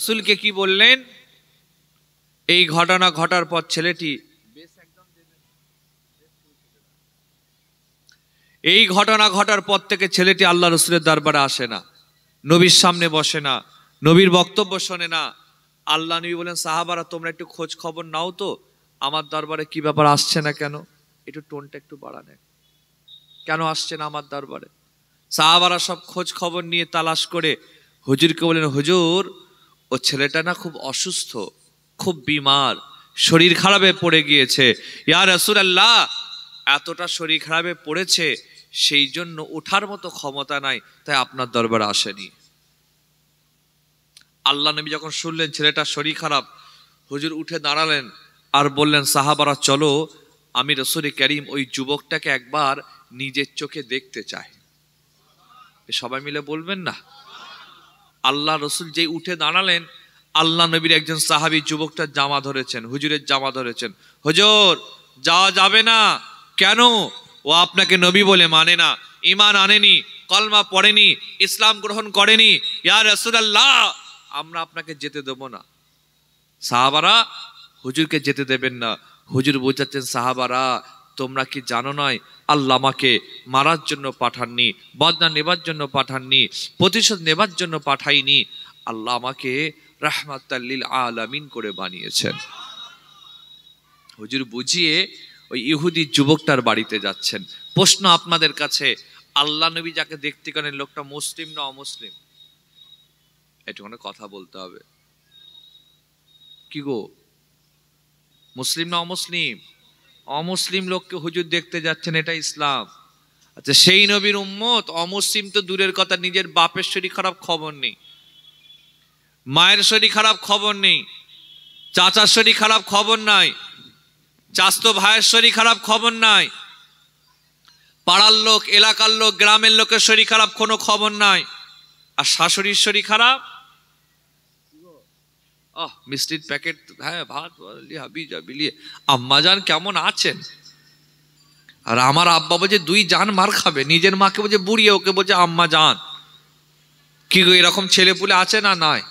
রাসূলকে কি বললেন? এই ঘটনা ঘটার পর ছেলেটি থেকে ছেলেটি আল্লাহ রসুলের দরবারে আসে না, নবীর সামনে বসে না, নবীর বক্তব্য শোনে না। আল্লাহ নবী বলেন, সাহাবারা তোমরা একটু খোঁজ খবর নাও তো, আমার দরবারে কি ব্যাপার, আসছে না কেন? একটু টোনটা একটু বাড়ানে, কেন আসছে না আমার দরবারে? সাহাবারা সব খোঁজ খবর নিয়ে তালাশ করে হুজুরকে বলেন, হুজুর ও ছেলেটা না খুব অসুস্থ, খুব বিমার, শরীর খারাপে পড়ে গিয়েছে। ইয়া রাসূলুল্লাহ, এতটা শরীর খারাপে পড়েছে, সেই জন্য ওঠার মতো ক্ষমতা নাই, তাই আপনার দরবারে আসেনি। আল্লাহ নবী যখন শুনলেন ছেলেটার শরীর খারাপ, হুজুর উঠে দাঁড়ালেন আর বললেন, সাহাবারা চলো, আমি রাসূল করিম ওই যুবকটাকে একবার নিজের চোখে দেখতে চাই। সবাই মিলে বলবেন না? আল্লাহ রসুল যেই উঠে দাঁড়ালেন, আল্লাহ নবীর একজন সাহাবী যুবকটার জামা ধরেছেন, হুজুরের জামা ধরেছেন। হুজুর যাওয়া যাবে না। কেন? ও আপনাকে নবী বলে মানে না, ঈমান আনেনি, কলমা পড়েনি, ইসলাম গ্রহণ করেনি। ইয়া রাসূলুল্লাহ, আমরা আপনাকে যেতে দেব না। সাহাবারা, হুজুরকে যেতে দেবেন না। হুজুর বোঝাচ্ছেন, সাহাবারা তোমরা কি জানো নয়, আল্লাহ আমাকে মারার জন্য পাঠাননি, বদনা নেবার জন্য পাঠাননি, প্রতিশোধ নেবার জন্য পাঠাইনি। আল্লাহ আমাকে রাহমাতাল লিল আলামিন করে বানিয়েছেন। হুজুর বুঝিয়ে ওই ইহুদি যুবকটার বাড়িতে যাচ্ছেন। প্রশ্ন আপনাদের কাছে, আল্লাহ নবী যাকে দেখতে গেলেন, লোকটা মুসলিম না অমুসলিম? এটুকুনে কথা বলতে হবে। কি গো, মুসলিম না অমুসলিম? অমুসলিম লোককে হুজুর দেখতে যাচ্ছেন, এটা ইসলাম? আচ্ছা, সেই নবীর উম্মত অমুসলিম তো দূরের কথা, নিজের বাপের শরীর খারাপ খবর নেই, মায়ের শরীর খারাপ খবর নেই, চাচার শরীর খারাপ খবর নাই, চাচতো ভাইয়ের শরীর খারাপ খবর নাই, পাড়ার লোক, এলাকার লোক, গ্রামের লোকের শরীর খারাপ কোনো খবর নাই, আর শাশুড়ির শরীর খারাপ, মিষ্টির প্যাকেট, হ্যাঁ ভাত হাবি যাবি লিয়ে, আম্মাজান কেমন আছেন? আর আমার আব্বা বলছে 2 জান মার খাবে, নিজের মাকে বলছে বুড়ি, ওকে বলছে আম্মা জান। কি গো, এরকম ছেলে পুলে আছে না? নাই।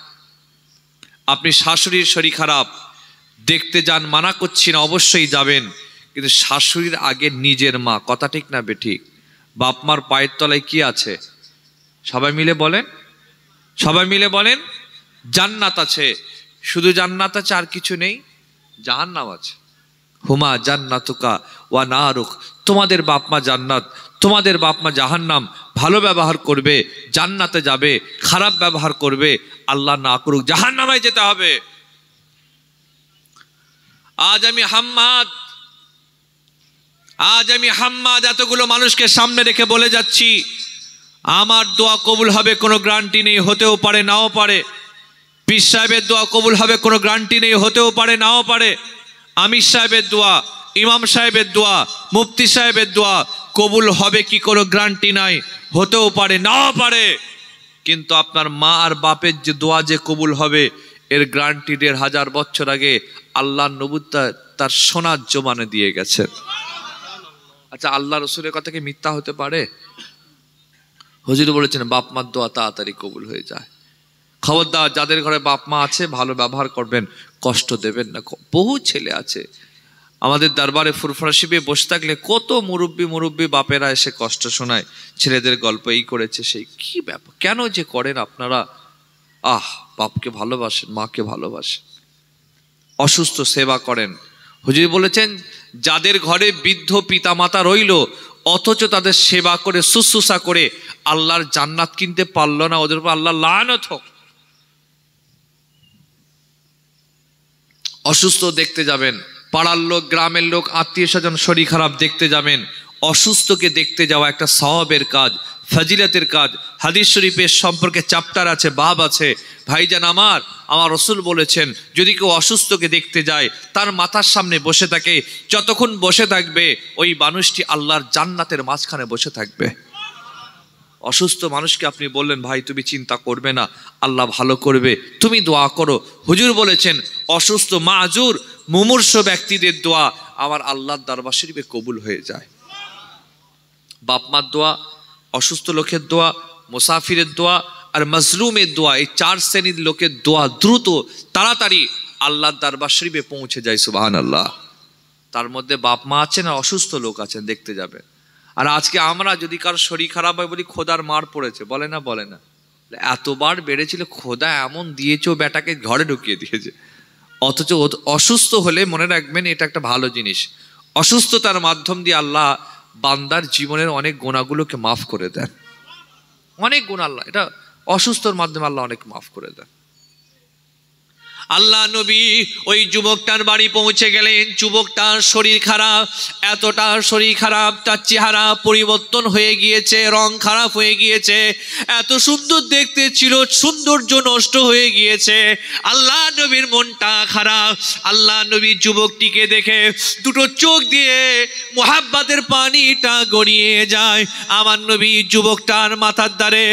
আপনি শাশুড়ির শরীর খারাপ দেখতে যান, মানা করছি না, অবশ্যই যাবেন, কিন্তু শাশুড়ির আগে নিজের মা। কথা ঠিক না বেঠিক? বাপ মার পায়ের তলায় কি আছে? সবাই মিলে বলেন, সবাই মিলে বলেন, জান্নাত আছে। শুধু জান্নাত আছে, আর কিছু নেই? জাহান্নাম আছে। হুমা জান্নাতুকা ওয়া নারুক, তোমাদের বাপ মা জান্নাত, তোমাদের বাপ মা জাহান্নাম। ভালো ব্যবহার করবে জান্নাতে যাবে, খারাপ ব্যবহার করবে আল্লাহ না করুক জাহান্নামে যেতে হবে। আজ আমি হাম্মাদ এতগুলো মানুষকে সামনে রেখে বলে যাচ্ছি, আমার দোয়া কবুল হবে কোনো গ্যারান্টি নেই, হতেও পারে নাও পারে। পীর সাহেবের দোয়া কবুল হবে কোনো গ্যারান্টি নেই, হতেও পারে নাও পারে। আমির সাহেবের দোয়া, ইমাম সাহেবের দোয়া, মুফতি সাহেবের দোয়া কবুল হবে কি কোনো গ্যারান্টি নাই, হতেও পারে নাও পারে। কিন্তু আপনার মা আর বাপের যে দোয়া যে কবুল হবে, এর গ্যারান্টি 1500 বছর আগে আল্লাহ নবুয়্যত তার সোনার জমানে দিয়ে গেছে। আচ্ছা, আল্লাহ রসুলের কথা কি মিথ্যা হতে পারে? হুজুর বলেছেন বাপ মার দোয়া তাড়াতাড়ি কবুল হয়ে যায়। খবরদার, যাদের ঘরে বাপ মা আছে ভালো ব্যবহার করবেন, কষ্ট দেবেন না। বহু ছেলে আছে আমাদের দরবারে ফুরফুরা শিবিয়ে বসে থাকলে কত মুরব্বী বাপেরা এসে কষ্ট শোনায়, ছেলেদের গল্প এই করেছে সেই। কি ব্যাপার, কেন যে করেন আপনারা? বাপকে ভালোবাসেন, মাকে ভালোবাসেন, অসুস্থ সেবা করেন। হুজুর বলেছেন, যাদের ঘরে বৃদ্ধ পিতা মাতা রইল অথচ তাদের সেবা করে শুশ্রূষা করে আল্লাহর জান্নাত কিনতে পারলো না, ওদের উপর আল্লাহ লানত হোক। অসুস্থ দেখতে যাবেন, পাড়ার লোক, গ্রামের লোক, আত্মীয় স্বজন শরীর খারাপ দেখতে যাবেন। অসুস্থকে দেখতে যাওয়া একটা সওয়াবের কাজ, ফজিলতের কাজ। হাদিস শরীফের সম্পর্কে চ্যাপ্টার আছে, বাব আছে। ভাইজান আমার রাসূল বলেছেন, যদি কেউ অসুস্থকে দেখতে যায়, তার মাথার সামনে বসে থাকে, যতক্ষণ বসে থাকবে ওই মানুষটি আল্লাহর জান্নাতের মাঝখানে বসে থাকবে। অসুস্থ মানুষকে আপনি বললেন, ভাই তুমি চিন্তা করবে না, আল্লাহ ভালো করবে, তুমি দোয়া করো। হুজুর বলেছেন, অসুস্থ মাযুর মুমূর্ষ ব্যক্তিদের দোয়া আমার আল্লাহর দরবার শরীফে কবুল হয়ে যায়। বাপ মার দোয়া, অসুস্থ লোকের দোয়া, মুসাফিরের দোয়া আর মাজলুমের দোয়া, এই 4 শ্রেণীর লোকের দোয়া দ্রুত তাড়াতাড়ি আল্লাহর দরবার শরীফে পৌঁছে যায়। সুবহানাল্লাহ। তার মধ্যে বাপ মা আছেন আর অসুস্থ লোক আছেন, দেখতে যাবেন। আর আজকে আমরা যদি কারো শরীর খারাপ হয় বলি খোদার মার পড়েছে, বলে না? বলে না? এতবার বেড়েছিল, খোদা এমন দিয়েছে ও বেটাকে ঘরে ঢুকিয়ে দিয়েছে। অথচ অসুস্থ হলে মনে রাখবেন এটা একটা ভালো জিনিস, অসুস্থতার মাধ্যম দিয়ে আল্লাহ বান্দার জীবনের অনেক গুনাহগুলোকে মাফ করে দেন। অনেক গুনাহ আল্লাহ এটা অসুস্থর মাধ্যমে আল্লাহ অনেক মাফ করে দেন। আল্লাহ নবী ওই যুবকটার বাড়ি পৌঁছে গেলেন। যুবকটার শরীর খারাপ, এতটা শরীর খারাপ তার চেহারা পরিবর্তন হয়ে গিয়েছে, রং খারাপ হয়ে গিয়েছে, এত সুন্দর দেখতে ছিল সৌন্দর্য নষ্ট হয়ে গিয়েছে। আল্লাহ নবীর মনটা খারাপ। আল্লাহ নবী যুবকটিকে দেখে দুটো চোখ দিয়ে মুহাব্বতের পানিটা গড়িয়ে যায়। আমার নবী যুবকটার মাথার দ্বারে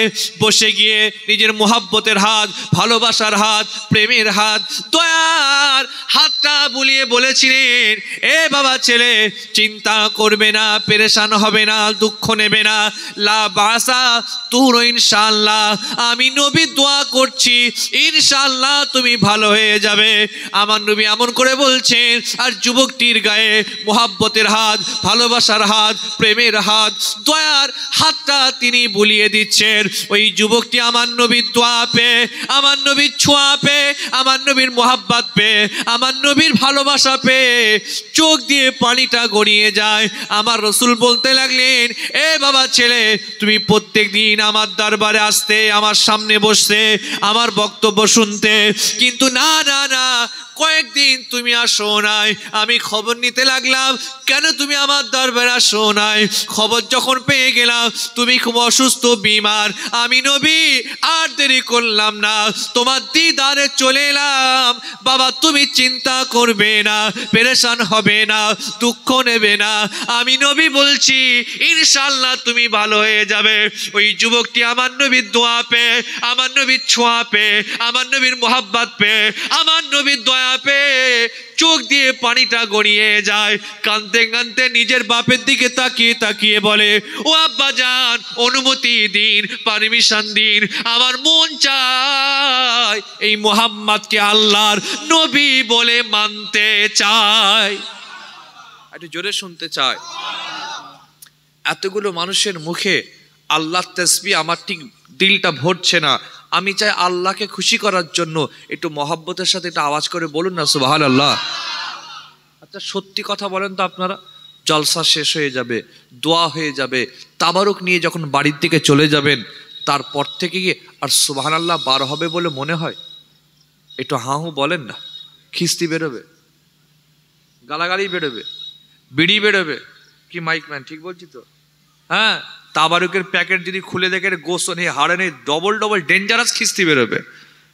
বসে গিয়ে নিজের মুহাব্বতের হাত, ভালোবাসার হাত, প্রেমের হাত, দয়ার হাতটা বুলিয়ে বলেছিলেন, এ বাবা ছেলে, চিন্তা করবে না, পেরেশান হবে না, দুঃখ নেবে না, লা বাসা তুর ইনশাআল্লাহ, আমি নবী দোয়া করছি, ইনশাআল্লাহ তুমি ভালো হয়ে যাবে। আমার নবী এমন করে বলছেন, আর যুবকটির গায়ে মুহাব্বতের হাত, ভালোবাসার হাত, প্রেমের হাত, দয়ার হাতটা তিনি বুলিয়ে দিচ্ছেন। ওই যুবকটি আমার নবীর দোয়া পেয়ে, আমার নবীর ছোঁয়া পেয়ে, আমার নবীর মুহাব্বত পেয়ে, আমার নবীর ভালোবাসা পেয়ে চোখ দিয়ে পানিটা গড়িয়ে যায়। আমার রাসূল বলতে লাগলেন, এ বাবা ছেলে, তুমি প্রত্যেক দিন আমার দরবারে আসতে, আমার সামনে বসতে, আমার বক্তব্য শুনতে, কিন্তু না না না, কয়েকদিন তুমি আসো নাই। আমি খবর নিতে লাগলাম, কেন তুমি আমার দরবারে আসো নাই? খবর যখন পেয়ে গেলাম তুমি খুব অসুস্থ, বিমার, আমি নবী আর দেরি করলাম না, তোমার দিদারে চলে এলাম। বাবা তুমি চিন্তা করবে না, পেরেশান হবে না, দুঃখ নেবে না, আমি নবী বলছি ইনশাআল্লাহ তুমি ভালো হয়ে যাবে। ওই যুবকটি আমার নবীর দোয়া পেয়ে, আমার নবীর ছোঁয়া পেয়ে, আমার নবীর মুহাব্বত পেয়ে, আমার নবীর দয়া পেয়ে চোখ দিয়ে পানিটা গড়িয়ে যায়। কাঁদতে কাঁদতে নিজের বাপের দিকে তাকিয়ে তাকিয়ে বলে, ও আব্বা জান, অনুমতি দিন, পারমিশন দিন, আমার মন চায় এই মুহাম্মদকে আল্লাহর নবী বলে মানতে চায়। একটু জোরে শুনতে চায়। এতগুলো মানুষের মুখে আল্লাহর তাসবিহ আমার ঠিক দিলটা ভরছে না। আমি চাই আল্লাহকে খুশি করার জন্য একটু মহব্বতের সাথে একটা আওয়াজ করে বলুন না সুবহানাল্লাহ। আচ্ছা সত্যি কথা বলেন তো আপনারা, জলসা শেষ হয়ে যাবে, দোয়া হয়ে যাবে, তাবারুক নিয়ে যখন বাড়ির দিকে চলে যাবেন, তারপর থেকে গিয়ে আর সুবহানাল্লাহ বার হবে বলে মনে হয়? একটু হাঁ হু বলেন না। খিস্তি বেরোবে, গালাগালি বেরোবে, বিড়ি বেরোবে, কি মাইক ম্যান ঠিক বলছি তো? হ্যাঁ, তাবারুকের প্যাকেট যদি খুলে দেখে গোস্ত নেই, হাড়ে নেই, ডবল ডবল ডেঞ্জারাস খিস্তি বেরোবে।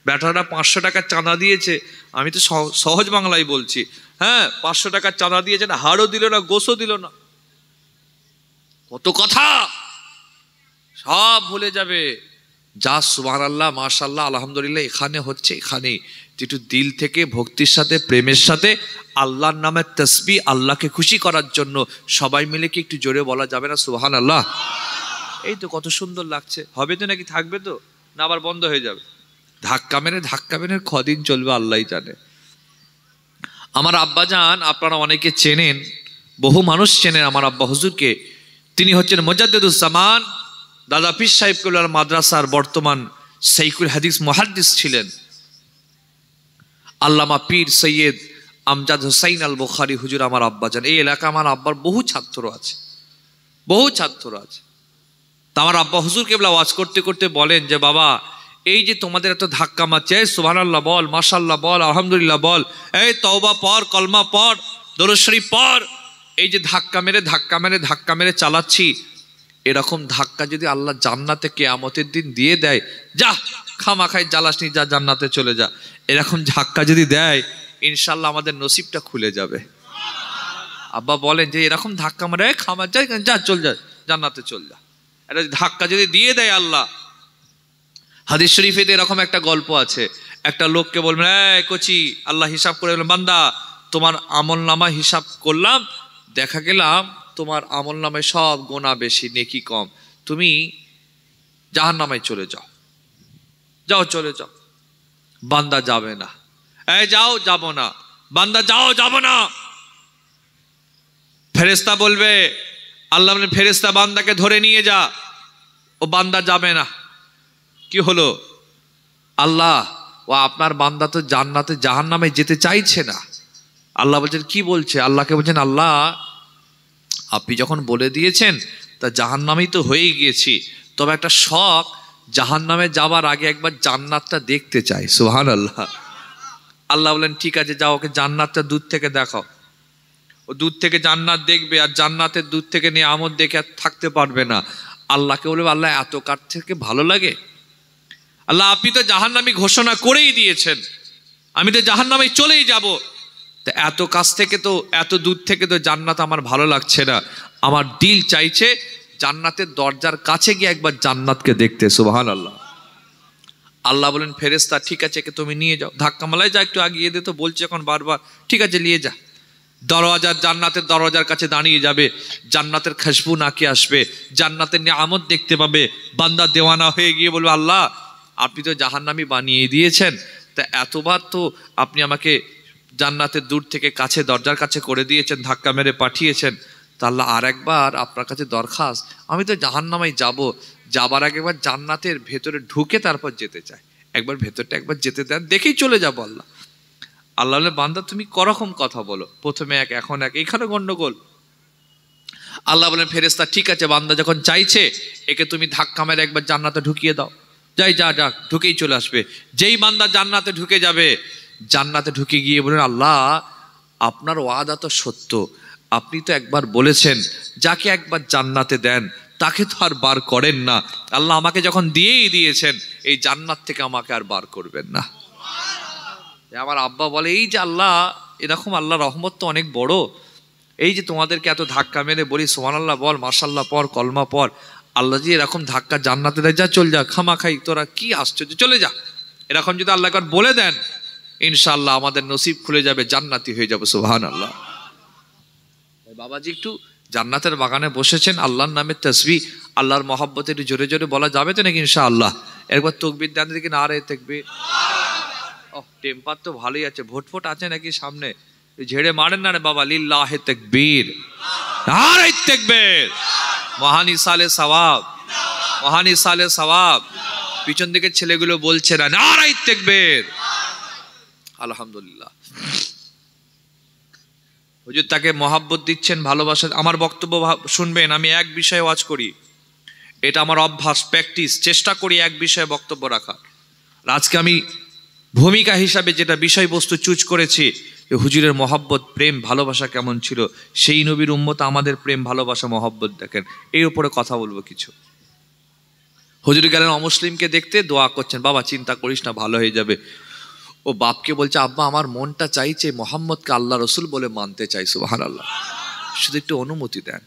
ব্যাটারা 500 টাকা চাঁদা দিয়েছে, আমি তো সহজ বাংলায় বলছি, হ্যাঁ 500 টাকা চাঁদা দিয়েছে, না হাড়ও দিল না, গোসও দিল না, কত কথা সব ভুলে যাবে। যা সুবহানাল্লাহ, মাশাআল্লাহ, আলহামদুলিল্লাহ এখানে হচ্ছে, এখানেই একটু দিল থেকে ভক্তির সাথে, প্রেমের সাথে আল্লাহর নামের তাসবিহ, আল্লাহকে খুশি করার জন্য সবাই মিলে কি একটু জোরে বলা যাবে না সুবহানাল্লাহ? এই তো কত সুন্দর লাগছে। হবে তো নাকি থাকবে তো, না আবার বন্ধ হয়ে যাবে? ধাক্কা মেরে কদিন চলবে আল্লাহই জানে। আমার আব্বা জান আপনারা অনেকে চেনেন, বহু মানুষ চেনেন আমার আব্বা হুজুরকে। তিনি হচ্ছেন মুজাদ্দিদুস জামান, দাদা পীর সাহেব কেবলার মাদ্রাসার বর্তমান শাইখুল হাদিস মুহাদ্দিস ছিলেন। আল্লামা পীর সৈয়দ আমজাদ হুসাইন আল বুখারী হুজুর আমার আব্বা জান। এই এলাকা আমার আব্বার বহু ছাত্র আছে, বহু ছাত্র আছে। তা আমার আব্বা হুজুর কেবলা ওয়াজ করতে করতে বলেন যে বাবা, এই যে তোমাদের এত ধাক্কা মারছে, এই সুবহানাল্লাহ বল, মাশাআল্লাহ বল, আলহামদুলিল্লাহ বল, এই তওবা পড়, কলমা পড়, দরুদ শরীফ পড়, এই যে ধাক্কা মেরে চালাচ্ছি, এরকম ধাক্কা যদি আল্লাহ জান্নাতে কিয়ামতের দিন দিয়ে দেয়, যা খামাখাই জ্বালাসনি, যা জান্নাতে চলে যা, এরকম ধাক্কা যদি দেয় ইনশাআল্লাহ আমাদের নসিবটা খুলে যাবে। আব্বা বলেন যে এরকম ধাক্কা মারে খামা যায়, যা চল যা জান্নাতে চল যা, এটা ধাক্কা যদি দিয়ে দেয় আল্লাহ। হাদিস শরীফে এরকম একটা গল্প আছে, একটা লোককে বলবেন, এই কচি, আল্লাহ হিসাব করে বলবেন, বান্দা তোমার আমল নামা হিসাব করলাম, দেখা গেলাম তোমার আমল নামায় সব গোনা বেশি, নেকি কম, তুমি জাহান্নামে চলে যাও। যাও চলে যাও। বান্দা যাবে না, এই যাও যাব না, বান্দা যাও যাব না। ফেরেশতা বলবে, আল্লাহ বলেন ফেরেশতা বান্দাকে ধরে নিয়ে যা, ও বান্দা যাবে না। কি হলো? আল্লাহ, ও আপনার বান্দা তো জান্নাতে জাহান্নামে যেতে চাইছে না। আল্লাহ বলছেন কি বলছে? আল্লাহকে বলছেন, আল্লাহ আপনি যখন বলে দিয়েছেন তা জাহান্নামেই তো হয়ে গিয়েছি, তবে একটা শখ, জাহান্নামে যাবার আগে একবার জান্নাতটা দেখতে চাই। সুবহানাল্লাহ। আল্লাহ বলেন ঠিক আছে, যাও, ওকে জান্নাতটা দূর থেকে দেখাও। ও দূর থেকে জান্নাত দেখবে, আর জান্নাতের দূর থেকে নিয়ামত দেখে আর থাকতে পারবে না। আল্লাহকে বলবে, আল্লাহ এত কার থেকে ভালো লাগে? আল্লাহ আপনি তো জাহান্নামী ঘোষণা করেই দিয়েছেন, আমি তো জাহান্নামে চলেই যাব, তা এত কাছ থেকে তো, এত দূর থেকে তো জান্নাত আমার ভালো লাগছে না। আমার দিল চাইছে জান্নাতের দরজার কাছে গিয়ে একবার জান্নাতকে দেখতে। সুবহানাল্লাহ। আল্লাহ বলেন ফেরেশতা ঠিক আছে, একে তুমি নিয়ে যাও। ধাক্কা মালাই যা, একটু আগিয়ে দে, তো বলছে এখন বারবার, ঠিক আছে নিয়ে যা। দরওয়াজার, জান্নাতের দরওয়াজার কাছে দাঁড়িয়ে যাবে, জান্নাতের খুশবু নাকে আসবে, জান্নাতের নিয়ামত দেখতে পাবে। বান্দা দেওয়ানা হয়ে গিয়ে বলবে, আল্লাহ আপনি তো জাহান্নামী বানিয়ে দিয়েছেন, তা এতবার তো আপনি আমাকে জান্নাতের দূর থেকে কাছে, দরজার কাছে করে দিয়েছেন, ধাক্কা মেরে পাঠিয়েছেন, তা আল্লাহ আর একবার আপনার কাছে দরখাস্ত, আমি তো জাহান্নামেই যাব, যাবার আগে একবার জান্নাতের ভেতরে ঢুকে তারপর যেতে চাই, একবার ভেতরটা একবার যেতে দেন, দেখেই চলে যাবো। আল্লাহ আল্লাহ বলে, বান্দা তুমি করকম কথা বলো, প্রথমে এক এখন এক, এইখানে গন্ডগোল। আল্লাহ বলেন ফেরেশতা ঠিক আছে, বান্দা যখন চাইছে একে তুমি ধাক্কা মেরে একবার জান্নাতে ঢুকিয়ে দাও। যাই, যা যা, ঢুকেই চলে আসবে। যেই বান্দা জান্নাতে ঢুকে যাবে, জান্নাতে ঢুকে গিয়ে বলেন, আল্লাহ আপনার ওয়াদা তো সত্য, আপনি তো একবার বলেছেন যাকে একবার জান্নাতে দেন তাকে তো আর বার করেন না। আল্লাহ আমাকে যখন দিয়েই দিয়েছেন, এই জান্নাত থেকে আমাকে আর বার করবেন না। আমার আব্বা বলে, এই যে আল্লাহ, এরকম আল্লাহ রহমত তো অনেক বড়, এই যে তোমাদেরকে এত ধাক্কা মেরে বলি সুবহানাল্লাহ বল, মাশাআল্লাহ পড়, কলমা পড়, আল্লাহ যে এরকম ধাক্কা জান্নাতে দেয়, যা চল যা, খামা খাই তোরা, কি আশ্চর্য, চলে যা। এরকম যদি আল্লাহ একবার বলে দেন, ইনশাআল্লাহ আমাদের নসিব খুলে যাবে, জান্নাতি হয়ে যাবে। সুবহানাল্লাহ। বাবাজি একটু জান্নাতের বাগানে বসেছেন, আল্লাহর নামে তাসবিহ, আল্লাহর মহব্বতে একটু জোরে জোরে বলা যাবে তো নাকি? ইনশাআল্লাহ। একবার তাকবীর দেন দেখি, না রে তাকবীর। টেম্পার তো ভালোই আছে, ভোট আছে নাকি সামনে? ঝেড়ে মারেন না রে বাবা। লিল্লাহে তাকবীর, নারে তাকবীর, মহান ইসালে সওয়াব, মহান ইসালে সওয়াব। পিছন দিকে ছেলেগুলো বলছে না, নারে তাকবীর। আলহামদুলিল্লাহ। হুজুর তাকে মহাব্বত দিচ্ছেন, ভালোবাসা। আমার বক্তব্য শুনবেন, আমি এক বিষয়ে ওয়াজ করি, এটা আমার অভ্যাস, প্র্যাকটিস, চেষ্টা করি এক বিষয়ে বক্তব্য রাখার। আজকে আমি ভূমিকা হিসাবে যেটা বিষয়বস্তু চুজ করেছি, হুজুরের মহব্বত, প্রেম, ভালোবাসা কেমন ছিল, সেই নবীর উম্মত আমাদের প্রেম, ভালোবাসা, মহব্বত দেখেন, এই উপরে কথা বলবো কিছু। হুজুর গেলেন অমুসলিমকে দেখতে, দোয়া করছেন, বাবা চিন্তা করিস না, ভালো হয়ে যাবে। ও বাপকে বলছে, আব্বা আমার মনটা চাইছে মোহাম্মদকে আল্লাহ রসুল বলে মানতে চাই। সুবহানাল্লাহ। শুধু একটু অনুমতি দেন।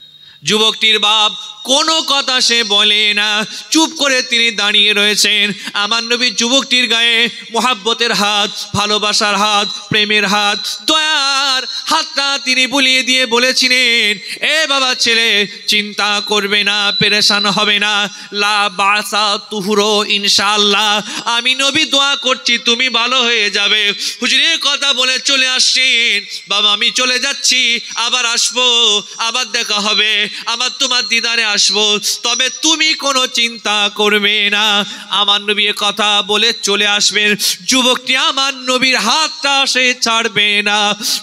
যুবকটির বাপ কোনো কথা সে বলে না, চুপ করে তিনি দাঁড়িয়ে রয়েছেন। আমার নবী যুবকটির গায়ে মোহাব্বতের হাত, ভালোবাসার হাত, প্রেমের হাত, দয়ার হাতটা তিনি বুলিয়ে দিয়ে বলেছিলেন, এ বাবা ছেলে চিন্তা করবে না, পেরেশান হবে না, লা বাসা তুহুরো ইনশাআল্লাহ, আমি নবী দোয়া করছি তুমি ভালো হয়ে যাবে। হুজুরের কথা বলে চলে আসছেন, বাবা আমি চলে যাচ্ছি, আবার আসবো, আবার দেখা হবে, আবার তোমার দিদারে আসবো, তবে তুমি কোনো চিন্তা করবে না। আমার নবী কথা বলে চলে আসবেন। যুবকটি আমার নবীর হাতটা সে ছাড়বে না।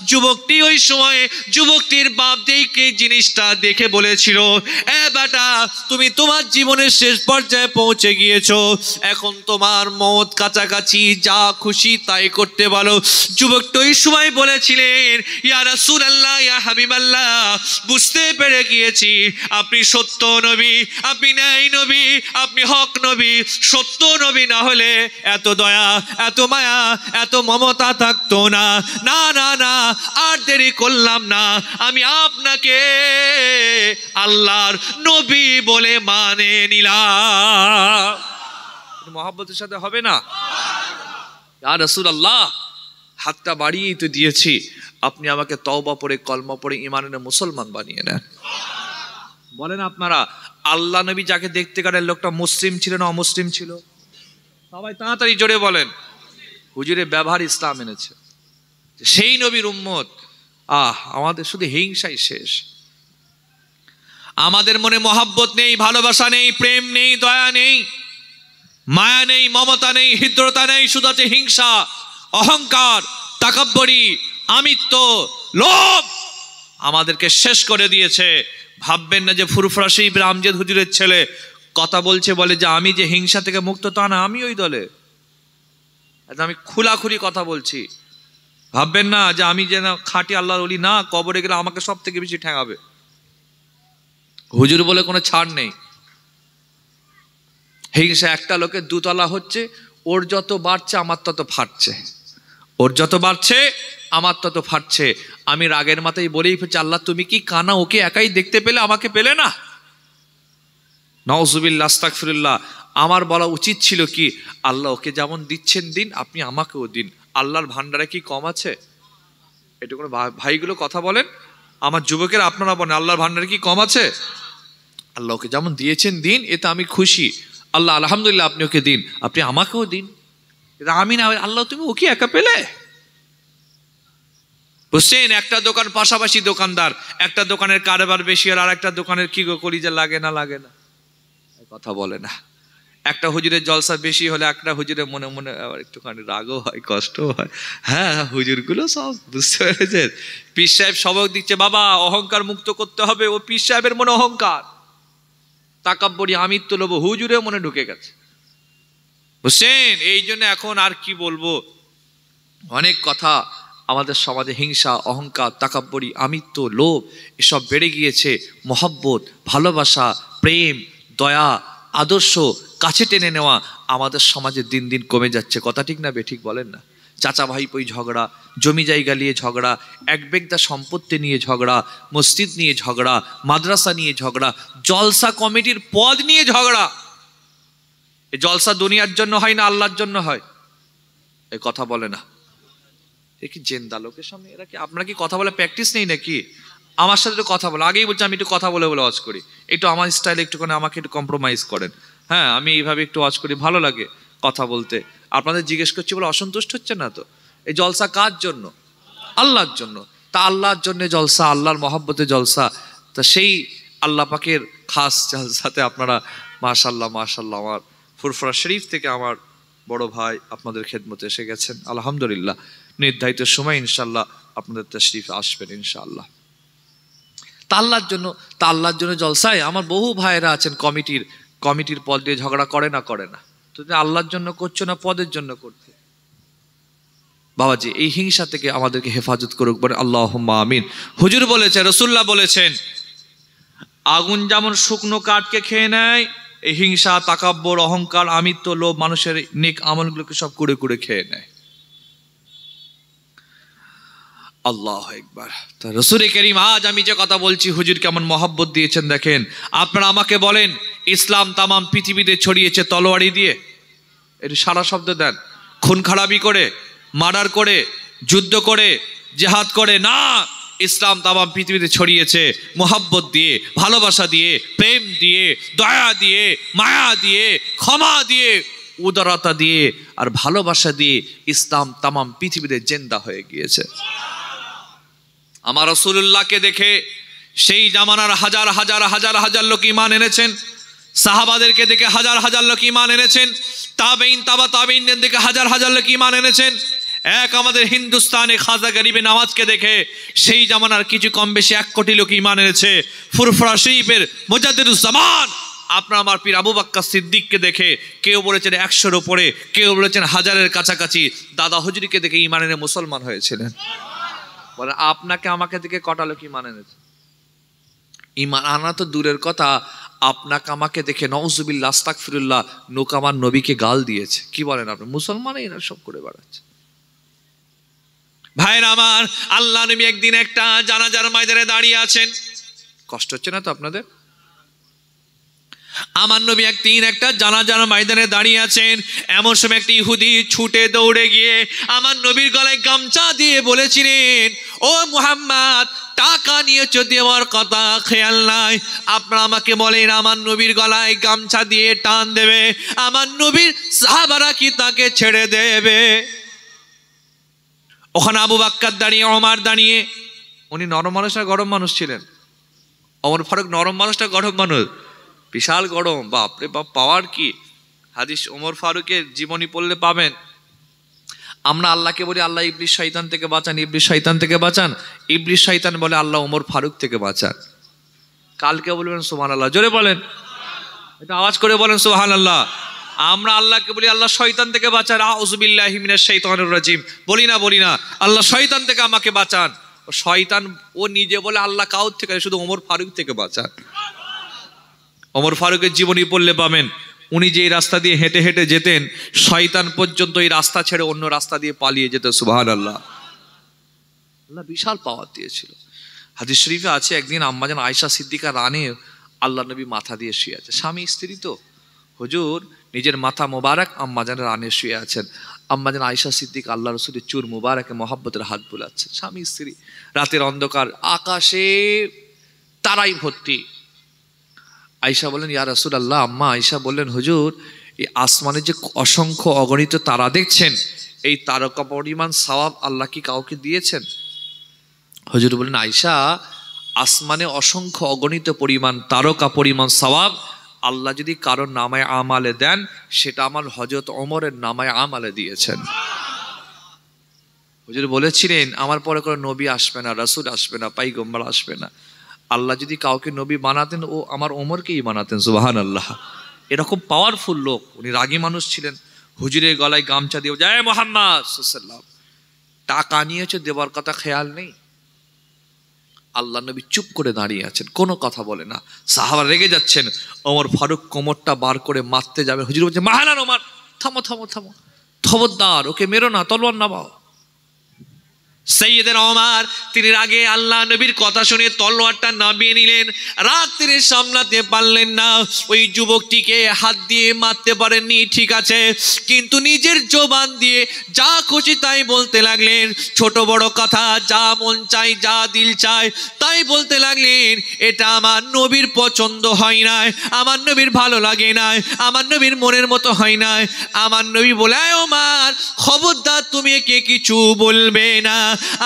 যুবকটি ওই সময় যুবকটির বাপ দেখে জিনিসটা দেখে বলেছিল, এ বেটা তুমি তোমার জীবনের শেষ পর্যায়ে পৌঁছে গিয়েছো, এখন তোমার মত কাছাকাছি, যা খুশি তাই করতে বলো। যুবকটি ওই সময় বলেছিলেন, ইয়া রাসূলুল্লাহ, ইয়া হাবিবাল্লাহ, বুঝতে পেরে গিয়েছি আপনি সত্য নবী, আপনি ন্যায় নবী, আপনি হক নবী। সত্য নবী না হলে এত দয়া, এত মায়া, এত মমতা থাকতো না। না না না, আর দেরি করলাম না, আমি আপনাকে আল্লাহর নবী বলে মানে নিলাম। মহব্বতের সাথে হবে না? ইয়া রাসূলুল্লাহ, হাতটা বাড়িয়েই তো দিয়েছি, আপনি আমাকে তওবা পড়ে, কলমা পড়ে ঈমানের মুসলমান বানিয়ে নেন। বলেন আপনারা, আল্লাহ নবী যাকে দেখতে গেলেন, লোকটা মুসলিম ছিল না অমুসলিম ছিল? সবাই তাড়াতাড়ি জোরে বলেন। হুজুরের ব্যবহার ইসলাম এনেছে, সেই নবীর উম্মত। আমাদের শুধু হিংসাই শেষ। আমাদের মনে মহাব্বত নেই, ভালোবাসা নেই, প্রেম নেই, দয়া নেই, মায়া নেই, মমতা নেই, হৃদ্রতা নেই, শুধু আছে হিংসা, অহংকার, তাকাব্বরি, আমিত্ব, লোভ আমাদেরকে শেষ করে দিয়েছে। ভাববেন না যে ফুরফুরা শরীফ আমজেদ হুজুরের ছেলে কথা বলছে বলে যে আমি যে হিংসা থেকে মুক্ত, তা না, আমি ওই দলে। আমি খোলাখুলি কথা বলছি। ভাববেন না যে আমি যেন খাঁটি আল্লাহর ওলি, না, কবরে গেলে আমাকে সব থেকে বেশি ঠেঙাবে। হুজুর বলে কোনো ছাড় নেই। হিংসা একটা লোকের দুতলা হচ্ছে, ওর যত বাড়ছে আমার তত ফাটছে, ওর যত বাড়ছে আমার তত ফাটছে। আমি রাগের মাথায় বলেই ফেলছি, আল্লাহ তুমি কি কানা? ওকে একাই দেখতে পেলে, আমাকে পেলে না? নাউজুবিল্লাহ, আস্তাগফিরুল্লাহ। আমার বলা উচিত ছিল কি, আল্লাহ ওকে যেমন দিচ্ছেন দিন, আপনি আমাকেও দিন। আল্লাহর ভান্ডারে কি কম আছে? এটা কোনো ভাইগুলো কথা বলেন, আমার যুবকেরা আপনারা বলেন, আল্লাহর ভান্ডারে কি কম আছে? আল্লাহ ওকে যেমন দিয়েছেন দিন, এতে আমি খুশি। আল্লাহ আলহামদুলিল্লাহ, আপনি ওকে দিন, আপনি আমাকেও দিন। আমি না, আল্লাহ তুমি ওকে একা পেলে? বুঝছেন? একটা দোকান পাশাপাশি দোকানদার, একটা দোকানের কারবার বেশি আর একটা দোকানের কি গো করি যে লাগে না, লাগে না, কথা বলে না। একটা হুজুরের জলসা বেশি হলে একটা হুজুরের মনে মনে আবার একটুখানি রাগও হয়, কষ্টও হয়। হ্যাঁ, হুজুরগুলো সব বুঝতে পেরেছেন। পীর সাহেব সবক দিচ্ছে, বাবা অহংকার মুক্ত করতে হবে। ও পীর সাহেবের মনে অহংকার, তাকাব্বরি, আমিত্ব, লোভ হুজুরের মনে ঢুকে গেছে। বুঝছেন? এই জন্য এখন আর কি বলবো, অনেক কথা। আমাদের সমাজে হিংসা, অহংকার, তাকাব্বরি, আমিত্ব, লোভ এসব বেড়ে গিয়েছে। মহব্বত, ভালোবাসা, প্রেম, দয়া, আদর্শ কাছে টেনে নেওয়া আমাদের সমাজে দিন দিন কমে যাচ্ছে। কথা ঠিক না বেঠিক বলেন না? চাচা ভাইপোই ঝগড়া, জমি জায়গা নিয়ে ঝগড়া, এক বেগদা সম্পত্তি নিয়ে ঝগড়া, মসজিদ নিয়ে ঝগড়া, মাদ্রাসা নিয়ে ঝগড়া, জলসা কমিটির পদ নিয়ে ঝগড়া। এই জলসা দুনিয়ার জন্য হয় না, আল্লাহর জন্য হয়? এই কথা বলে না। এ কি জেন্দা লোকের সামনে এরা কি, আপনারা কি কথা বলে প্র্যাকটিস নেই নাকি? আমার সাথে একটু কথা বলো। আগেই বলছি আমি একটু কথা বলে ওয়াজ করি, একটু আমার স্টাইলে একটুখানি আমাকে একটু কম্প্রোমাইজ করেন। হ্যাঁ, আমি এইভাবে একটু ওয়াজ করি, ভালো লাগে কথা বলতে। আপনাদের জিজ্ঞেস করছি বলে অসন্তুষ্ট হচ্ছে না তো? এই জলসা কার জন্য? আল্লাহর জন্য। তা আল্লাহর জন্য জলসা, আল্লাহর মহব্বতে জলসা। তা সেই আল্লাহ পাকের খাস জলসাতে আপনারা মাশাআল্লাহ মাশাআল্লাহ, আমার ফুরফুরা শরীফ থেকে আমার বড় ভাই আপনাদের খেদমতে এসে গেছেন। আলহামদুলিল্লাহ, নির্ধারিত সময় ইনশাল্লাহ আপনাদের তাশরীফ আসবেন ইনশাআল্লাহ। তা আল্লাহর জন্য জলসায় আমার বহু ভাইয়েরা আছেন কমিটির পদ দিয়ে ঝগড়া করে না তো আল্লাহর জন্য করছো না পদের জন্য করছে? বাবাজি, এই হিংসা থেকে আমাদেরকে হেফাজত করুক, বলে আল্লাহুম্মা আমিন। হুজুর বলেছে, রাসূলুল্লাহ বলেছেন, আগুন যেমন শুকনো কাঠকে খেয়ে নেয়, এই হিংসা, তাকাব্বর, অহংকার, আমিত্ব, লোভ মানুষের নেক আমলগুলোকে সব কুড়ে কুড়ে খেয়ে নেয়। আল্লাহু আকবার। তা রাসূল কারীম, আজ আমি যে কথা বলছি হুজুর কেমন মহব্বত দিয়েছেন দেখেন। আপনারা আমাকে বলেন, ইসলাম তামাম পৃথিবীতে ছড়িয়েছে তলোয়ারি দিয়ে? একটু সারা শব্দ দেন। খুন খারাপি করে, মার্ডার করে, যুদ্ধ করে, জিহাদ করে না। ইসলাম তামাম পৃথিবীতে ছড়িয়েছে মহব্বত দিয়ে, ভালোবাসা দিয়ে, প্রেম দিয়ে, দয়া দিয়ে, মায়া দিয়ে, ক্ষমা দিয়ে, উদারতা দিয়ে আর ভালোবাসা দিয়ে ইসলাম তামাম পৃথিবীতে জিন্দা হয়ে গিয়েছে। আমার রাসূলুল্লাহকে দেখে সেই জামানার হাজার হাজার হাজার হাজার লোক ঈমান এনেছেন। সাহাবাদেরকে দেখে হাজার হাজার লোক ঈমান এনেছেন। তাবেঈন, তাবা তাবেঈনদের দেখে হাজার হাজার লোক ঈমান এনেছেন। এক আমাদের হিন্দুস্তানে খাজা গরিবে নওয়াজকে দেখে সেই জামানার কিছু কম বেশি 1 কোটি লোক ঈমান এনেছে। ফুরফুরা শরীফের মুজাদ্দিদুজ্জামান আপনার আমার পীর আবু বকর সিদ্দিককে দেখে কেউ বলেছেন 100-এর উপরে, কেউ বলেছেন 1000-এর কাছাকাছি দাদা হুজুরকে দেখে ঈমান এনে মুসলমান হয়েছিলেন। বলে আপনাকে আমাকে দেখে কটা লোক ঈমান এনেছে? ঈমান আনা তো দূরের কথা, আপনাকে আমাকে দেখে নাউজুবিল্লাহ আস্তাগফিরুল্লাহ লোক আমার নবীকে গাল দিয়েছে। কি বলেন আপনি? মুসলমানই এরা সব করে বেড়াচ্ছে। ভাইরা আমার, আল্লাহ নবী একদিন একটা জানাজার ময়দানে দাঁড়িয়ে আছেন। কষ্ট হচ্ছে না তো আপনাদের? আমার নবী একদিন একটা জানাজার ময়দানে দাঁড়িয়ে আছেন। এমন সময় একটি ইহুদি ছুটে দৌড়ে গিয়ে আমার নবীর গলায় গামছা দিয়ে বলেছিলেন, ও মুহাম্মদ, টাকা নিয়েছো দেওয়ার কথা খেয়াল নাই। আপনারা আমাকে বলেন আমার নবীর গলায় গামছা দিয়ে টান দেবে, আমার নবীর সাহাবারা কি তাকে ছেড়ে দেবে? ওখানে আবু বাক্কার দাঁড়িয়ে, ওমর দাঁড়িয়ে, উনি নরম মানুষ আর গরম মানুষ ছিলেন। ওমর ফারুক নরম মানুষটা গরম মানুষ, বিশাল গরম, বাপরে বাপ, পাওয়ার কি! হাদিস ওমর ফারুকের জীবনী পড়লে পাবেন। আমরা আল্লাহকে বলি আল্লাহ ইবলিস শয়তান থেকে বাঁচান, ইবলিস শয়তান থেকে বাঁচান। ইবলিস শয়তান বলে আল্লাহ ওমর ফারুক থেকে বাঁচান। কালকে বলবেন সুবহানাল্লাহ, জোরে বলেন, এটা আওয়াজ করে বলেন সুবহানাল্লাহ। আমরা আল্লাহকে বলি আল্লাহ শয়তান থেকে বাঁচান, আউযু বিল্লাহি মিনাশ শাইতানির রাজিম, বলি না আল্লাহ শয়তান থেকে আমাকে বাঁচান। ও শয়তান ও নিজে বলে আল্লাহ কাউর থেকে, শুধু ওমর ফারুক থেকে বাঁচান। ওমর ফারুকের জীবনী পড়লে পাবেন, উনি যে রাস্তা দিয়ে হেঁটে হেঁটে যেতেন, শয়তান পর্যন্ত এই রাস্তা ছেড়ে অন্য রাস্তা দিয়ে পালিয়ে যেত। সুবহানাল্লাহ, আল্লাহ বিশাল পাওয়ার দিয়েছিল। হাদিস শরীফে আছে একদিন আম্মাজান আয়েশা সিদ্দিকা রানে আল্লাহ নবী মাথা দিয়ে শুয়ে আছে, স্বামী স্ত্রী তো, হুজুর নিজের মাথা মোবারক আম্মাজানের রানে শুয়ে আছেন। আম্মাজান আয়েশা সিদ্দিকা আল্লাহ রসুলের চুর মুবারকে মহাব্বতের হাত বুলাচ্ছেন, স্বামী স্ত্রী, রাতের অন্ধকার, আকাশে তারাই ভর্তি। আয়েশা বললেন ইয়া রাসূলুল্লাহ, আম্মা আয়েশা বললেন হুজুর এই আসমানে যে অসংখ্য অগণিত তারা দেখছেন, এই তারকা পরিমাণ সওয়াব আল্লাহ কি কাউকে দিয়েছেন? হুজুর বললেন আয়েশা, আসমানে অসংখ্য অগণিত পরিমাণ তারকা পরিমাণ সওয়াব আল্লাহ যদি কারোর নামায় আমালে দেন, সেটা আমার হযরত ওমরের নামায় আমালে দিয়েছেন। হুজুর বলেছিলেন আমার পরে কোনো নবী আসবে না, রাসূল আসবে না, পয়গম্বর আসবে না, আল্লাহ যদি কাউকে নবী বানাতেন ও আমার ওমরকেই বানাতেন। সুবহানাল্লাহ, এরকম পাওয়ারফুল লোক। উনি রাগী মানুষ ছিলেন। হুজুরের গলায় গামছা দিয়ে যায় মুহাম্মদ সাল্লাল্লাহু আলাইহি ওয়াসাল্লাম, টাকা নিয়েছে দেওয়ার কথা খেয়াল নেই। আল্লাহ নবী চুপ করে দাঁড়িয়ে আছেন, কোনো কথা বলে না। সাহাবা রেগে যাচ্ছেন, ওমর ফারুক কোমরটা বার করে মারতে যাবে। হুজুর বলছে মাহানান ওমর, থামো থামো থামো, খবরদার ওকে মেরো না, তলোয়ার নামাও। সাইয়েদনা ওমর তিনি রাগে আল্লাহ নবীর কথা শুনে তলোয়ারটা নামিয়ে নিলেন। রাগ তিনি সামলাতে পারলেন না। ওই যুবকটিকে হাত দিয়ে মারতে পারেননি, ঠিক আছে, কিন্তু নিজের জবান দিয়ে যা খুশি তাই বলতে লাগলেন। ছোট বড় কথা, যা মন চাই, যা দিল চায় তাই বলতে লাগলেন। এটা আমার নবীর পছন্দ হয় নাই, আমার নবীর ভালো লাগে নাই, আমার নবীর মনের মতো হয় নাই। আমার নবী বলে ওমর খবরদার তুমি একে কিছু বলবে না,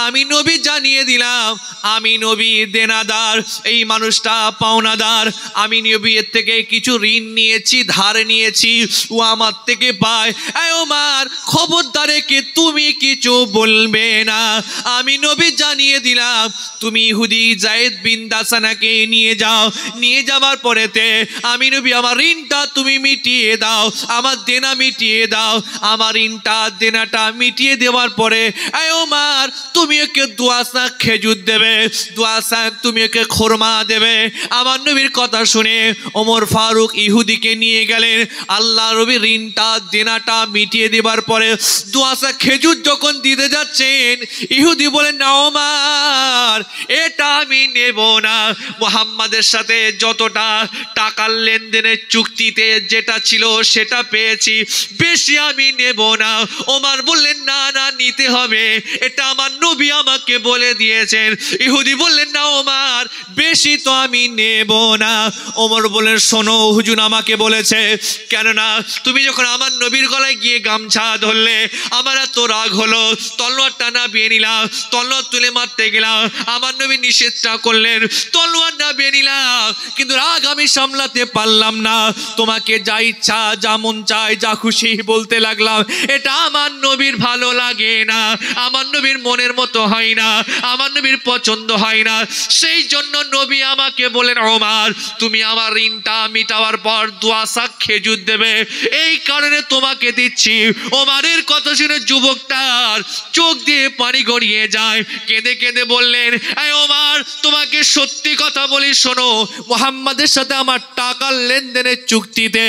আমি নবী জানিয়ে দিলাম আমি নবী দেনাদার, এই মানুষটা পাওনাদার। আমি নবী এর থেকে কিছু ঋণ নিয়েছি, ধার নিয়েছি, ও আমার থেকে পায়। এই ওমর খবরদার একে তুমি কিছু বলবে না, আমি নবী জানিয়ে দিলাম তুমি ইহুদি যায়েদ বিন দাসানাকে নিয়ে যাও, নিয়ে যাবার পরেতে আমি নবী আমার ঋণটা তুমি মিটিয়ে দাও, আমার দেনা মিটিয়ে দাও। আমার ঋণটা দেনাটা মিটিয়ে দেওয়ার পরে এই ওমর তুমি একে দুয়াশা খেজুর দেবে, দুয়াশা তুমি একে খোরমা দেবে। আমার নবীর কথা শুনে ওমর ফারুক ইহুদিকে নিয়ে গেলেন। আল্লাহ নবী ঋণটা দেনাটা মিটিয়ে দেবার পরে দুয়াশা খেজুর যখন দিতে যাচ্ছেন, ইহুদি বলেন না ওমর এটা আমি নেব না, মুহাম্মাদের সাথে যতটা টাকার লেনদেনের চুক্তিতে যেটা ছিল সেটা পেয়েছি, বেশি আমি নেব না। ওমর বললেন না না নিতে হবে, এটা আমার নবী আমাকে বলে দিয়েছেন। ইহুদি বললেন না ওমর বেশি তো আমি নেব না। ওমর বললেন শোনো হুজুর আমাকে বলেছে, কেননা তুমি যখন আমার নবীর গলায় গিয়ে গামছা ধরলে আমার এত রাগ হলো, তলোয়ারটা নামিয়ে নিলাম, তলোয়ার তুলে মারতে গেলাম, আমার নবী নিষেধটা করলেন, তলোয়ার নামিয়ে নিলাম, কিন্তু রাগ আমি সামলাতে পারলাম না, তোমাকে যা ইচ্ছা যা মন চায় যা খুশি বলতে লাগলাম। এটা আমার নবীর ভালো লাগে না, আমার নবীর মনের মতো হয় না, আমার নবীর পছন্দ হয় না। সেই জন্য নবী আমাকে বলেন ওমর তুমি আমার ঋণটা মিটাবার পর দুয়াশা খেজুর দেবে, এই কারণে তোমাকে দিচ্ছি। ওমরের কথা শুনে যুবকটার চোখ দিয়ে পানি গড়িয়ে যায়, কেঁদে কেঁদে বললেন এই ওমর তোমাকে সত্যি কথা বলি শোনো, মুহাম্মাদের সাথে আমার টাকার লেনদেনের চুক্তিতে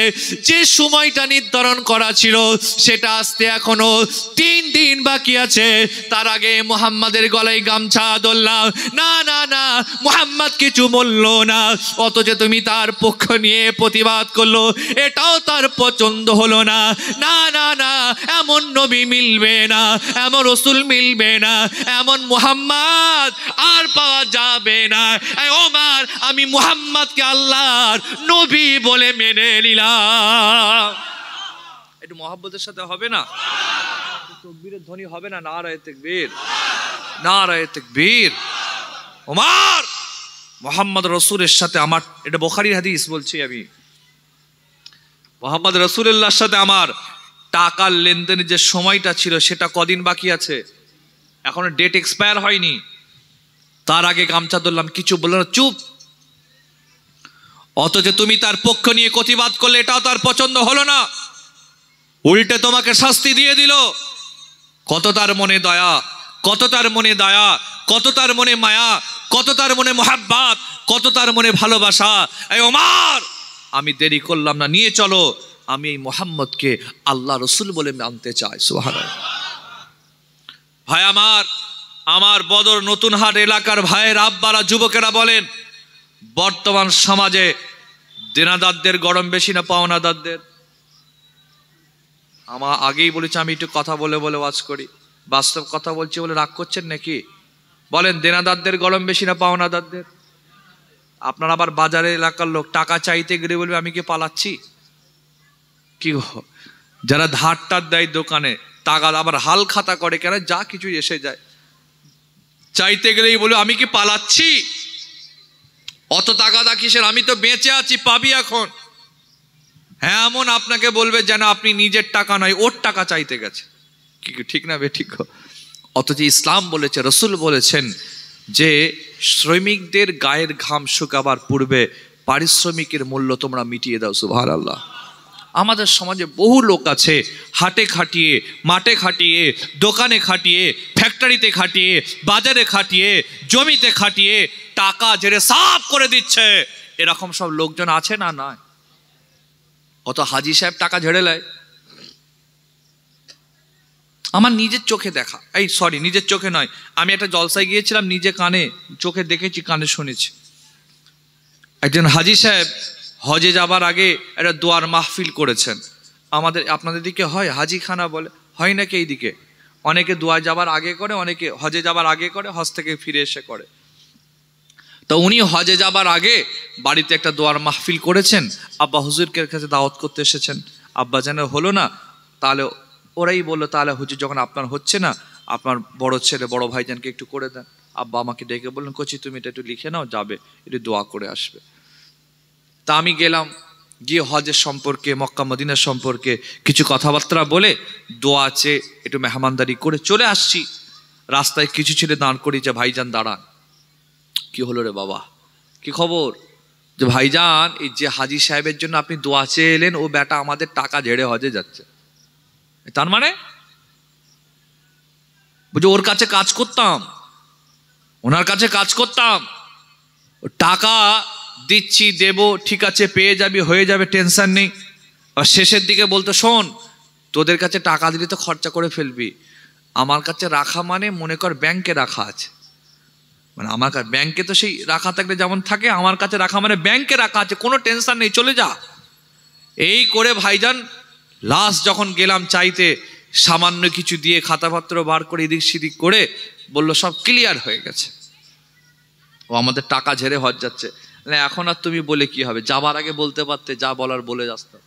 যে সময়টা নির্ধারণ করা ছিল সেটা আসতে এখনো 3 দিন বাকি আছে। তার আগে মুহাম্মাদের গলায় গামছা ধরলাম। না না না, মুহাম্মদ কিছু বললো না, অথচ তুমি তার পক্ষ নিয়ে প্রতিবাদ করলো, এটাও তার পছন্দ হলো না। না না না, এমন নবী মিলবে না, এমন রসুল মিলবে না, এমন মুহাম্মদ আর পাওয়া যাবে না। এই ওমর, আমি মুহাম্মদকে আল্লাহর নবী বলে মেনে নিলাম। একটু মহব্বতের সাথে হবে না? তাকবীরের ধ্বনি হবে না? নারায়ে তাকবীর, নারায়ে তাকবীর। ওমর, মুহাম্মদ রাসূলের সাথে আমার, এটা বুখারীর হাদিস বলছি আমি, মুহাম্মদ রাসূলুল্লাহর সাথে আমার টাকার লেনদেনের যে সময়টা ছিল সেটা কদিন বাকি আছে, এখনো ডেট এক্সপায়ার হয়নি। তার আগে গামছা ধরলাম, কিছু বলল না, চুপ। অথচ তুমি তার পক্ষ নিয়ে প্রতিবাদ করলে, এটাও তার পছন্দ হলো না, উল্টে তোমাকে শাস্তি দিয়ে দিল। কত তার মনে দয়া, কত তার মনে দয়া, কত তার মনে মায়া, কত তার মনে মোহাব্বত, কত তার মনে ভালোবাসা। এই ওমর, আমি দেরি করলাম না, নিয়ে চলো, আমি এই মুহাম্মদকে আল্লাহ রসুল বলে মানতে চাই। সুবহানাল্লাহ। ভাই আমার, আমার বদর নতুন হাট এলাকার ভাইয়ের আব্বারা, যুবকেরা বলেন, বর্তমান সমাজে দেনাদারদের গরম বেশি না পাওনাদারদের? আমার আগেই বলেছি আমি একটু কথা বলে বলে ওয়াজ করি, বাস্তব কথা বলছি বলে রাগ করছেন নাকি? বলেন, দেনাদারদের গরম বেশি না পাওনাদারদের? আপনার আবার বাজারের এলাকার লোক টাকা চাইতে গেলে বলবে আমি কি পালাচ্ছি? কি গো, যারা ধার টার দেয় দোকানে, টাকা আবার হাল খাতা করে, কেন যা কিছু এসে যায়, চাইতে গেলেই বলবে আমি কি পালাচ্ছি? অত টাকা দা কিসের, আমি তো বেঁচে আছি, পাবি এখন। হ্যাঁ, এমন আপনাকে বলবে যেন আপনি নিজের টাকা নয়, ওর টাকা চাইতে গেছে। কি ঠিক না বে ঠিক? অথচ ইসলাম বলেছে, রসুল বলেছেন যে শ্রমিকদের গায়ের ঘাম শুকাবার পূর্বে পারিশ্রমিকের মূল্য তোমরা মিটিয়ে দাও। সুবহানাল্লাহ। আমাদের সমাজে বহু লোক আছে, হাটে খাটিয়ে, মাঠে খাটিয়ে, দোকানে খাটিয়ে, ফ্যাক্টরিতে খাটিয়ে, বাজারে খাটিয়ে, জমিতে খাটিয়ে টাকা ঝেড়ে সাফ করে দিচ্ছে। এরকম সব লোকজন আছে না? নয়। কত হাজি সাহেব টাকা ঝেড়ে নেয়, আমার নিজের চোখে দেখা। এই সরি, নিজের চোখে নয়, আমি একটা জলসায় গিয়েছিলাম, নিজে কানে চোখে দেখেছি, কানে শুনেছি। একজন হাজি সাহেব হজে যাবার আগে একটা দোয়ার মাহফিল করেছেন। আমাদের আপনাদের দিকে হয় হাজিখানা বলে, হয় নাকি? এই দিকে অনেকে দোয়া যাবার আগে করে, অনেকে হজে যাবার আগে করে, হজ থেকে ফিরে এসে করে। তো উনি হজে যাবার আগে বাড়িতে একটা দোয়ার মাহফিল করেছেন। আব্বা হুজুরকে কাছে দাওয়াত করতে এসেছেন। আব্বা যেন হলো না, তাহলে ওরাই বললো, তাহলে হুজুর যখন আপনার হচ্ছে না, আপনার বড় ছেলে বড় ভাইজানকে একটু করে দেন। আব্বা আমাকে ডেকে বললেন, কচি তুমি এটা একটু লিখে নাও, যাবে একটু দোয়া করে আসবে। তা আমি গেলাম, গিয়ে হজের সম্পর্কে, মক্কা মদিনার সম্পর্কে কিছু কথাবার্তা বলে দোয়া চেয়ে একটু মেহমানদারি করে চলে আসছি। রাস্তায় কিছু ছেলে দাঁড় করি, যে ভাইজান দাঁড়ান। কি হলো রে বাবা, কি খবর? যে ভাইজান, এই যে হাজি সাহেবের জন্য আপনি দোয়া চেয়ে এলেন, ও বেটা আমাদের টাকা ঝেড়ে হজে যাচ্ছে। তার মানে বুঝে ওর কাছে কাজ করতাম, ওনার কাছে কাজ করতাম, টাকা দিচ্ছি, দেব, ঠিক আছে, পেয়ে যাবি, হয়ে যাবে, টেনশন নেই। আর শেষের দিকে বলতো, শোন, তোদের কাছে টাকা দিলে তো খরচা করে ফেলবি, আমার কাছে রাখা মানে মনে কর ব্যাংকে রাখা আছে, মানে আমার কাছে ব্যাংকে তো সেই রাখা থাকলে যেমন থাকে, আমার কাছে রাখা মানে ব্যাংকে রাখা আছে, কোনো টেনশন নেই, চলে যা। এই করে ভাইজান লাস্ট যখন গেলাম চাইতে, সামান্য কিছু দিয়ে খাতাপত্র বার করে এদিক সেদিক করে বলল সব ক্লিয়ার হয়ে গেছে, ও আমাদের টাকা ঝেড়ে হজ যাচ্ছে। এখন আর তুমি বলে কি হবে, যাবার আগে বলতে পারতে, যা বলার বলে আসতাম।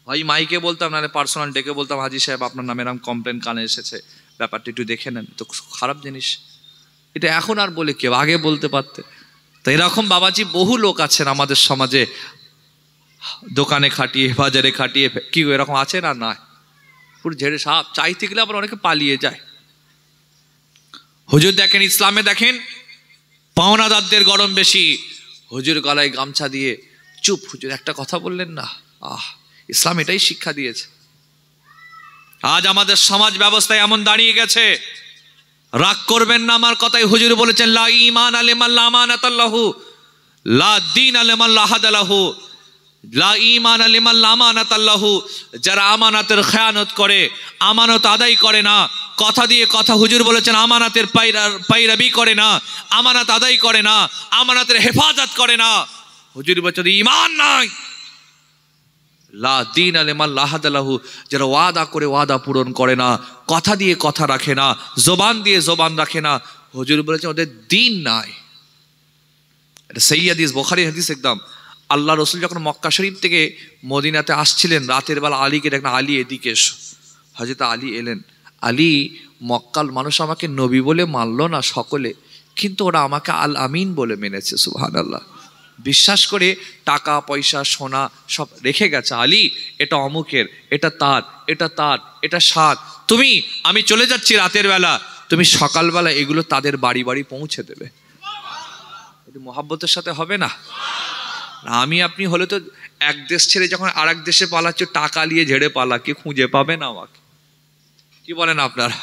ভাই মাইকে বলতাম, নাহলে পার্সোনাল ডেকে বলতাম, হাজি সাহেব আপনার নামে এরকম কমপ্লেন কানে এসেছে, ব্যাপারটা একটু দেখে নেন। তো খারাপ জিনিস এটা, এখন আর বলে কি, আগে বলতে পারতে। তো এরকম বাবাজি বহু লোক আছেন আমাদের সমাজে, দোকানে খাটিয়ে, বাজারে খাটিয়ে, কি এরকম আছে না? নয়, পুরো ঝেড়ে সাপ। চাইতে গেলে আবার অনেকে পালিয়ে যায়। হুজুর দেখেন, ইসলামে দেখেন পাওনাদারদের গরম বেশি। হুজুর গলায় গামছা দিয়ে চুপ, হুজুর একটা কথা বললেন না। ইসলাম এটাই শিক্ষা দিয়েছে। আজ আমাদের সমাজ ব্যবস্থায় এমন দাঁড়িয়ে গেছে, রাগ করবেন না আমার কথাই, হুজুর বলেছেন লা ঈমান আলিমান লা আমানাতাল্লাহু, লা দীন আলিমান লা হাদালাহু, লা ঈমান আলিমান লা আমানাতাল্লাহু। যারা আমানতের খেয়ানত করে, আমানত আদায় করে না, কথা দিয়ে কথা, হুজুর বলেছেন আমানাতের পায়রাবি করে না, আমানাত আদায় করে না, আমানাতের হেফাজত করে না। হুজুর বলেছেন ঈমান নাই। লা দীন লিমান লা আহাদ লাহু, যারা ওয়াদা করে ওয়াদা পূরণ করে না, কথা দিয়ে কথা রাখে না, জবান দিয়ে জবান রাখে না, হুজুর বলেছেন ওদের দিন নাই। এটা সহিহ হাদিস, বুখারী হাদিস একদম। আল্লাহ রসুল যখন মক্কা শরীফ থেকে মদিনাতে আসছিলেন, রাতের বেলা আলীকে দেখেন, আলী এদিকে এসো। হযরত আলী এলেন। আলী, মক্কার মানুষ আমাকে নবী বলে মানল না সকলে, কিন্তু ওরা আমাকে আল আমিন বলে মেনেছে। সুবহানাল্লাহ। বিশ্বাস করে টাকা পয়সা সোনা সব রেখে গেছে। আলী, এটা অমুকের, এটা তার, এটা তার, এটা সাত, তুমি, আমি চলে যাচ্ছি রাতের বেলা, তুমি সকালবেলা এগুলো তাদের বাড়ি বাড়ি পৌঁছে দেবে। এটা মহাব্বতের সাথে হবে না? আমি আপনি হলে তো এক দেশ ছেড়ে যখন আর এক দেশে পালাচ্ছে, টাকা নিয়ে ঝেড়ে পালা, কে খুঁজে পাবে না আমাকে? কি বলেন আপনারা?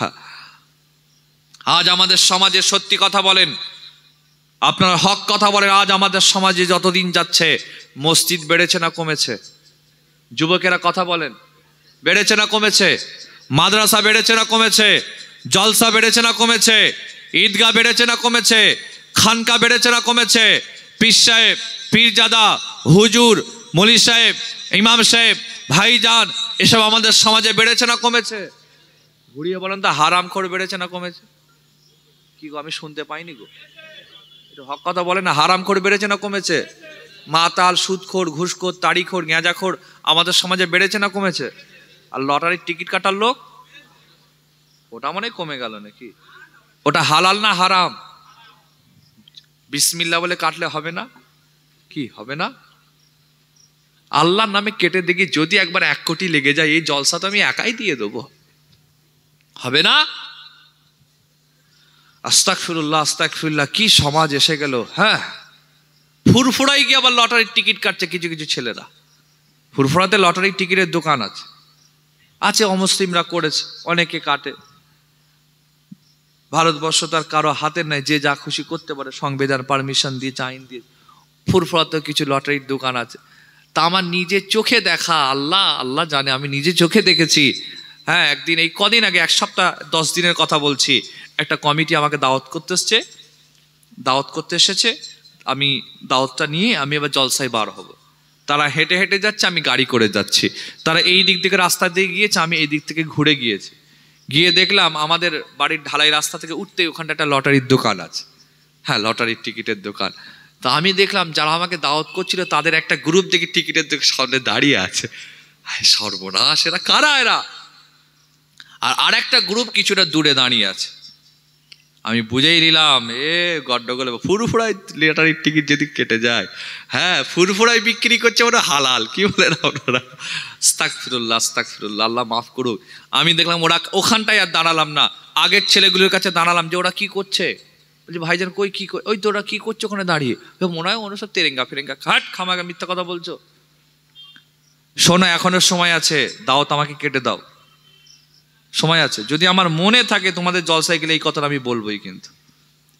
আজ আমাদের সমাজে সত্যি কথা বলেন, আপনারা হক কথা বলেন, আজ আমাদের সমাজে যতদিন যাচ্ছে মসজিদ বেড়েছে না কমেছে? যুবকেরা কথা বলেন, বেড়েছে না কমেছে? মাদ্রাসা বেড়েছে না কমেছে? জলসা বেড়েছে না কমেছে? ঈদগাহ বেড়েছে না কমেছে? খানকা বেড়েছে না কমেছে? পীর সাহেব, পীরজাদা, হুজুর, মৌলী সাহেব, ইমাম সাহেব, ভাইজান, এসব আমাদের সমাজে বেড়েছে না কমেছে? ঘুরিয়ে বলেন তো, হারামখোর বেড়েছে না কমেছে? কি গো, আমি শুনতে পাইনি গো, একটু হক কথা বলেন না। হারামখোর বেড়েছে না কমেছে? মাতাল, সুদখোর, ঘুষখোর, তাড়িখোর, গেঁজাখোর আমাদের সমাজে বেড়েছে না কমেছে? আর লটারির টিকিট কাটার লোক, ওটা মনে কমে গেল নাকি? ওটা হালাল না হারাম? বিসমিল্লাহ বলে কাটলে হবে না? কি হবে না? আল্লাহর নামে কেটে দেখি, যদি একবার 1 কোটি লেগে যায়, এই জলসা তো আমি একাই দিয়ে দেবো, হবে না? আস্তাগফিরুল্লাহ, আস্তাগফিরুল্লাহ, কি সমাজ এসে গেল। হ্যাঁ, ফুরফুরাই গিয়ে আবার লটারির টিকিট কাটছে কিছু কিছু ছেলেরা। ফুরফুরাতে লটারির টিকিটের দোকান আছে, অমুসলিমরা করেছে, অনেকে কাটে। ভারতবর্ষ তার কারো হাতে নেই, যে যা খুশি করতে পারে, সংবিধান পারমিশন দিয়ে, আইন দিয়ে। ফুরফুরাতে কিছু লটারির দোকান আছে। তা আমার নিজের চোখে দেখা, আল্লাহ আল্লাহ জানে, আমি নিজে চোখে দেখেছি। হ্যাঁ, একদিন, এই কদিন আগে, 1 সপ্তাহ 10 দিনের কথা বলছি, একটা কমিটি আমাকে দাওয়াত করতে এসেছে। আমি দাওয়াতটা নিয়ে আমি এবার জলসায় বার হব। তারা হেঁটে হেঁটে যাচ্ছে, আমি গাড়ি করে যাচ্ছি। তারা এই দিক থেকে রাস্তা দিয়ে গিয়েছে, আমি এই দিক থেকে ঘুরে গিয়েছি। গিয়ে দেখলাম আমাদের বাড়ির ঢালাই রাস্তা থেকে উঠতেই ওখানটা একটা লটারির দোকান আছে। হ্যাঁ, লটারির টিকিটের দোকান। তা আমি দেখলাম যারা আমাকে দাওয়াত করছিল তাদের একটা গ্রুপ দেখি টিকিটের সামনে দাঁড়িয়ে আছে। সর্বনাশ, এরা কারা এরা? আর একটা গ্রুপ কিছুটা দূরে দাঁড়িয়ে আছে। আমি বুঝেই নিলাম, গড্ডগোল, ফুরফুরাই লটারির টিকিট যদি কেটে যায়। হ্যাঁ, ফুরফুরাই বিক্রি করছে, ওটা হালাল। কি বলেন আপনারা? আস্তাগফিরুল্লাহ, আস্তাগফিরুল্লাহ, আল্লাহ মাফ করুক। আমি দেখলাম ওরা ওখানটায় আর দাঁড়ালাম না, আগের ছেলেগুলোর কাছে দাঁড়ালাম, যে ওরা কি করছে। বলছি ভাইজান কই, কি ওই তো ওরা কি করছে ওখানে দাঁড়িয়ে? মনে হয় ওরা সব তেরেঙ্গা ফেরেঙ্গা। খাট, খামাগা মিথ্যা কথা বলছো। শোনো, এখনো সময় আছে, দাও, আমাকে কেটে দাও, সময় আছে। যদি আমার মনে থাকে তোমাদের জলসায় গেলে এই কথাটা আমি বলবোই, কিন্তু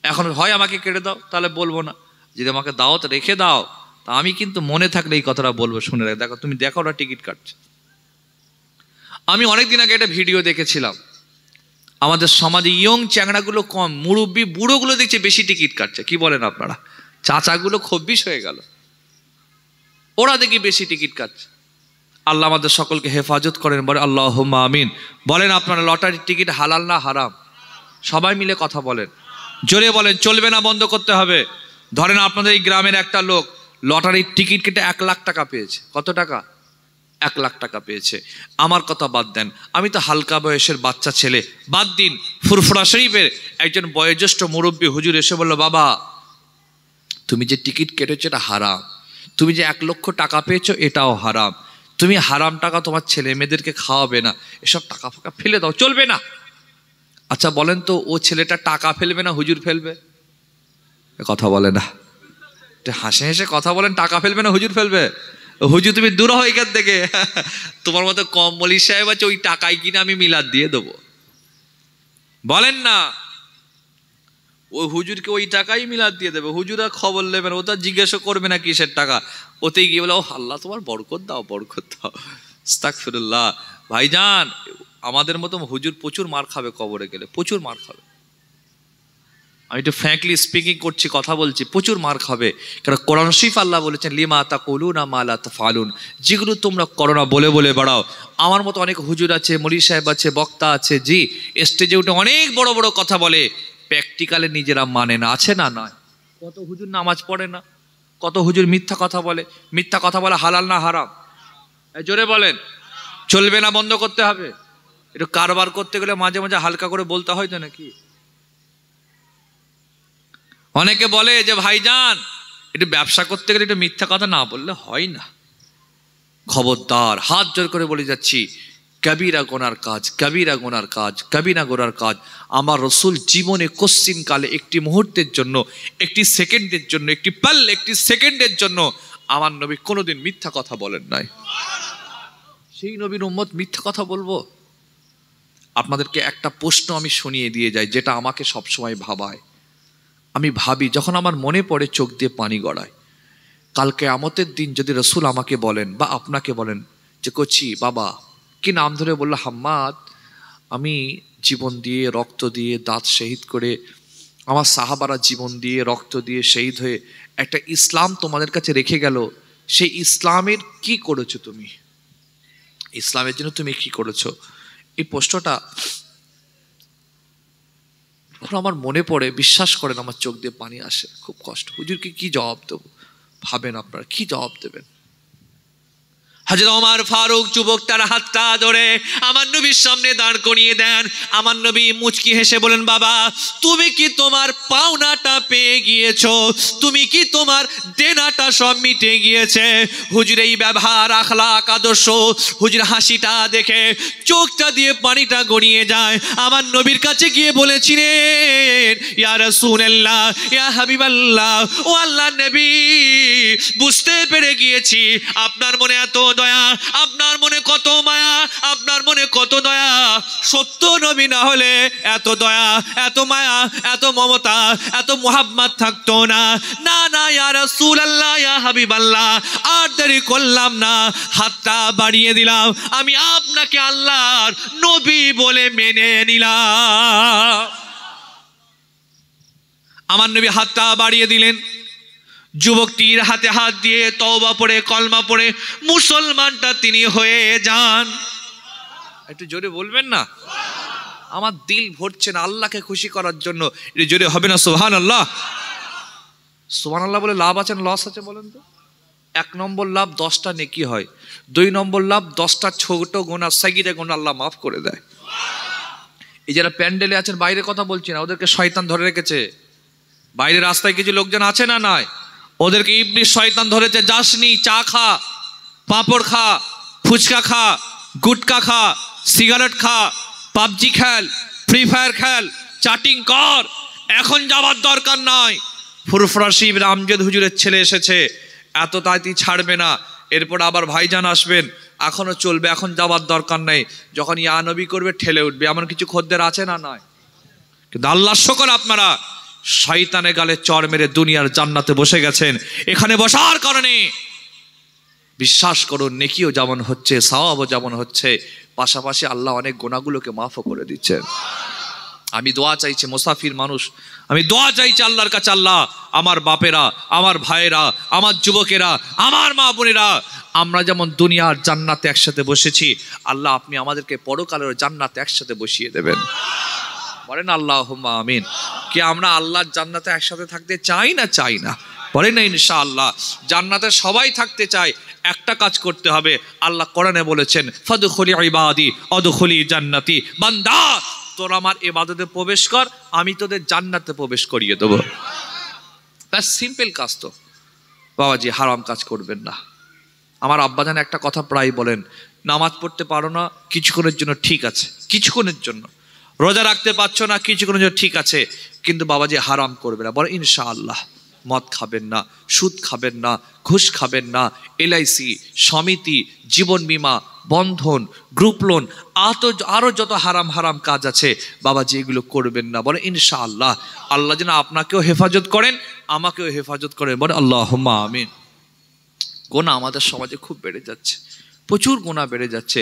এখন হয় আমাকে কেটে দাও, তাহলে বলবো না। যদি আমাকে দাওয়াত রেখে দাও, তা আমি কিন্তু মনে থাকলে এই কথাটা বলবো। শুনে রাখ, দেখো, তুমি দেখো ওরা টিকিট কাটছে। আমি অনেকদিন আগে একটা ভিডিও দেখেছিলাম, আমাদের সমাজে ইয়ং চ্যাংড়াগুলো কম, মুরব্বী বুড়োগুলো দেখছে বেশি টিকিট কাটছে। কি বলেন আপনারা? চাচাগুলো 26 হয়ে গেল, ওরা দেখি বেশি টিকিট কাটছে। আল্লাহ আমাদের সকলকে হেফাজত করেন, বলে আল্লাহুম্মা আমিন। বলেন আপনারা, লটারির টিকিট হালাল না হারাম? সবাই মিলে কথা বলেন, জোরে বলেন। চলবে না, বন্ধ করতে হবে। ধরেন আপনাদের এই গ্রামের একটা লোক লটারির টিকিট কেটে 1 লাখ টাকা পেয়েছে। কত টাকা? 1 লাখ টাকা পেয়েছে। আমার কথা বাদ দেন, আমি তো হালকা বয়সের বাচ্চা ছেলে, বাদ দিন। ফুরফুরা শরীফের একজন বয়োজ্যেষ্ঠ মুরব্বী হুজুর এসে বলল, বাবা, তুমি যে টিকিট কেটেছো এটা হারাম, তুমি যে 1 লক্ষ টাকা পেয়েছো এটাও হারাম, তুমি হারাম টাকা তোমার ছেলে মেয়েদেরকে খাওয়াবে না, এসব টাকা ফাঁকা ফেলে দাও, চলবে না। আচ্ছা বলেন তো, ও ছেলেটা টাকা ফেলবে না হুজুর ফেলবে? কথা বলে না, হাসে হেসে কথা বলেন। টাকা ফেলবে না হুজুর ফেলবে? হুজুর তুমি দূর হও এখান থেকে, তোমার মতো কম মৌলী সাহেব আছে, ওই টাকায় কিনে আমি মিলাদ দিয়ে দেবো। বলেন না, ওই হুজুরকে ওই টাকাই মিলাদ দিয়ে দেবে। হুজুর আর খবর নেবেন, ও তো জিজ্ঞেসও করবে না কিসের টাকা। ওতেই গিয়ে বলে, ও আল্লাহ তোমার বরকত দাও, বরকত দাও। আস্তাগফিরুল্লাহ। ভাইজান, আমাদের মতো হুজুর প্রচুর মার খাবে কবরে গেলে, প্রচুর মার খাবে। আমি একটু ফ্র্যাঙ্কলি স্পিকিং করছি, কথা বলছি, প্রচুর মার খাবে। কারণ কোরআন শরীফ আল্লাহ বলেছেন লিমা তাকুলুনা মা লা তাফআলুন, যেগুলো তোমরা করো না বলে বলে বেড়াও। আমার মতো অনেক হুজুর আছে, মৌলী সাহেব আছে, বক্তা আছে, জি স্টেজে উঠে অনেক বড় বড় কথা বলে, প্র্যাকটিক্যালে নিজেরা মানে না, আছে না? নয়। কত হুজুর নামাজ পড়ে না, কত হুজুর মিথ্যা কথা বলে। মিথ্যা কথা বলে হালাল না হারাম? জোরে বলেন। চলবে না, বন্ধ করতে হবে। একটু কারবার করতে গেলে মাঝে মাঝে হালকা করে বলতে হয় তো নাকি? অনেকে বলে যে ভাইজান একটু ব্যবসা করতে গেলে একটু মিথ্যা কথা না বললে হয় না। খবরদার, হাত জোর করে বলে যাচ্ছি, কবিরা গোনার কাজ, কবিরা গোনার কাজ, কবিরা গোনার কাজ। আমার রসুল জীবনে কোশ্চিন কালে একটি মুহূর্তের জন্য, একটি সেকেন্ডের জন্য, একটি সেকেন্ডের জন্য আমার নবী কোনোদিন মিথ্যা কথা বলেন নাই। সেই নবীর উম্মত মিথ্যা কথা বলবো? আপনাদেরকে একটা প্রশ্ন আমি শুনিয়ে দিয়ে যাই, যেটা আমাকে সবসময় ভাবায়। আমি ভাবি, যখন আমার মনে পড়ে চোখ দিয়ে পানি গড়ায়, কালকে কিয়ামতের দিন যদি রসুল আমাকে বলেন বা আপনাকে বলেন যে কচি বাবা, কি নাম ধরে বললো, হাম্মাদ, আমি জীবন দিয়ে রক্ত দিয়ে দাঁত শহীদ করে, আমার সাহাবারা জীবন দিয়ে রক্ত দিয়ে শহীদ হয়ে একটা ইসলাম তোমাদের কাছে রেখে গেল, সেই ইসলামের কি করেছো তুমি? ইসলামের জন্য তুমি কি করেছো? এই প্রশ্নটা যখন আমার মনে পড়ে, বিশ্বাস করেন আমার চোখ দিয়ে পানি আসে, খুব কষ্ট। হুজুরকে কি জবাব দেবো? ভাবেন আপনারা কি জবাব দেবেন? হযরত ওমর ফারুক যুবক তার হাতটা ধরে আমার নবীর সামনে দাঁড় করিয়ে দেন। আমার নবী মুচকি হেসে বলেন, বাবা তুমি কি তোমার পাওনাটা পেয়ে গিয়েছো? তুমি কি তোমার দেনাটা সব মিটে গিয়েছে? হুজুর এই ব্যবহার, আখলাক, আদর্শ, হুজুর হাসিটা দেখে চোখটা দিয়ে পানিটা গড়িয়ে যায়। আমার নবীর কাছে গিয়ে বলেছিলেন, ইয়া রাসূলুল্লাহ, ইয়া হাবিবাল্লাহ, ও আল্লাহর নবী, বুঝতে পেরে গিয়েছি আপনার মনে এত দয়া, আপনার মনে কত মায়া, আপনার মনে কত দয়া। সত্য নবী না হলে এত দয়া, এত মায়া, এত মমতা, এত মুহাব্বত থাকতো না। না না ইয়া রাসূলুল্লাহ, ইয়া হাবিবাল্লাহ, আর দেরি করলাম না, হাতটা বাড়িয়ে দিলাম, আমি আপনাকে আল্লাহর নবী বলে মেনে নিলাম। আমার নবী হাতটা বাড়িয়ে দিলেন। যুবকটির হাতে হাত দিয়ে তওবা পড়ে, কলমা পড়ে মুসলমানটা তিনি হয়ে যান। একটু জোরে বলবেন না? আমার দিল ভরছে না আল্লাহকে খুশি করার জন্য। একটু জোরে হবে না সুবহানাল্লাহ? সুবহানাল্লাহ বলে লাভ আছে না লস আছে বলেন তো? 1 নম্বর লাভ 10টা নেকি হয়, 2 নম্বর লাভ 10টা ছোট গুনাহ, সাগীরা গুনাহ আল্লাহ মাফ করে দেয়। এই যারা প্যান্ডেলে আছেন, বাইরে কথা বলছি না, ওদেরকে শয়তান ধরে রেখেছে। বাইরে রাস্তায় কিছু লোকজন আছে না নাই, ওদেরকে ইবলিস শয়তান ধরেছে। যাসনি, চা খা, পাঁপড় খা, ফুচকা খা, গুটকা খা, সিগারেট খা, পাবজি খেল, ফ্রি ফায়ার খেল, চ্যাটিং কর, এখন যাবার দরকার নাই। ফুরফুরা শিব আমজদ হুজুরের ছেলে এসেছে, এত তাড়াতাড়ি ছাড়বে না, এরপর আবার ভাইজান আসবেন, এখনো চলবে, এখন যাবার দরকার নেই। যখন ইয়া নবী করবে ঠেলে উঠবে। এমন কিছু খদ্দের আছে না নয়? কিন্তু আল্লাহর শুকর, আপনারা শয়তানের গালে চড় মেরে দুনিয়ার জান্নাতে বসে গেছেন। এখানে বসার কারণে বিশ্বাস করুন, নেকিও যেমন হচ্ছে, সওয়াবও যেমন হচ্ছে, পাশাপাশি আল্লাহ অনেক গুনাহগুলোকে মাফও করে দিচ্ছেন। আমি দোয়া চাইছি, মুসাফির মানুষ, আমি দোয়া চাইছি আল্লাহর কাছে, আল্লাহ আমার বাপেরা, আমার ভাইয়েরা, আমার যুবকেরা, আমার মা বোনেরা, আমরা যেমন দুনিয়ার জান্নাতে একসাথে বসেছি, আল্লাহ আপনি আমাদেরকে পরকালের জান্নাতে একসাথে বসিয়ে দেবেন। বলেন আল্লাহুম্মা আমিন। কি আমরা আল্লাহর জান্নাতে একসাথে থাকতে চাই না? চাই না? বলেন না ইনশাআল্লাহ। জান্নাতে সবাই থাকতে চায়, একটা কাজ করতে হবে। আল্লাহ কোরআনে বলেছেন, ফাদখুলি ইবাদি আদখুলি জান্নাতি, বান্দা তোরা আমার ইবাদতে প্রবেশ কর, আমি তোদের জান্নাতে প্রবেশ করিয়ে দেবো। ব্যাস, সিম্পল কাজ তো। বাবাজি হারাম কাজ করবেন না। আমার আব্বাজান একটা কথা প্রায় বলেন, নামাজ পড়তে পারো না কিছুক্ষণের জন্য, ঠিক আছে, কিছুক্ষণের জন্য। রোজা রাখতে পারছো না কিছুক্ষণের জন্য, ঠিক আছে, কিন্তু বাবাজি হারাম করবে না। বলে ইনশাআল্লাহ। মদ খাবেন না, সুদ খাবেন না, ঘুষ খাবেন না, এলআইসি, সমিতি, জীবন বীমা, বন্ধন, গ্রুপ লোন, আরো যত হারাম হারাম কাজ আছে বাবাজি এগুলো করবেন না। বলে ইনশাআল্লাহ। আল্লাহ যেন আপনাকেও হেফাজত করেন, আমাকেও হেফাজত করেন। বলে আল্লাহুম্মা আমিন। গুনাহ আমাদের সমাজে খুব বেড়ে যাচ্ছে, প্রচুর গুনাহ বেড়ে যাচ্ছে।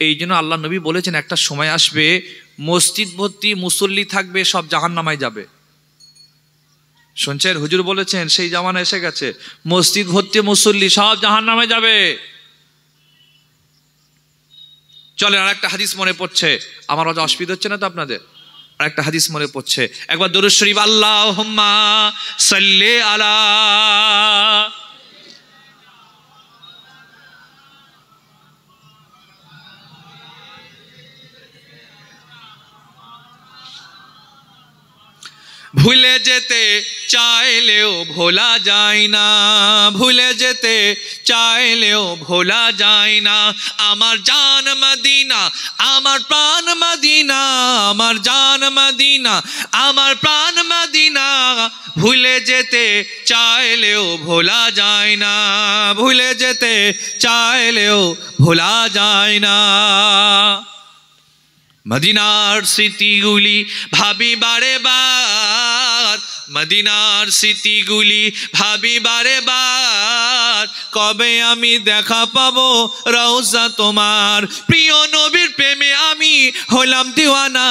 এই জন্য আল্লাহ নবী বলেছেন একটা সময় আসবে মসজিদ ভর্তি মুসল্লি থাকবে, সব জাহান্নামায় যাবে। শুনছেন, হুজুর বলেছেন সেই জামানা এসে গেছে, মসজিদ ভর্তি মুসল্লি সব জাহান্নামায় যাবে। চলেন আর একটা হাদিস মনে পড়ছে, আমার অত অসুবিধা হচ্ছে না তো আপনাদের? আর একটা হাদিস মনে পড়ছে, একবার দরুদ শরীফ আল্লাহুম্মা সাল্লি আলা। ভুলে যেতে চাইলেও ভোলা যায় না, ভুলে যেতে চাইলেও ভোলা যায় না, আমার জান মদিনা, আমার প্রাণ মদিনা, আমার জান মদিনা, আমার প্রাণ মদিনা, ভুলে যেতে চাইলেও ভোলা যায় না, ভুলে যেতে চাইলেও ভোলা যায় না। মদিনার স্মৃতিগুলি ভাবি বারে বার, মদিনার স্মৃতিগুলি ভাবি বারে বার, কবে আমি দেখা পাবো রওজা তোমার। প্রিয় নবীর প্রেমে আমি হলাম দিওয়ানা,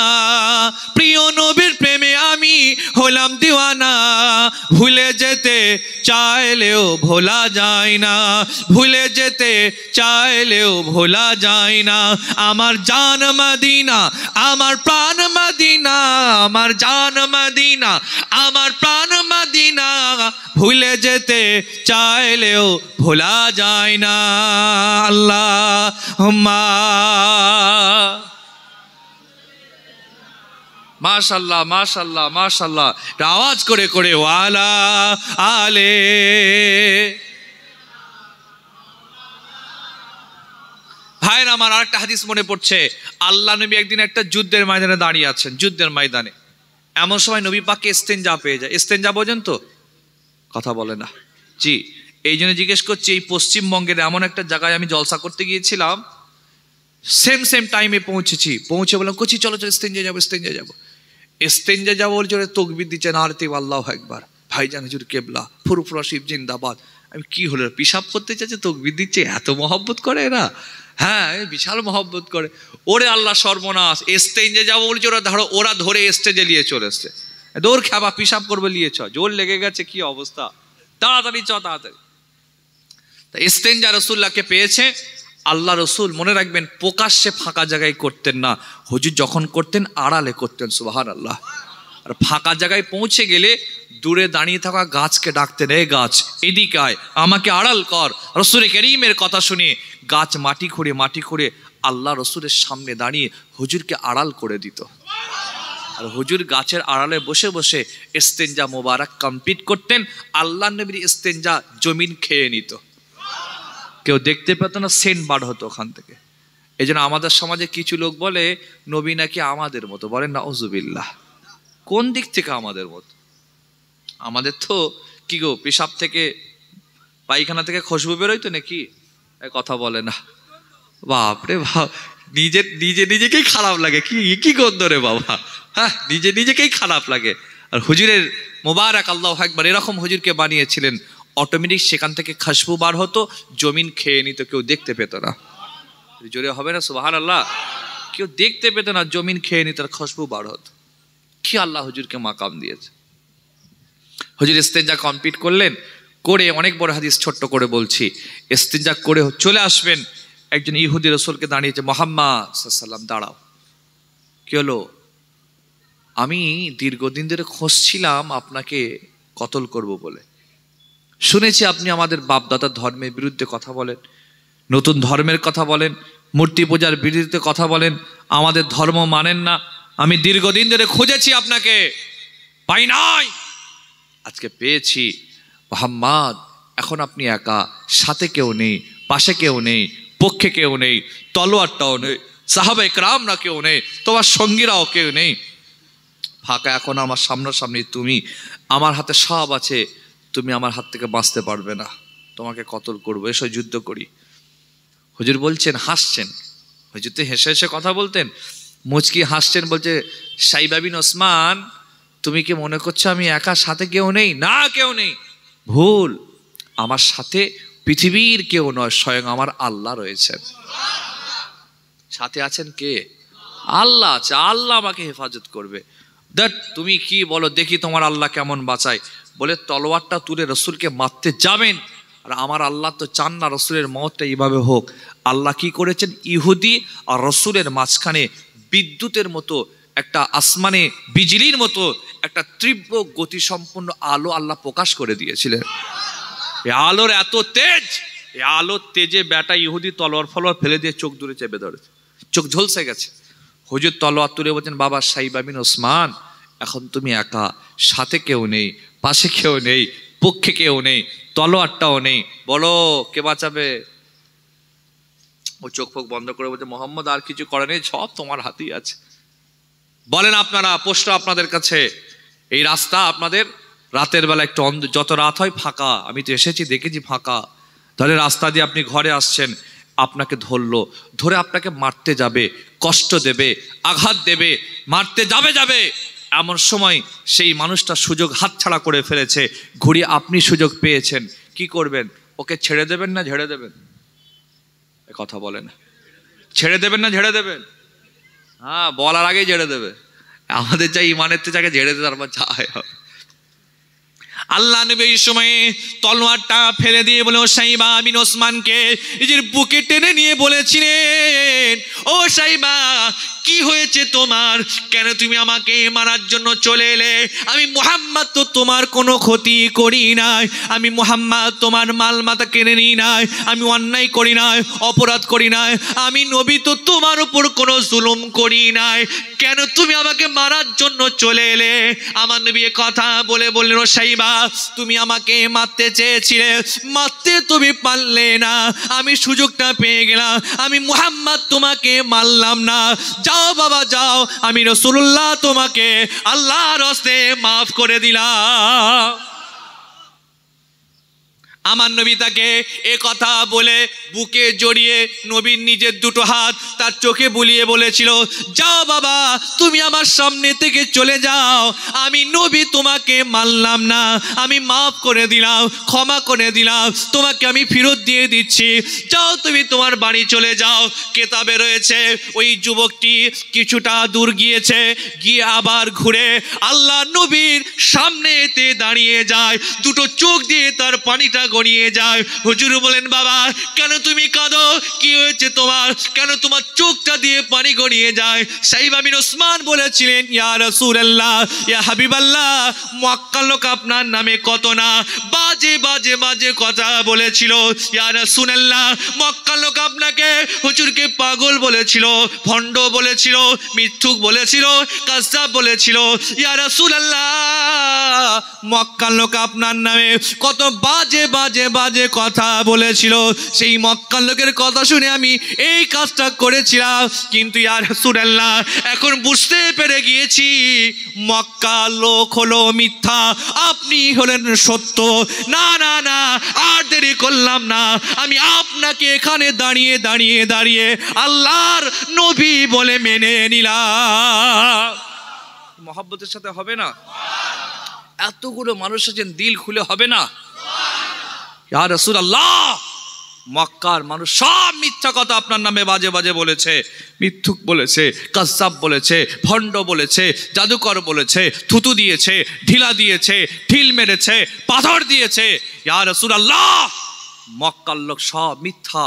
প্রিয় নবীর প্রেমে আমি হলাম দিওয়ানা, ভুলে যেতে চাইলেও ভোলা যায় না, ভুলে যেতে চাইলেও ভোলা যায় না, আমার জান মদিনা, আমার প্রাণ মদিনা, আমার জান মদিনা, আমার প্রাণ মদিনা, ভুলে যেতে চাইলেও ভোলা যায় না। আল্লাহুম্মা। মাশাআল্লাহ মাশাআল্লাহ মাশাআল্লাহ, আওয়াজ করে করে ওয়ালা আলে। ভাইরা আমার, আরেকটা হাদিস মনে পড়ছে, আল্লাহ নবী একদিন একটা যুদ্ধের ময়দানে দাঁড়িয়ে আছেন, যুদ্ধের ময়দানে। এমন সময় নবী পাককে ইস্তেঞ্জা পেয়ে যায়। ইস্তেঞ্জা বোঝেন তো? কথা বলে না। জি, এই জন্য জিজ্ঞেস করছি, এই পশ্চিমবঙ্গের এমন একটা জায়গায় আমি জলসা করতে গিয়েছিলাম, সেম টাইমে পৌঁছেছি। পৌঁছে বললাম কোচি চলো চলো ইস্তেঞ্জা যাবো, ইস্তেঞ্জা যাবো, ইস্তেঞ্জা যাবো। ওর জোরে তকবির দিচ্ছেন, আরতি আল্লাহু আকবার, ভাইজান হুজুর কেবলা, ফুরফুরা শিব জিন্দাবাদ। আমি কি হলো, পিশাব করতে চাইছে, তকবির দিচ্ছে, এত মহব্বত করে এরা। হ্যাঁ, বিশাল মহব্বত করে। ওরে আল্লাহ সর্বনাশ, ইস্তেঞ্জা যাবো বলছে, ওরা ধরে স্টেজে নিয়ে চলে এসছে, দৌড় খাবা, পিশাব করবে নিয়ে চ, জোর লেগে গেছে, কি অবস্থা, তাড়াতাড়ি চ তাড়াতাড়ি। তা ইস্তেঞ্জা রসুল্লাহকে পেয়েছে। আল্লাহ রসুল মনে রাখবেন প্রকাশ্যে ফাঁকা জায়গায় করতেন না, হুজুর যখন করতেন আড়ালে করতেন। সুবহানাল্লাহ। আর ফাঁকা জায়গায় পৌঁছে গেলে দূরে দাঁড়িয়ে থাকা গাছকে ডাকতেন, এই গাছ এদিকে আয়, আমাকে আড়াল কর। রসুল করিমের কথা শুনে গাছ মাটি খুঁড়ে আল্লাহ রসুলের সামনে দাঁড়িয়ে হুজুরকে আড়াল করে দিত। আর হুজুর গাছের আড়ালে বসে বসে ইস্তেঞ্জা মোবারক কমপ্লিট করতেন। আল্লাহ নবীর ইস্তেঞ্জা জমিন খেয়ে নিত, কেউ দেখতে পেত না, সেন্ট বার হতো ওখান থেকে। এই জন্য আমাদের সমাজে কিছু লোক বলে নবী নাকি আমাদের মতো, বলেন নাউজুবিল্লাহ। কোন দিক থেকে আমাদের মতো? আমাদের তো কি গো, পেশাব থেকে পায়খানা থেকে খুশবু বেরোয় তো নাকি? কথা বলে না। বাপরে বাপ, নিজেকেই খারাপ লাগে, কি গন্ধ রে বাবা। হ্যাঁ, নিজেকেই খারাপ লাগে। আর হুজুরের মোবারক আল্লাহু আকবার, এরকম হুজুরকে বানিয়েছিলেন, অটোমেটিক সেখান থেকে খুশবু বার হতো, জমিন খেয়ে নিত, কেউ দেখতে পেত না। জোরে হবে না সুবহানাল্লাহ? কেউ দেখতে পেত না, জমিন খেয়ে নিত, আর খুশবু বার হতো। কি আল্লাহ হুজুরকে মাকাম দিয়েছে। হুজুর ইস্তেঞ্জা কমপ্লিট করলেন, করে অনেক বড় হাদিস ছোট্ট করে বলছি, ইস্তেঞ্জা করে চলে আসবেন, একজন ইহুদি রসুলকে দাঁড়িয়েছে, মুহাম্মদ সাল্লাল্লাহু আলাইহি ওয়াসাল্লাম দাঁড়াও। কি হলো? আমি দীর্ঘদিন ধরে খুঁজছিলাম আপনাকে কতল করব বলে। শুনেছি আপনি আমাদের বাপদাদার ধর্মের বিরুদ্ধে কথা বলেন, নতুন ধর্মের কথা বলেন, মূর্তি পূজার বিরুদ্ধে কথা বলেন, আমাদের ধর্ম মানেন না। আমি দীর্ঘদিন ধরে খুঁজেছি আপনাকে, পাই নাই, আজকে পেয়েছি। মুহাম্মদ, এখন আপনি একা, সাথে কেউ নেই, পাশে কেউ নেই, পক্ষে কেউ নেই, তলোয়ারটাও নেই, সাহাবায়ে কেরামরা কেউ নেই, তোমার সঙ্গীরাও কেউ নেই, ফাঁকা এখন আমার সামনাসামনি তুমি, আমার হাতে সব আছে, তুমি আমার হাত থেকে বাঁচতে পারবে না, তোমাকে কতল করবো, এসো যুদ্ধ করি। হুজুর বলছেন, হাসছেন, হুজুর তো হেসে হেসে কথা বলতেন, মুচকি হাসছেন, বলছে সাইবা বিন ওসমান, তুমি কি মনে করছো আমি একা, সাথে কেউ নেই? না, কেউ নেই, ভুল, আমার সাথে পৃথিবীর কেউ নয়, স্বয়ং আমার আল্লাহ রয়েছেন। সাথে আছেন কে? আল্লাহ আছে। আল্লাহ আমাকে হেফাজত করবে। দ্যাট তুমি কি বলো দেখি তোমার আল্লাহ কেমন বাঁচায়, বলে তলোয়ারটা তুলে রসুলকে মারতে যাবেন। আর আমার আল্লাহ তো চান না রসুলের মওতটা এইভাবে হোক। আল্লাহ কি করেছেন, ইহুদি আর রসুলের মাঝখানে বিদ্যুতের মতো একটা, আসমানে বিজলির মতো একটা তীব্র গতিসম্পন্ন আলো আল্লাহ প্রকাশ করে দিয়েছিলেন। এই আলোর এত তেজ, এই আলোর তেজে বেটা ইহুদি তলোয়ার ফলোয়ার ফেলে দিয়ে চোখ দূরে চেপে ধরেছে, চোখ ঝলসে গেছে। হুজুর তলোয়ার তুলে বলছেন, বাবা সাইবা বিন ওসমান, এখন তুমি একা, সাথে কেউ নেই, পাশে কেউ নেই, পক্ষে কেউ নেই, তলোয়ারটাও নেই, বলো কে বাঁচাবে? ও চোখ ফোক বন্ধ করে বলছে, মোহাম্মদ আর কিছু করে নেই, সব তোমার হাতেই আছে। বলেন আপনারা, প্রশ্ন আপনাদের কাছে, এই রাস্তা আপনাদের রাতের বেলা একটু যত রাত হয় ফাঁকা, আমি তো এসেছি দেখেছি ফাঁকা, তাহলে রাস্তা দিয়ে আপনি ঘরে আসছেন, আপনাকে ধরলো, ধরে আপনাকে মারতে যাবে, কষ্ট দেবে, আঘাত দেবে, মারতে যাবে এমন সময় সেই মানুষটা সুযোগ হাতছাড়া করে ফেলেছে, ঘুরিয়ে আপনি সুযোগ পেয়েছেন, কি করবেন? ওকে ছেড়ে দেবেন না ঝেড়ে দেবেন? কথা বলেন, ছেড়ে দেবেন না ঝেড়ে দেবেন? হ্যাঁ, বলার আগেই ঝেড়ে দেবে। আমাদের যা ইমানের তো যাকে ঝেড়ে দেবে, তারপর যায়। আল্লাহ নবী এই সময়ে তলোয়ারটা ফেলে দিয়ে বলে, ও সাইবা বিন ওসমানকে নিজের বুকে টেনে নিয়ে বলেছিলেন, ও সাইবা কি হয়েছে তোমার? কেন তুমি আমাকে মারার জন্য চলে এলে? আমি মুহাম্মদ তো তোমার কোনো ক্ষতি করি নাই, আমি মুহাম্মদ তোমার মাল মাথা কেড়ে নিই নাই, আমি অন্যায় করি নাই, অপরাধ করি নাই, আমি নবী তো তোমার উপর কোনো জুলুম করি নাই, কেন তুমি আমাকে মারার জন্য চলে এলে? আমার নবী কথা বলে বললেন, ও সাইবা তুমি আমাকে মারতে চেয়েছিলে, মারতে তুমি পারলে না, আমি সুযোগটা পেয়ে গেলাম, আমি মুহাম্মদ তোমাকে মারলাম না, যাও বাবা যাও, আমি রাসূলুল্লাহ তোমাকে আল্লাহর হস্তে মাফ করে দিলাম। আমার নবী তাকে এ কথা বলে বুকে জড়িয়ে নবীর নিজের দুটো হাত তার চোখে বুলিয়ে বলেছিল, যাও বাবা তুমি আমার সামনে থেকে চলে যাও, আমি নবী তোমাকে মানলাম না, আমি মাফ করে দিলাম, ক্ষমা করে দিলাম, তোমাকে আমি ফেরত দিয়ে দিচ্ছি, যাও তুমি তোমার বাড়ি চলে যাও। কেতাবে রয়েছে ওই যুবকটি কিছুটা দূর গিয়েছে, গিয়ে আবার ঘুরে আল্লাহ নবীর সামনে এতে দাঁড়িয়ে যায়, দুটো চোখ দিয়ে তার পানিটা গড়িয়ে যায়। হুজুর বলেন, বাবা কেন তুমি কাঁদো, কি হয়েছে তোমার, কেন তোমার চোখটা দিয়ে পানি গড়িয়ে যায়? সাইবা বিন ওসমান বলেছিলেন, ইয়া রাসূলুল্লাহ, ইয়া হাবিবাল্লাহ, মক্কার লোক আপনার নামে কত না বাজে বাজে বাজে কথা বলেছিল, ইয়া রাসূলুল্লাহ, মক্কার লোক আপনাকে হুজুরকে পাগল বলেছিল, ভণ্ড বলেছিল, মিথ্যুক বলেছিল, কাযযাব বলেছিল, ইয়া রাসূলুল্লাহ, মক্কার লোক আপনার নামে কত বাজে বাজে বাজে কথা বলেছিল, সেই মক্কার লোকের কথা শুনে আমি এই কাজটা করেছিলাম, কিন্তু ইয়া রাসূলুল্লাহ এখন বুঝতে পেরে গিয়েছি মক্কার লোক হলো মিথ্যা, আপনি হলেন সত্য, না না না আর দেরি করলাম না, আমি আপনাকে এখানে দাঁড়িয়ে দাঁড়িয়ে দাঁড়িয়ে আল্লাহর নবী বলে মেনে নিলাম। মহব্বতের সাথে হবে না? এতগুলো মানুষ আছেন, দিল খুলে হবে না? ইয়া রাসূলুল্লাহ, মক্কার মানুষ সব মিথ্যা কথা আপনার নামে বাজে বাজে বলেছে, মিথ্যুক বলেছে, কাযযাব বলেছে, ভণ্ড বলেছে, জাদুকর বলেছে, থুতু দিয়েছে, ঢিলা দিয়েছে, ঢিল মেরেছে, পাথর দিয়েছে, ইয়া রাসূলুল্লাহ মক্কার লোক সব মিথ্যা,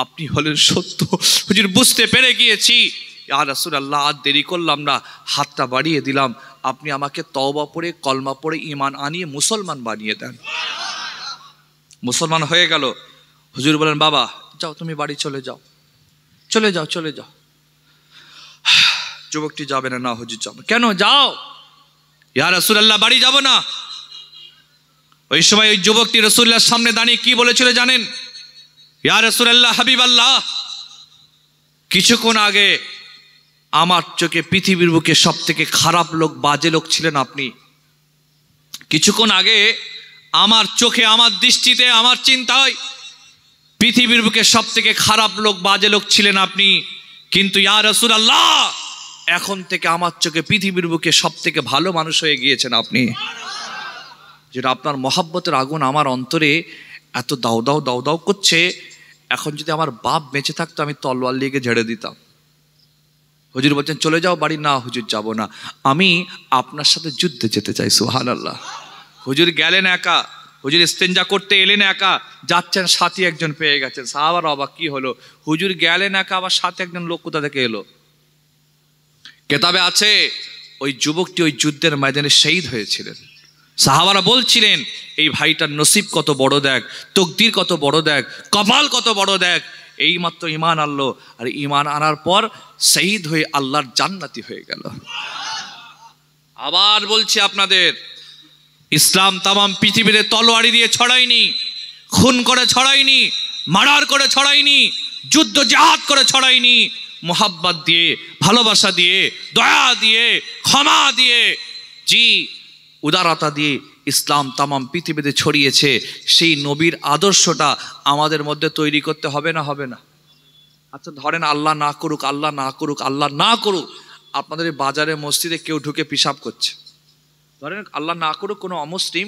আপনি হলেন সত্য। হুজুর বুঝতে পেরে গিয়েছি, ইয়া রাসূলুল্লাহ আর দেরি করলাম না, হাতটা বাড়িয়ে দিলাম, আপনি আমাকে তওবা পড়ে কলমা পড়ে ঈমান আনিয়ে মুসলমান বানিয়ে দেন। মুসলমান হয়ে গেল। হুজুর বলেন, বাবা যাও তুমি বাড়ি চলে যাও, চলে যাও চলে যাও। যুবকটি যাবে না, না হুজুর যাবো। কেন যাও? ইয়া রাসূলুল্লাহ বাড়ি যাব না। ওই সময় ওই যুবকটি রাসূলুল্লাহর সামনে দাঁড়িয়ে কি বলেছিল জানেন? ইয়া রাসূলুল্লাহ, হাবিবাল্লাহ, কিছুক্ষণ আগে আমার চোখে পৃথিবীর বুকে সব থেকে খারাপ লোক, বাজে লোক ছিলেন আপনি। কিছুক্ষণ আগে আমার চোখে, আমার দৃষ্টিতে, আমার চিন্তায় পৃথিবীর বুকে সব থেকে খারাপ লোক, বাজে লোক ছিলেন আপনি, কিন্তু ইয়া রাসূলুল্লাহ এখন থেকে আমার চোখে পৃথিবীর বুকে সব থেকে ভালো মানুষ হয়ে গিয়েছেন আপনি। যেটা আপনার মহব্বতের আগুন আমার অন্তরে এত দাও দাও দাও দাও করছে, এখন যদি আমার বাপ বেঁচে থাকতো আমি তলোয়ার লিগে ঝেড়ে দিতাম। হুজুর বলছেন চলে যাও বাড়ি। না হুজুর যাব না, আমি আপনার সাথে যুদ্ধে যেতে চাই। সুবহানাল্লাহ। হুজুর গেলেন একা, হুজুর ইস্তেঞ্জা করতে এলেন একা, যাচ্ছেন সাথী একজন পেয়ে গেছেন। সাহাবার অবাক, কি হলো? হুজুর গেলেন একা, আবার সাথে একজন লোক কোথা থেকে এলো? কেতাবে আছে ওই যুবকটি ওই যুদ্ধের ময়দানে শহীদ হয়েছিলেন। সাহাবারা বলছিলেন এই ভাইটার নসিব কত বড় দেখ, তকদির কত বড় দেখ, কপাল কত বড় দেখ, এইমাত্র ঈমান আনলো, আর ঈমান আনার পর শহীদ হয়ে আল্লাহর জান্নাতি হয়ে গেল। আবার বলছি আপনাদের, ইসলাম তামাম পৃথিবীতে তলোয়ারি দিয়ে ছড়ায়নি, খুন করে ছড়ায়নি, মার্ডার করে ছড়ায়নি, যুদ্ধ জিহাদ করে ছড়ায়নি, মোহাব্বত দিয়ে, ভালোবাসা দিয়ে, দয়া দিয়ে, ক্ষমা দিয়ে, জি উদারতা দিয়ে ইসলাম তামাম পৃথিবীতে ছড়িয়েছে। সেই নবীর আদর্শটা আমাদের মধ্যে তৈরি করতে হবে না হবে না? আচ্ছা ধরেন আল্লাহ না করুক, আল্লাহ না করুক, আল্লাহ না করুক, আপনাদের এই বাজারে মসজিদে কেউ ঢুকে পেশাব করছে। ধরেন আল্লাহ না করুক কোনো অমুসলিম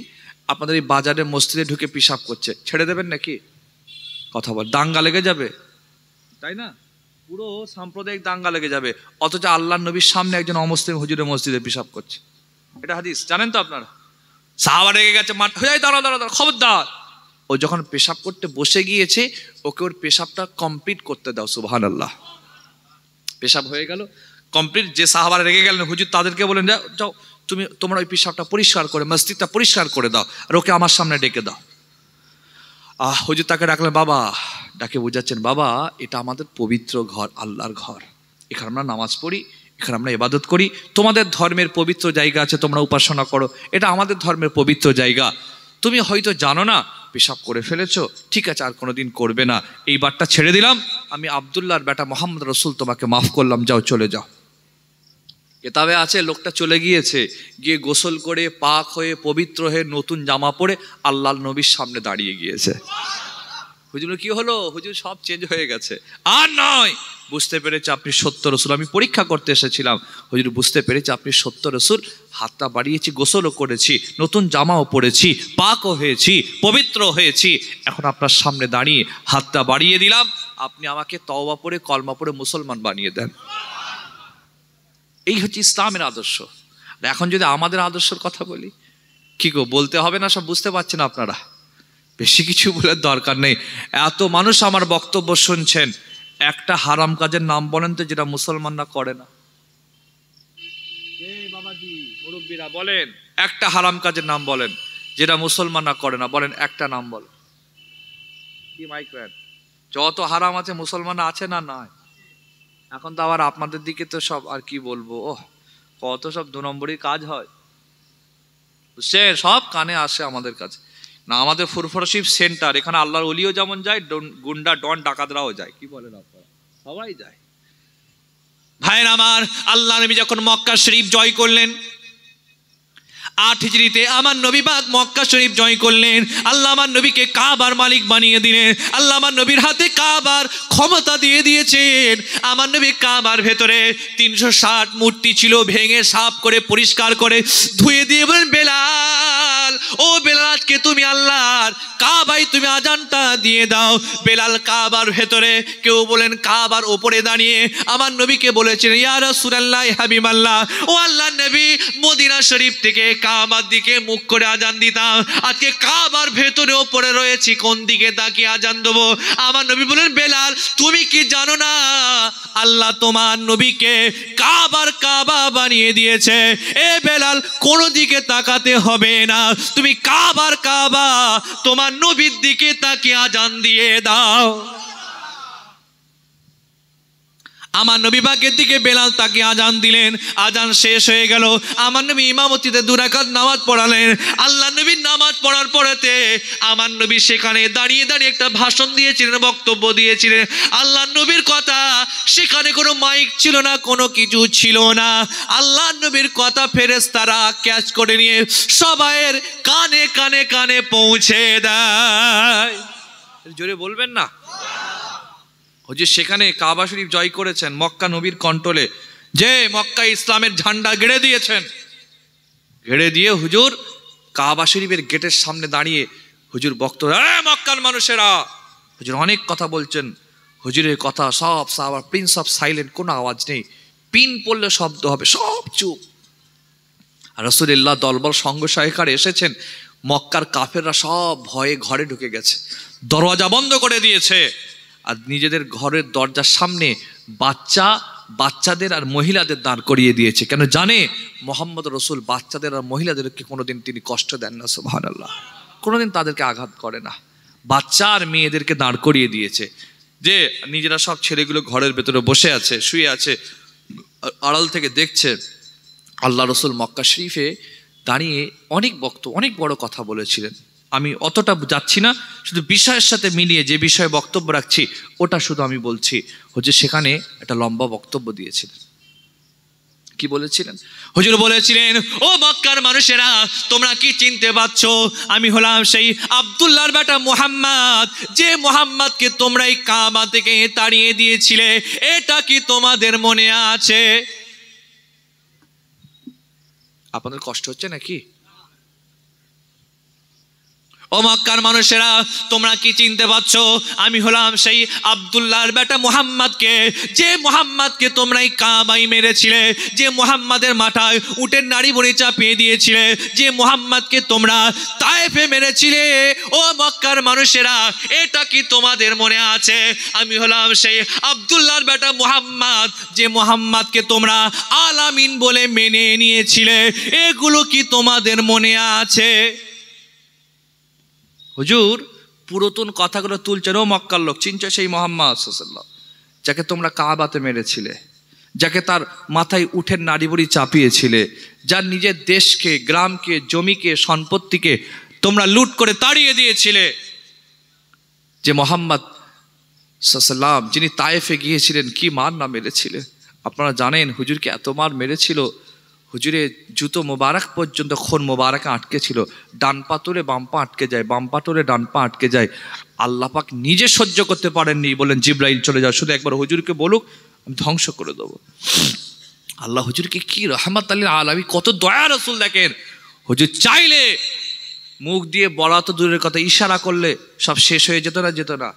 আপনাদের এই বাজারে মসজিদে ঢুকে পেশাব করছে, ছেড়ে দেবেন নাকি? কথা বল, দাঙ্গা লেগে যাবে, তাই না? পুরো সাম্প্রদায়িক দাঙ্গা লেগে যাবে। অথচ আল্লাহ নবীর সামনে একজন অমুসলিম হুজুরে মসজিদে পেশাব করছে, এটা হাদিস, জানেন তো আপনারা? সাহাবা রেগে গেছে, দাঁড়া দাঁড়া দাঁড়া, খবরদার। ও যখন পেশাব করতে বসে গিয়েছে, ওকে ওর পেশাবটা কমপ্লিট করতে দাও। সুবহানাল্লাহ। পেশাব হয়ে গেল কমপ্লিট, যে সাহাবারা রেগে গেলেন হুজুর তাদেরকে বলেন যাও তোমরা ওই পেশাবটা পরিষ্কার করে, মসজিদটা পরিষ্কার করে দাও, আর ওকে আমার সামনে ডেকে দাও। হুজুর তাকে ডাকলেন, বাবা, ডাকে বুঝাচ্ছেন, বাবা এটা আমাদের পবিত্র ঘর, আল্লাহর ঘর, এখানে আমরা নামাজ পড়ি, এখানে আমরা ইবাদত করি, তোমাদের ধর্মের পবিত্র জায়গা আছে, তোমরা উপাসনা করো, এটা আমাদের ধর্মের পবিত্র জায়গা, তুমি হয়তো জানো না, পেশাব করে ফেলেছো, ঠিক আছে আর কোনোদিন করবে না, এইবারটা ছেড়ে দিলাম, আমি আব্দুল্লাহর বেটা মোহাম্মদ রসুল তোমাকে মাফ করলাম, যাও চলে যাও। কেতাবে আছে লোকটা চলে গিয়েছে, গিয়ে গোসল করে পাক হয়ে পবিত্র হয়ে নতুন জামা পরে আল্লাহর নবীর সামনে দাঁড়িয়ে গিয়েছে। হুজুর কি হলো? হুজুর সব চেঞ্জ হয়ে গেছে। আর নয়, বুঝতে পেরেছে আপনি সত্য রসুল, আমি পরীক্ষা করতে এসেছিলাম। হুজুর বুঝতে পেরেছে আপনি সত্য রসুল, হাতটা বাড়িয়েছি, গোসলও করেছি, নতুন জামাও পরেছি, পাকও হয়েছি, পবিত্র হয়েছি, এখন আপনার সামনে দাঁড়িয়ে হাতটা বাড়িয়ে দিলাম, আপনি আমাকে তওবা পড়ে কলমা পড়ে মুসলমান বানিয়ে দেন। এই হচ্ছে ইসলামের আদর্শ। এখন যদি আমাদের আদর্শের কথা বলি, কি গো বলতে হবে না? সব বুঝতে পারছেন আপনারা, বেশি কিছু বলার দরকার নেই। এত মানুষ আমার বক্তব্য শুনছেন, একটা হারাম কাজের নাম বলেন তো যেটা মুসলমানরা করে না। বাবাজি মুরব্বীরা বলেন, একটা হারাম কাজের নাম বলেন যেটা মুসলমানরা করে না, বলেন একটা নাম বলেন। কি মাইক ম্যান, যত হারাম আছে মুসলমানরা আছে না? নয়। এখন তো আবার আপনাদের দিকে তো সব আর কি বলবো, কত সব 2 নম্বরই কাজ হয়, সে সব কানে আসে আমাদের কাছে না। আমাদের ফুরফুরশিপ সেন্টার, এখানে আল্লাহর ওলিও যেমন যায়, গুন্ডা ডন ডাকাতরাও যায়, কি বলেন আপনারা? সবাই যায়। ভাইয়ের আমার, আল্লাহ নবী যখন মক্কা শরীফ জয় করলেন, 8 হিজরিতে আমার নবী পাক মক্কা শরীফ জয় করলেন। আল্লাহ আমার নবীকে কাবার মালিক বানিয়ে দিলেন। আল্লাহ আমার নবীর হাতে কাবার ক্ষমতা দিয়ে দিয়েছেন। আমার নবী কাবার ভেতরে 360 মূর্তি ছিল, ভেঙে সাফ করে পরিষ্কার করে ধুয়ে দিয়ে বলেন, বেলাল, ও বেলাল, আজকে তুমি আল্লাহর কাবায় তুমি আজানটা দিয়ে দাও। বেলাল কাবার ভেতরে, কেউ বলেন কাবার ওপরে দাঁড়িয়ে আমার নবীকে বলেছেন, ইয়া রাসূলুল্লাহ, হাবিবাল্লাহ, ও আল্লাহর নবী, মদিনা শরীফ থেকে কাবার দিকে মুখ করে আজান দিতাম, আজকে কাবার ভেতরে ওপরে রয়েছি, কোন দিকে তাকিয়ে আজান দেবো? আমার নবী বলেন, বেলাল, তুমি কি জানো না আল্লাহ তোমার নবীকে কাবার কাবা বানিয়ে দিয়েছে? এ বেলাল, কোন দিকে তাকাতে হবে না, তুমি কাবার কাবা তোমার নবীর দিকে তাকিয়ে আজান দিয়ে দাও। আমার নবী পাকের দিকে বেলাল তাকে আজান দিলেন। আজান শেষ হয়ে গেল, আমার নবী ইমামতিতে 2 রাকাত নামাজ পড়ালেন। আল্লাহ নবীর নামাজ পড়ার পরেতে আমার নবী সেখানে দাঁড়িয়ে দাঁড়িয়ে একটা ভাষণ দিয়েছিলেন, বক্তব্য দিয়েছিলেন। আল্লাহ নবীর কথা, সেখানে কোনো মাইক ছিল না, কোনো কিছু ছিল না। আল্লাহ নবীর কথা ফেরেশতারা ক্যাচ করে নিয়ে সবাইয়ের কানে কানে কানে পৌঁছে দেয়। জোরে বলবেন না? হুজুর সেখানে কাবা শরীফ জয় করেছেন, মক্কা নবীর কন্ট্রোলে, যে মক্কা ইসলামের ঝান্ডা গেড়ে দিয়েছেন। গেড়ে দিয়ে হুজুর কাবা শরীফের গেটের সামনে দাঁড়িয়ে হুজুর বক্তব্য, মক্কার মানুষেরা, হুজুর অনেক কথা বলছেন, হুজুরের কথা সব আবার প্রিন্স অফ সাইলেন্ট, কোনো আওয়াজ নেই, পিন পড়লে শব্দ হবে, সব চুপ। আর রাসূলুল্লাহ দলবল সঙ্গ সহকারে এসেছেন, মক্কার কাফেররা সব ভয়ে ঘরে ঢুকে গেছে, দরওয়াজা বন্ধ করে দিয়েছে, আর নিজেদের ঘরের দরজার সামনে বাচ্চাদের আর মহিলাদের দাঁড় করিয়ে দিয়েছে। কেন জানে মুহাম্মদ রাসূল বাচ্চাদের আর মহিলাদেরকে কোনোদিন তিনি কষ্ট দেন না, সুবহানাল্লাহ, কোনোদিন তাদেরকে আঘাত করে না। বাচ্চা আর মেয়েদেরকে দাঁড় করিয়ে দিয়েছে, যে নিজেরা সব ছেলেগুলো ঘরের ভেতরে বসে আছে, শুয়ে আছে, আড়াল থেকে দেখছে। আল্লাহ রসুল মক্কা শরীফে দাঁড়িয়ে অনেক বড় কথা বলেছিলেন। আমি অতটা যাচ্ছি না, শুধু বিষয়ের সাথে মিলিয়ে যে বিষয়ে বক্তব্য রাখছি ওটা শুধু আমি বলছি। হুজুর সেখানে একটা লম্বা বক্তব্য দিয়েছিলেন। কি বলেছিলেন? হুজুর বলেছিলেন, ও মক্কার মানুষেরা, তোমরা কি চিনতে পারছো? আমি হলাম সেই আব্দুল্লাহর বেটা মুহাম্মদ, যে মুহাম্মদকে তোমরা এই কাবা থেকে তাড়িয়ে দিয়েছিলে। এটা কি তোমাদের মনে আছে? আপনাদের কষ্ট হচ্ছে নাকি? ও মক্কার মানুষেরা, তোমরা কি চিনতে পারছো? আমি হলাম সেই আব্দুল্লাহর বেটা মুহাম্মদকে, যে মুহাম্মদকে তোমরা এই কাবায় মেরেছিলে, যে মুহাম্মাদের মাথায় উটের নাড়ি বুড়ি চাপিয়ে দিয়েছিলে, যে মুহাম্মদকে তোমরা তায়েফে মেরেছিলে। ও মক্কার মানুষেরা, এটা কি তোমাদের মনে আছে? আমি হলাম সেই আব্দুল্লাহর বেটা মুহাম্মদ, যে মুহাম্মদকে তোমরা আলামিন বলে মেনে নিয়েছিলে। এগুলো কি তোমাদের মনে আছে? হুজুর পুরাতন কথাগুলো তুলছেন। ও মক্কার লোক, চিনছো সেই মুহাম্মদ সাল্লাল্লাহু, যাকে তোমরা কাবাতে মেরেছিলে, যাকে তার মাথায় উঠের নাড়িবুড়ি চাপিয়েছিলে, যার নিজের দেশকে, গ্রামকে, জমিকে, সম্পত্তিকে তোমরা লুট করে তাড়িয়ে দিয়েছিলে, যে মুহাম্মদ সাল্লাল্লাহু, যিনি তায়েফে গিয়েছিলেন, কি মার না মেরেছিলেন। আপনারা জানেন হুজুরকে এত মার মেরেছিল, হুজুরের জুতো মোবারক পর্যন্ত খুন মোবারকে আটকে ছিল। ডান পা তুলে বাম পা আটকে যায়, বাম পা তুলে ডান পা আটকে যায়। আল্লাহ পাক নিজে সহ্য করতে পারেননি, বলেন জিবরাইল চলে যাও, শুধু একবার হুজুরকে বলুক, আমি ধ্বংস করে দেবো। আল্লাহ হুজুরকে কি রহমত লিল আলামিন, কত দয়া রাসূল। দেখেন হুজুর চাইলে মুখ দিয়ে বলা তো দূরের কথা, ইশারা করলে সব শেষ হয়ে যেত না।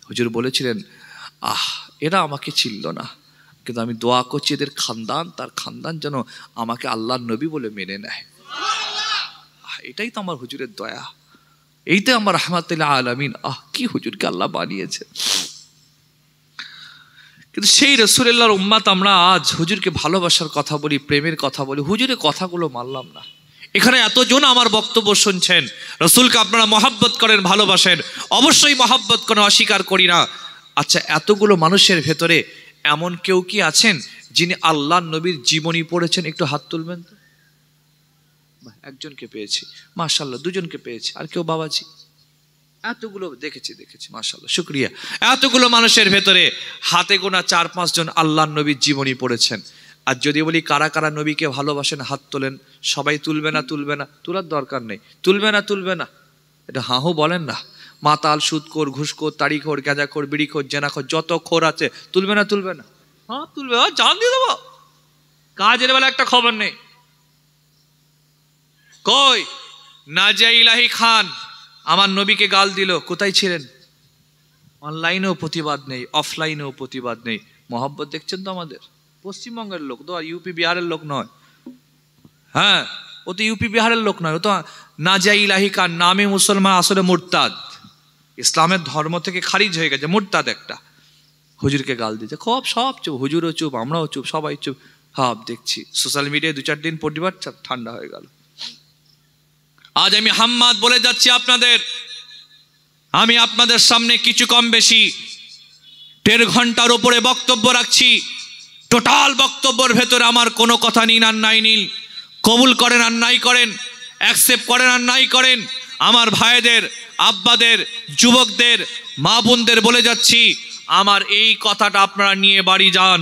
হুজুর বলেছিলেন, এরা আমাকে চিনল না, কিন্তু আমি দোয়া করছি এদের খানদান, তার খানদান যেন আমাকে আল্লাহর নবী বলে মেনে নেয়। এটাই তো আমার হুজুরের দয়া, এইটাই আমার রহমাতুল আলামিন। কি হুজুরকে আল্লাহ বানিয়েছে। কিন্তু সেই রাসূলুল্লাহর উম্মত আমরা আজ হুজুরকে ভালোবাসার কথা বলি, প্রেমের কথা বলি, হুজুরের কথাগুলো মানলাম না। এখানে এতজন আমার বক্তব্য শুনছেন, রাসূলকে আপনারা মহব্বত করেন, ভালোবাসেন, অবশ্যই মহব্বত করেন, অস্বীকার করি না। আচ্ছা, এতগুলো মানুষের ভেতরে এমন কেউ কি আছেন যিনি আল্লাহর নবীর জীবনী পড়েছেন? একটু হাত তুলবেন তো। একজনকে পেয়েছি, মাশাআল্লাহ, দুজনকে পেয়েছি, আর কেউ? বাবাজি, এতগুলো দেখেছি, মাশাআল্লাহ, শুকরিয়া। এতগুলো মানুষের ভেতরে হাতে গোনা 4-5 জন আল্লাহর নবীর জীবনী পড়েছেন। আর যদি বলি কারা কারা নবীকে ভালোবাসেন, হাত তোলেন। সবাই তুলবে না, তোলার দরকার নেই, তুলবে না, এটা হাহু বলেন না। মাতাল, সুদখোর, ঘুষখোর, তাড়িখোর, গাঁজাখোর, বিড়িখোর, জেনাখোর, যত খোর আছে, তুলবে না? হ্যাঁ তুলবে, জান দিয়ে দেবো। কাজের বেলা একটা খবর নেই। কই নাজিয়া ইলাহি খান আমার নবীকে গাল দিল, কোথায় ছিলেন? অনলাইনেও প্রতিবাদ নেই, অফলাইনেও প্রতিবাদ নেই। মহব্বত দেখছেন তো আমাদের? পশ্চিমবঙ্গের লোক তো, ইউপি বিহারের লোক নয়। হ্যাঁ, ও তো ইউপি বিহারের লোক নয়, ও তো নাজিয়া ইলাহি খান নামে মুসলমান, আসলে মুরতাদ, ইসলামের ধর্ম থেকে খারিজ হয়ে গেছে, মুরতাদ একটা। হুজুরকে গাল দিয়েছে, সব চুপ, হুজুরও চুপ, আমরাও চুপ, সবাই চুপ। দেখছি সোশ্যাল মিডিয়ায় 2-4 দিন প্রতিবাদ ঠান্ডা হয়ে গেল। আজ আমি হাম্মাদ বলে যাচ্ছি আপনাদের, আমি আপনাদের সামনে কিছু কম বেশি 1.5 ঘন্টার উপরে বক্তব্য রাখছি। টোটাল বক্তব্যের ভেতরে আমার কোনো কথা নিন আর নাই নিন, কবুল করেন আর নাই করেন, অ্যাকসেপ্ট করেন আর নাই করেন। আমার ভাইদের, আব্বাদের, যুবকদের, মা বোনদের বলে যাচ্ছি, আমার এই কথাটা আপনারা নিয়ে বাড়ি যান।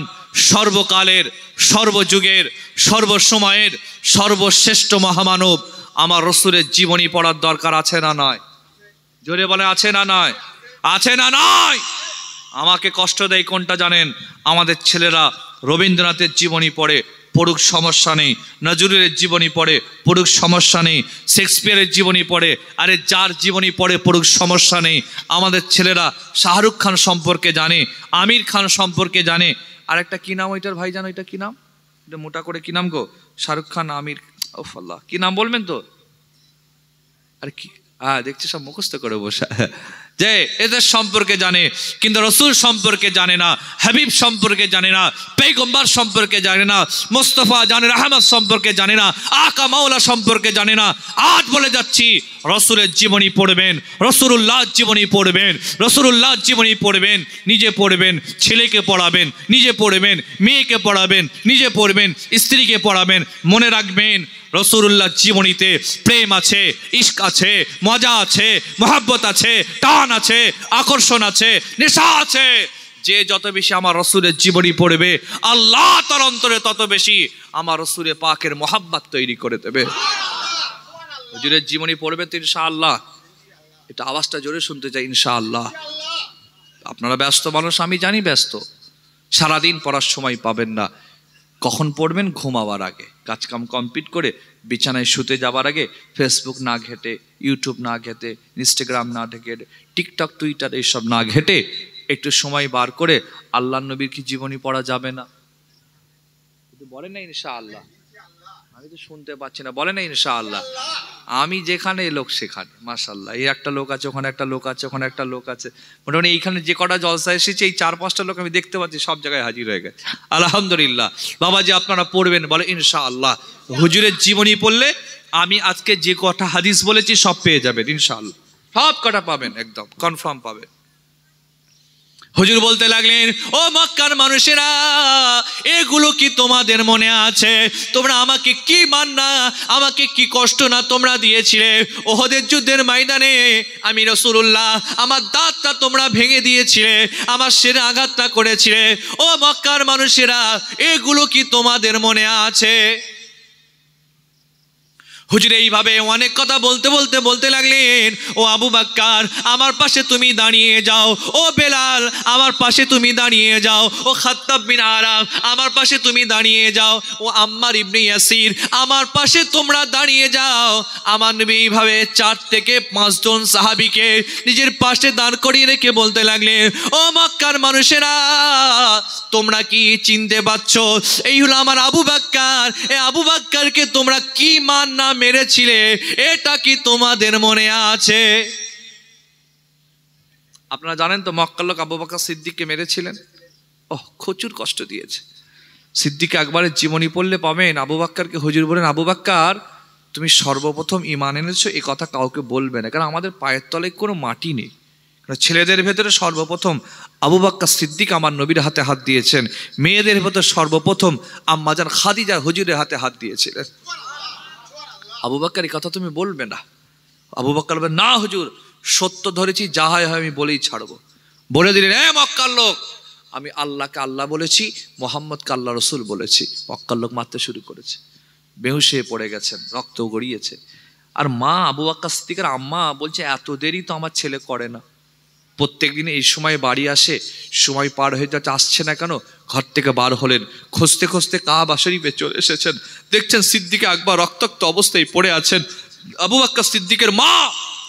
সর্বকালের, সর্বযুগের, সর্বসময়ের সর্বশ্রেষ্ঠ মহামানব আমার রাসূলের জীবনী পড়ার দরকার আছে না নয়? জোরে বলে, আছে না নয়? আছে না নয়? আমাকে কষ্ট দেয় কোনটা জানেন? আমাদের ছেলেরা রবীন্দ্রনাথের জীবনী পড়ে, পড়ুক, সমস্যা নেই। নজরুলের জীবনী পড়ে পড়ুক, সমস্যা নেই। শেক্সপিয়ারের জীবনী পড়ে, আরে যার জীবনী পড়ে পড়ুক, সমস্যা নেই। আমাদের ছেলেরা শাহরুখ খান সম্পর্কে জানে, আমির খান সম্পর্কে জানে। আর একটা কী নাম ওইটার ভাই জানো, এটা কী নাম, এটা মোটা করে কী নাম গো? শাহরুখ খান, আমির, ওফ আল্লাহ, কী নাম বলবেন তো? আরে কি, হ্যাঁ দেখছি সব মুখস্থ করে বসা, যে এদের সম্পর্কে জানে, কিন্তু রসুল সম্পর্কে জানে না, হাবিব সম্পর্কে জানে না, পেগম্বর সম্পর্কে জানে না, মোস্তফা জানে আহমদ সম্পর্কে জানে না, আকা মাওলা সম্পর্কে জানে না। আজ বলে যাচ্ছি, রসুলের জীবনী পড়বেন, রসুলুল্লাহর জীবনী পড়বেন, রসুলুল্লাহর জীবনী পড়বেন, নিজে পড়বেন, ছেলেকে পড়াবেন, নিজে পড়বেন, মেয়েকে পড়াবেন, নিজে পড়বেন, স্ত্রীকে পড়াবেন। মনে রাখবেন, রসুলুল্লাহর জীবনীতে প্রেম আছে, ইশক আছে, মজা আছে, মোহাব্বত আছে, টান আছে, আকর্ষণ আছে, নেশা আছে। যে যত বেশি আমার রসুলের জীবনী পড়বে, আল্লাহ তার অন্তরে তত বেশি আমার রসুলের পাকের মোহাব্বত তৈরি করে দেবে। হুজুরের জীবনী পড়বে তো ইনশাআল্লাহ। এটা আওয়াজটা জোরে শুনতে চাই, ইনশাআল্লাহ। আপনারা ব্যস্ত মানুষ, আমি জানি ব্যস্ত, সারাদিন পড়ার সময় পাবেন না। কখন পড়বেন? ঘুমাবার আগে, কাজকাম কমপ্লিট করে বিছানায় শুতে যাবার আগে ফেসবুক না ঘেটে, ইউটিউব না ঘেটে, ইনস্টাগ্রাম না ঘেটে, টিকটক, টুইটার এইসব না ঘেটে একটু সময় বার করে আল্লাহ নবীর কি জীবনী পড়া যাবে না? বলে না ইনশাআল্লাহ। আমি তো শুনতে পাচ্ছি না, বলে না ইনশাআল্লাহ। আমি যেখানে লোক সেখানে, মাশাআল্লাহ। এই একটা লোক আছে, ওখানে একটা লোক আছে, ওখানে একটা লোক আছে, মোটামুটি এইখানে যে কটা জলসা এসেছে এই 4-5টা লোক আমি দেখতে পাচ্ছি সব জায়গায় হাজির হয়ে গেছে, আলহামদুলিল্লাহ। বাবাজি আপনারা পড়বেন, বলে ইনশাআল্লাহ। হুজুরের জীবনী পড়লে আমি আজকে যে কটা হাদিস বলেছি সব পেয়ে যাবেন ইনশাআল্লাহ, সব কটা পাবেন, একদম কনফার্ম পাবেন। হুজুর বলতে লাগলেন, ও মক্কার মানুষেরা, এগুলো কি তোমাদের মনে আছে? তোমরা আমাকে কি মান্না, আমাকে কি কষ্ট না তোমরা দিয়েছিলে ওহদের যুদ্ধের ময়দানে? আমি রাসূলুল্লাহ, আমার দাঁতটা তোমরা ভেঙে দিয়েছিলে, আমার শিরে আঘাতটা করেছিলে। ও মক্কার মানুষেরা, এগুলো কি তোমাদের মনে আছে? হুজুর এইভাবে অনেক কথা বলতে বলতে বলতে লাগলেন, ও আবু বকর আমার পাশে তুমি দাঁড়িয়ে যাও, ও বেলাল আমার পাশে তুমি দাঁড়িয়ে যাও, ও খাত্তাব বিন আরাব আমার পাশে তুমি দাঁড়িয়ে যাও, ও আম্মার ইবনে ইয়াসির আমার পাশে তোমরা দাঁড়িয়ে যাও। আমার নবী এইভাবে 4 থেকে 5 জন সাহাবীকে নিজের পাশে দাঁড় করিয়ে রেখে বলতে লাগলেন, ও মক্কার মানুষেরা, তোমরা কি চিনতে পারছো? এই হলো আমার আবু বকর। এই আবু বকরকে তোমরা কি মান না মেরেছিলে, এটা কি তোমাদের মনে আছে? আপনারা জানেন তো মক্কার লোক আবু বকর সিদ্দিককে মেরেছিলেন। প্রচুর কষ্ট দিয়েছে। সিদ্দিক আকবরের জীবনী পড়লে পাবেন, আবু বকরকে হুজুর বলেন, আবু বকর তুমি সর্বপ্রথম ঈমান এনেছো, এই কথা কাউকে বলবে না, কারণ আমাদের পায়ের তলায় কোনো মাটি নেই। ছেলেদের ভেতরে সর্বপ্রথম আবু বকর সিদ্দিক আমার নবীর হাতে হাত দিয়েছেন, মেয়েদের ভেতরে সর্বপ্রথম আম্মাজান খাদিজা হুজুরের হাতে হাত দিয়েছিলেন। আবু বকর এই কথা তুমি বলবে না। আবু বকর বলবেন, না হুজুর, সত্য ধরেছি, যা হয় আমি বলেই ছাড়বো। বলে দিলেন, মক্কার লোক, আমি আল্লাহকে আল্লাহ বলেছি, মোহাম্মদকে আল্লাহ রসুল বলেছি। মক্কার লোক মারতে শুরু করেছে, বেহুশ হয়ে পড়ে গেছেন, রক্ত গড়িয়েছে। আর মা আবু বকর সিদ্দিকের আম্মা বলছে, এত দেরি তো আমার ছেলে করে না, প্রত্যেক দিন এই সময় বাড়ি আসে, সময় পার হয়ে যাচ্ছে, আসছে না কেন? ঘর থেকে বার হলেন, খুঁজতে খুঁজতে কাবা শরীফে চলে এসেছেন, দেখছেন সিদ্দিক আকবর রক্তাক্ত অবস্থায় পড়ে আছেন। আবু বকর সিদ্দিকের মা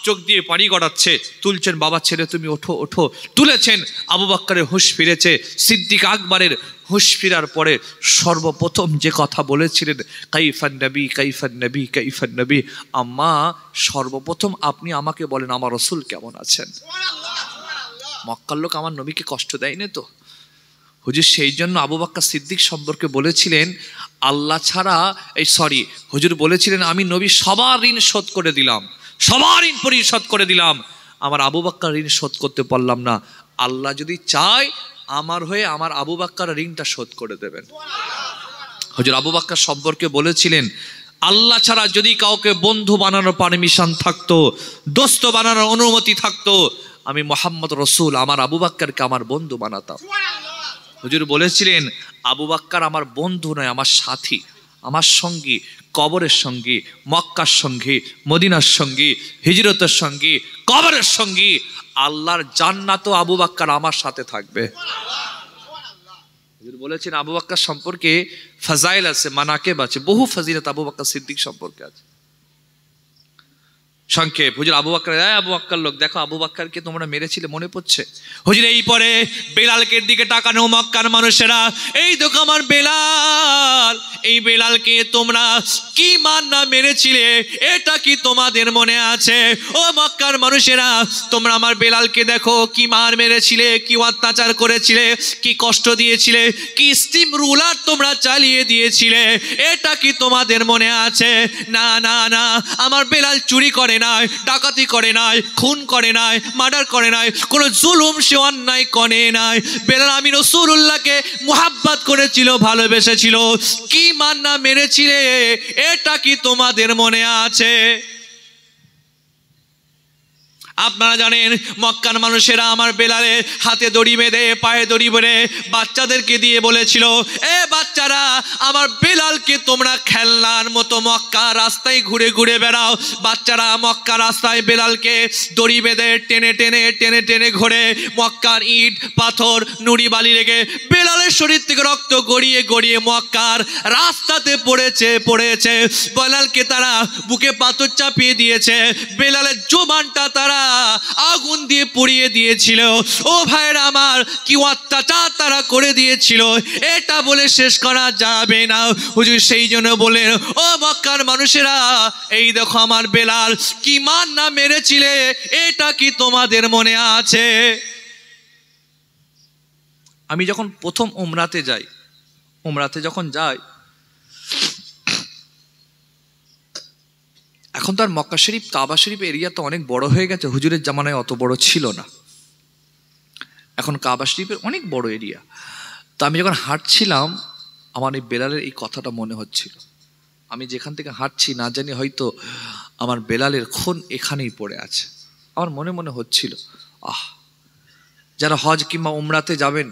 চোখ দিয়ে পানি গড়াচ্ছে, তুলছেন, বাবা ছেলে তুমি ওঠো ওঠো, তুলেছেন। আবু বকরের হুঁশ ফিরেছে। সিদ্দিক আকবরের হুঁশ ফিরার পরে সর্বপ্রথম যে কথা বলেছিলেন, কাইফান নবী কাইফান নবী কাইফান নবী, আম্মা সর্বপ্রথম আপনি আমাকে বলেন আমার রসুল কেমন আছেন। মক্কার লোক আমার নবীকে কষ্ট দেয়নি তো? হুজুর সেই জন্য আবু বকর সিদ্দিক সম্পর্কে বলেছিলেন, আল্লাহ ছাড়া হুজুর বলেছিলেন, আমি নবী সবার ঋণ শোধ করে দিলাম, সবার ঋণ পরিশোধ করে দিলাম, আমার আবু বকর ঋণ শোধ করতে পারলাম না, আল্লাহ যদি চায় আমার হয়ে আমার আবু বকর ঋণটা শোধ করে দেবেন। হুজুর আবু বকর সম্পর্কে বলেছিলেন, আল্লাহ ছাড়া যদি কাউকে বন্ধু বানানোর পারমিশন থাকতো, দোস্ত বানানোর অনুমতি থাকতো, আমি মোহাম্মদ রসুল আমার আবু বকরকে আমার বন্ধু বানাতাম। হুজুর বলেছিলেন, আবু বকর আমার বন্ধু নয়, আমার সাথী, আমার সঙ্গী, কবরের সঙ্গী, মক্কার সঙ্গী, মদিনার সঙ্গী, হিজরতের সঙ্গী, কবরের সঙ্গী, আল্লাহর জান্নাতও আবু বকর আমার সাথে থাকবে। বলেছেন আবু বকর সম্পর্কে ফাজাইল আছে, মানাকিব আছে, বহু ফজিলত আবু বকর সিদ্দিক সম্পর্কে আছে। সংক্ষেপ, হুজুর আবু বকর লোক দেখো, আবু বকরকে তোমরা মেরেছিলে মনে পড়ছে? হুজুর এই পরে বেলালকে দিকে তাকানো মক্কার মানুষেরা, এই দেখো আমার বেলাল, এই বেলালকে তোমরা কি মান্না মেরেছিলে, এটা কি তোমাদের মনে আছে? ও মক্কার মানুষেরা, তোমরা আমার বেলালকে দেখো, কি মার মেরেছিলে, কি অত্যাচার করেছিলে, কি কষ্ট দিয়েছিলে, কি স্টিম রুলার তোমরা চালিয়ে দিয়েছিলে, এটা কি তোমাদের মনে আছে? না না না, আমার বেলাল চুরি করে নাই, ডাকাতি করে নাই, খুন করে নাই, মার্ডার করে নাই, কোনো জুলুম সে অন্যায় করে নাই। বেলাল আমি রাসূলুল্লাহকে মুহাব্বত করেছিল, ভালোবেসেছিল, কি মান্না মেরেছিলে, এটা কি তোমাদের মনে আছে? আপনারা জানেন মক্কার মানুষেরা আমার বেলালের হাতে দড়ি বেঁধে, পায়ে দড়ি বেঁধে বাচ্চাদেরকে দিয়ে বলেছিল, এ বাচ্চারা, আমার বেলালকে তোমরা খেলনার মতো মক্কা রাস্তায় ঘুরে ঘুরে বেড়াও। বাচ্চারা মক্কা রাস্তায় বেলালকে দড়ি বেঁধে টেনে টেনে টেনে টেনে ঘোরে। মক্কার ইট পাথর নুড়ি বালি লেগে বেলালের শরীর থেকে রক্ত গড়িয়ে গড়িয়ে মক্কার রাস্তাতে পড়েছে। বেলালকে তারা বুকে পাথর চাপিয়ে দিয়েছে, বেলালের জোবানটা তারা আগুন দিয়ে পুড়িয়ে দিয়েছিল। ও ভাইরা আমার, কি অত্যাচার তারা করে দিয়েছিল, এটা বলে শেষ করা যাবে না। হুজুর সেই জন্য বলেন, ও মক্কার মানুষেরা, এই দেখো আমার বেলাল কি মান্না মেরেছিলে, এটা কি তোমাদের মনে আছে? আমি যখন প্রথম উমরাতে যখন যাই, এখন তো আর মক্কা শরীফ কাবা শরীফ এরিয়া তো অনেক বড় হয়ে গেছে, হুজুরের জামানায় অত বড় ছিল না, এখন কাবা শরীফের অনেক বড় এরিয়া। তো আমি যখন হাঁটছিলাম, আমার এই বেলালের এই কথাটা মনে হচ্ছিল। আমি যেখান থেকে হাঁটছি না জানি হয়তো আমার বেলালের খুন এখানেই পড়ে আছে। আমার মনে মনে হচ্ছিল, যারা হজ কিংবা উমরাতে যাবেন,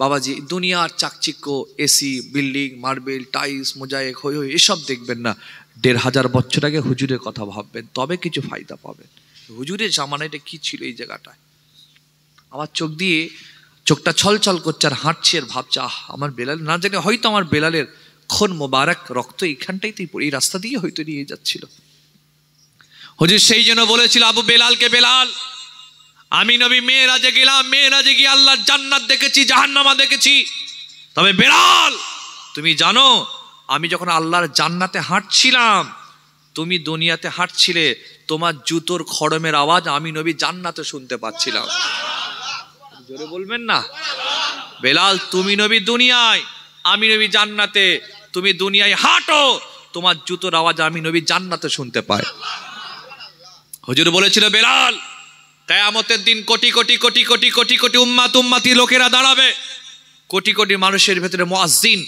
বাবাজি দুনিয়ার চাকচিক্য, AC, building, marble, tiles, mosaic, হই হই এসব দেখবেন না। ১৫০০ বছর আগে হুজুরের কথা ভাববেন, তবে কিছু ফায়দা পাবেন। হুজুরের জামানাটা কি ছিল এই জায়গাটায়? আমার চোখটা ছলছল করছে, আর হাঁটছি আর ভাবছে, আমার বেলাল, না জানি হয়তো আমার বেলালের খুন মোবারক রক্ত এইখানটাইতেই এই রাস্তা দিয়ে হয়তো নিয়ে যাচ্ছিল। হুজুর সেই জন্য বলেছিল আবু বেলালকে, বেলাল, আমি নবী মেরাজে গেলাম, মেরাজে গিয়ে আল্লাহর জান্নাত দেখেছি, জাহান্নামা দেখেছি, তবে বেলাল তুমি জানো, আমি যখন আল্লাহর জান্নাতে হাঁটছিলাম, তুমি দুনিয়াতে হাঁটছিলে, তোমার জুতোর খড়মের আওয়াজ আমি নবী জান্নাতে শুনতে পাচ্ছিলাম। জোরে বলবেন না? বেলাল তুমি নবী দুনিয়ায়, আমি নবী জান্নাতে, তুমি দুনিয়ায় হাঁটো, তোমার জুতোর আওয়াজ আমি নবী জান্নাতে শুনতে পাই। হুজুর বলেছিল, বেলাল কিয়ামতের দিন কোটি কোটি কোটি কোটি কোটি কোটি উম্মতি লোকেরা দাঁড়াবে, কোটি কোটি মানুষের ভেতরে মুয়াজ্জিন,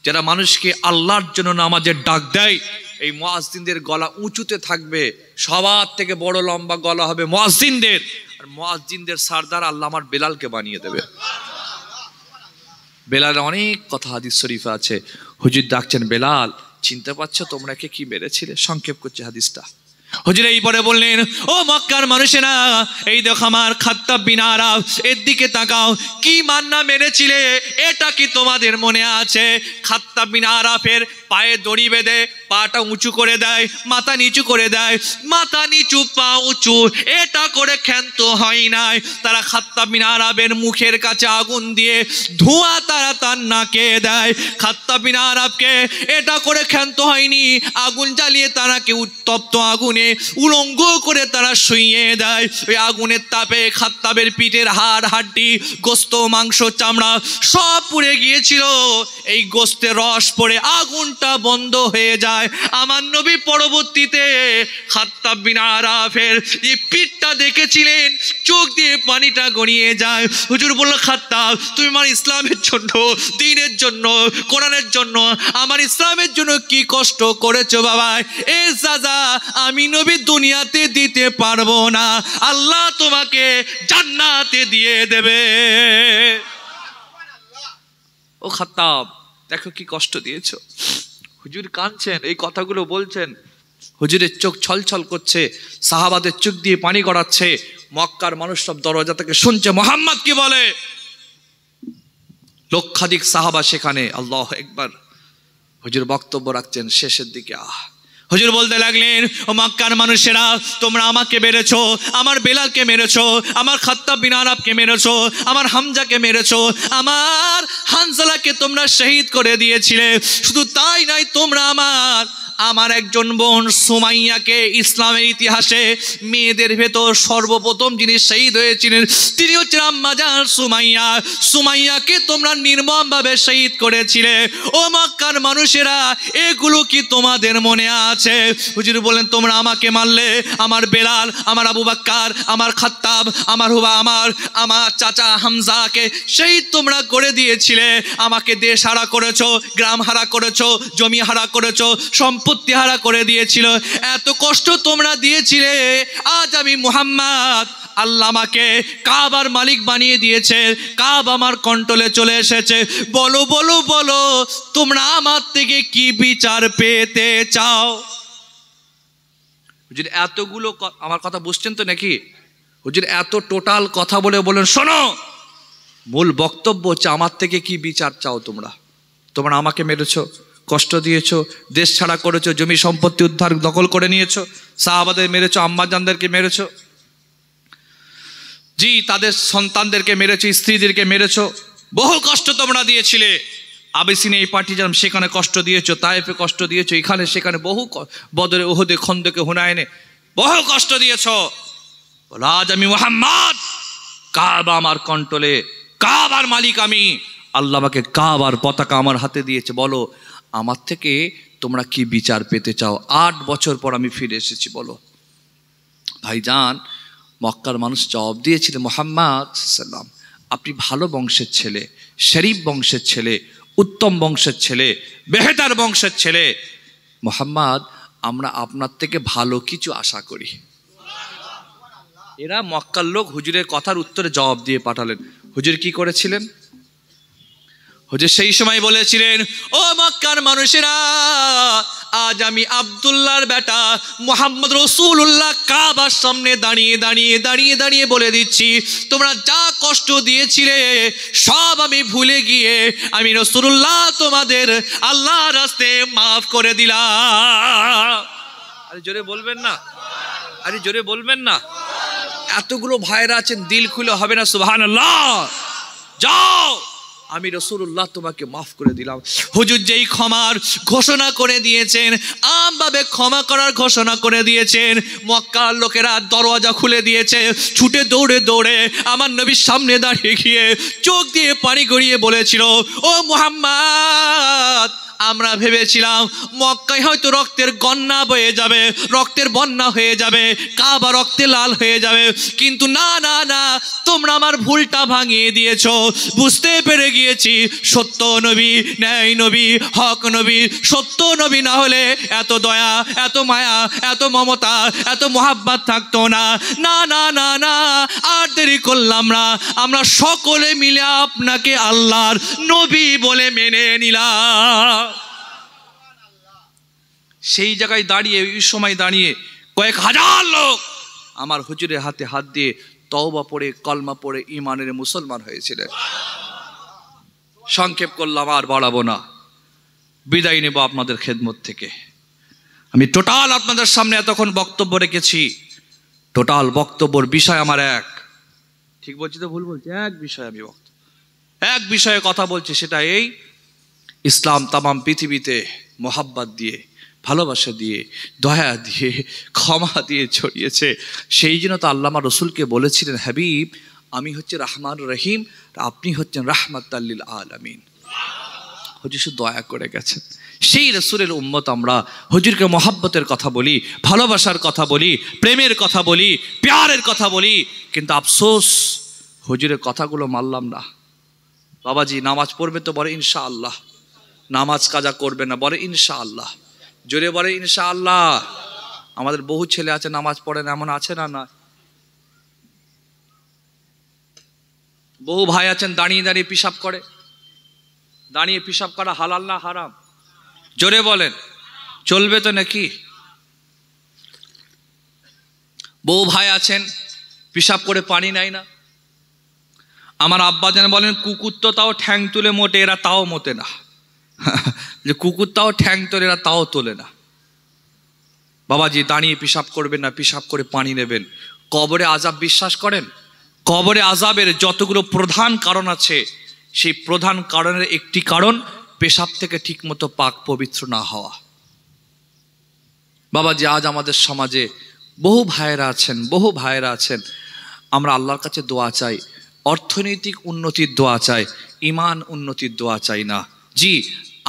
যারা মানুষকে আল্লাহর জন্য নামাজের ডাক দেয়, এই মুয়াজ্জিনদের গলা উঁচুতে থাকবে, সবার থেকে বড় লম্বা গলা হবে মুয়াজ্জিনদের, আর মুয়াজ্জিনদের সরদার আল্লাহ আমার বেলালকে বানিয়ে দেবে। বেলালের অনেক কথা হাদিস শরীফে আছে। হুজুর ডাকছেন, বেলাল চিনতে পারছো তোমরা কে কি মেরেছিলে? সংক্ষেপ করছে হাদিসটা। হুজুর এই পরে বললেন, ও মক্কার মানুষেরা, এই দেখো আমার খাত্তাব বিন আরাফ, এর দিকে তাকাও, কি মান্না মেরেছিলে, এটা কি তোমাদের মনে আছে? খাত্তাব বিন আরাফের পায়ে দড়ি বেঁধে পাটা উঁচু করে দেয়, মাথা নিচু করে দেয়, মাথা নিচু পা উঁচু, এটা করে ক্ষান্ত হয় নাই। তারা খাত্তাব বিন আরাফের মুখের কাছে আগুন দিয়ে ধোঁয়া তারা তার নাকে দেয়। খাত্তাব বিন আরাফকে এটা করে ক্ষান্ত হয়নি, আগুন জ্বালিয়ে তারাকে উত্তপ্ত আগুনে উলঙ্গ করে তারা শুইয়ে দেয়। ওই আগুনের তাপে খাত্তাবের পিঠের হাড় হাড্ডি, গোস্ত, মাংস, চামড়া সব পুড়ে গিয়েছিল। এই গোস্তের রস পড়ে আগুনটা বন্ধ হয়ে যায়। আমার নবী পরবর্তীতে খাত্তাব বিন আরাফের এই পিঠটা দেখেছিলেন, চোখ দিয়ে পানিটা গড়িয়ে যায়। হুজুর বলল, খাত্তাব তুমি আমার ইসলামের জন্য, দ্বীনের জন্য, কোরআনের জন্য, আমার ইসলামের জন্য কি কষ্ট করেছো বাবা, এ সাজা আমি নবী দুনিয়াতে দিতে পারবো না, আল্লাহ তোমাকে জান্নাতে দিয়ে দেবে। ও খাত্তাব দেখো কি কষ্ট দিয়েছো। হুজুর কাঁদছেন, এই কথাগুলো বলছেন, হুজুরের চোখ ছলছল করছে, সাহাবাদের চোখ দিয়ে পানি গড়াচ্ছে। মক্কার মানুষ সব দরজা থেকে শুনছে মুহাম্মদ কি বলে। লক্ষাধিক সাহাবা সেখানে। আল্লাহু আকবার। হুজুর বক্তব্য রাখছেন শেষের দিকে। হুজুর বলতে লাগলেন, ও মক্কার মানুষেরা, তোমরা আমাকে মেরেছো, আমার বেলালকে মেরেছো, আমার খাত্তাব বিন আরাবকে মেরেছো, আমার হামজাকে মেরেছো, আমার হানজালাকে তোমরা শহীদ করে দিয়েছিলে। শুধু তাই নয়, তোমরা আমার একজন বোন সুমাইয়াকে, ইসলামের ইতিহাসে মেয়েদের ভেতর সর্বপ্রথম যিনি শহীদ হয়েছিলেন তিনি হচ্ছেন আম্মা জান সুমাইয়া। সুমাইয়াকে তোমরা নির্মমভাবে শহীদ করেছিলে। ও মক্কার মানুষেরা, এগুলো কি তোমাদের মনে আছে? হুজুর বলেন, তোমরা আমাকে মারলে, আমার বেলাল, আমার আবু বকর, আমার খাত্তাব, আমার চাচা হামজাকে শহীদ তোমরা করে দিয়েছিলে। আমাকে দেশ হারা করেছো, গ্রাম হারা করেছো, জমি হারা করেছো, সম্পত্তি হারা করে দিয়েছিল। এত কষ্ট তোমরা দিয়েছিলে। আজ আমি মুহাম্মদ, আল্লাহ আমাকে কাবার মালিক বানিয়ে দিয়েছে, কাবা আমার কন্ট্রোলে চলে এসেছে। বলো বলো বলো, তোমরা আমার থেকে কি বিচার পেতে চাও? হুজুর এতগুলো, আমার কথা বুঝছেন তো নাকি? হুজুর এত টোটাল কথা বলে বলেন, শোনো, মূল বক্তব্য হচ্ছে আমার থেকে কি বিচার চাও তোমরা? তোমরা আমাকে মেরেছো, কষ্ট দিয়েছো, দেশ ছাড়া করেছো, জমি সম্পত্তি উদ্ধার দখল করে নিয়েছো, সাহাবাদের মেরেছো, আম্মাজানদেরকে মেরেছো, জি তাদের সন্তানদেরকে মেরেছো, স্ত্রীদেরকে মেরেছো, বহু কষ্ট তোমরা দিয়েছিলে। আবিসিনিয়া এই পার্টি জানাম সেখানে কষ্ট দিয়েছো, তায়েফে কষ্ট দিয়েছো, এখানে সেখানে বহু, বদরে, ওহদে, খন্দকে, হুনায়নে বহু কষ্ট দিয়েছো। আজ আমি মুহাম্মদ, কাবা আমার কন্ট্রোলে, কাবার মালিক আমি, আল্লাহ আমাকে কাবার পতাকা আমার হাতে দিয়েছে। বলো আমার থেকে তোমরা কি বিচার পেতে চাও? 8 বছর পর আমি ফিরে এসেছি। বলো ভাইজান, মক্কার মানুষ জবাব দিয়েছিলেন, মুহাম্মদ সাল্লাম, আপনি ভালো বংশের ছেলে, শরীফ বংশের ছেলে, উত্তম বংশের ছেলে, বেহেতার বংশের ছেলে। মুহাম্মদ, আমরা আপনার থেকে ভালো কিছু আশা করি। এরা মক্কার লোক হুজুরের কথার উত্তরে জবাব দিয়ে পাঠালেন। হুজুর কি করেছিলেন? হুজুর সেই সময় বলেছিলেন, ও মক্কার মানুষেরা, আজ আমি আব্দুল্লাহর বেটা মুহাম্মদ রাসূলুল্লাহ কাবার সামনে দাঁড়িয়ে দাঁড়িয়ে দাঁড়িয়ে দাঁড়িয়ে বলে দিচ্ছি, তোমরা যা কষ্ট দিয়েছিলে সব আমি ভুলে গিয়ে আমি রাসূলুল্লাহ তোমাদের আল্লাহর রাস্তায় মাফ করে দিলাম। আরে জোরে বলবেন না, আরে জোরে বলবেন না। এতগুলো ভাইরা আছেন, দিল খুলে হবে না সুবহানাল্লাহ? যাও, আমি রাসূলুল্লাহ তোমাকে মাফ করে দিলাম। হুজুর যেই ক্ষমার ঘোষণা করে দিয়েছেন, আমভাবে ক্ষমা করার ঘোষণা করে দিয়েছেন, মক্কার লোকেরা দরওয়াজা খুলে দিয়েছে। ছুটে দৌড়ে দৌড়ে আমার নবীর সামনে দাঁড়িয়ে গিয়ে চোখ দিয়ে পানি গড়িয়ে বলেছিল, ও মুহাম্মদ, আমরা ভেবেছিলাম মক্কায় হয়তো রক্তের গন্না বয়ে যাবে, রক্তের বন্যা হয়ে যাবে, কাবা রক্তে লাল হয়ে যাবে, কিন্তু না না না, তোমরা আমার ভুলটা ভাঙিয়ে দিয়েছো। বুঝতে পেরে গিয়েছি সত্য নবী, ন্যায় নবী, হক নবী, সত্য নবী না হলে এত দয়া, এত মায়া, এত মমতা, এত মোহাব্বত থাকতো না। না না না না, আর দেরি করলাম না, আমরা সকলে মিলে আপনাকে আল্লাহর নবী বলে মেনে নিলাম। সেই জায়গায় দাঁড়িয়ে, ওই সময় দাঁড়িয়ে কয়েক হাজার লোক আমার হুজুরের হাতে হাত দিয়ে তওবা পড়ে, কলমা পড়ে ঈমানের মুসলমান হয়েছিলেন। সংক্ষেপ করলাম, আর বাড়াবো না, বিদায় নেব আপনাদের খেদমত থেকে। আমি টোটাল আপনাদের সামনে এতক্ষণ বক্তব্য রেখেছি। টোটাল বক্তব্যের বিষয় আমার এক, ঠিক বলছি তো ভুল বলছি? এক বিষয় আমি এক বিষয়ে কথা বলছি, সেটা এই, ইসলাম তামাম পৃথিবীতে মোহাব্বত দিয়ে, ভালোবাসা দিয়ে, দয়া দিয়ে, ক্ষমা দিয়ে ছড়িয়েছে। সেই জন্য তো আল্লামা রসুলকে বলেছিলেন, হাবিব, আমি হচ্ছে রহমান রহিম, আপনি হচ্ছেন রাহমাতাল লিল আলামিন। হুজুর শুধু দয়া করে গেছেন। সেই রসুলের উম্মত আমরা। হুজুরকে মোহাব্বতের কথা বলি, ভালোবাসার কথা বলি, প্রেমের কথা বলি, প্যারের কথা বলি, কিন্তু আফসোস হুজুরের কথাগুলো মানলাম না। বাবাজি নামাজ পড়বে তো বলে ইনশাআল্লাহ, নামাজ কাজা করবে না বলে ইনশাআল্লাহ, জোরে বলে ইনশাআল্লাহ। আমাদের বহু ছেলে আছে নামাজ পড়ে না, এমন আছে না? না, বহু ভাই আছেন দাঁড়িয়ে দাঁড়িয়ে পিশাব করে। দাঁড়িয়ে পিশাব করা হালাল না হারাম? জোরে বলেন, চলবে তো নাকি? বহু ভাই আছেন পিশাব করে পানি নেয় না। আমার আব্বা যেন বলেন কুকুর তো তাও ঠ্যাং তুলে মোটে, এরা তাও মোটে না। যে কুকুর তাও ঠ্যাং তোলে, এরা তাও তোলে না। বাবাজি দাঁড়িয়ে পেশাব করবেন না, পেশাব করে পানি নেবেন। কবরে আযাব বিশ্বাস করেন? কবরে আযাবের যতগুলো প্রধান কারণ আছে, সেই প্রধান কারণের একটি কারণ পেশাব থেকে ঠিকমতো পাক পবিত্র না হওয়া। বাবাজি আজ আমাদের সমাজে বহু ভাইয়েরা আছেন, আমরা আল্লাহর কাছে দোয়া চাই, অর্থনৈতিক উন্নতির দোয়া চাই, ইমান উন্নতির দোয়া চাই না। জি,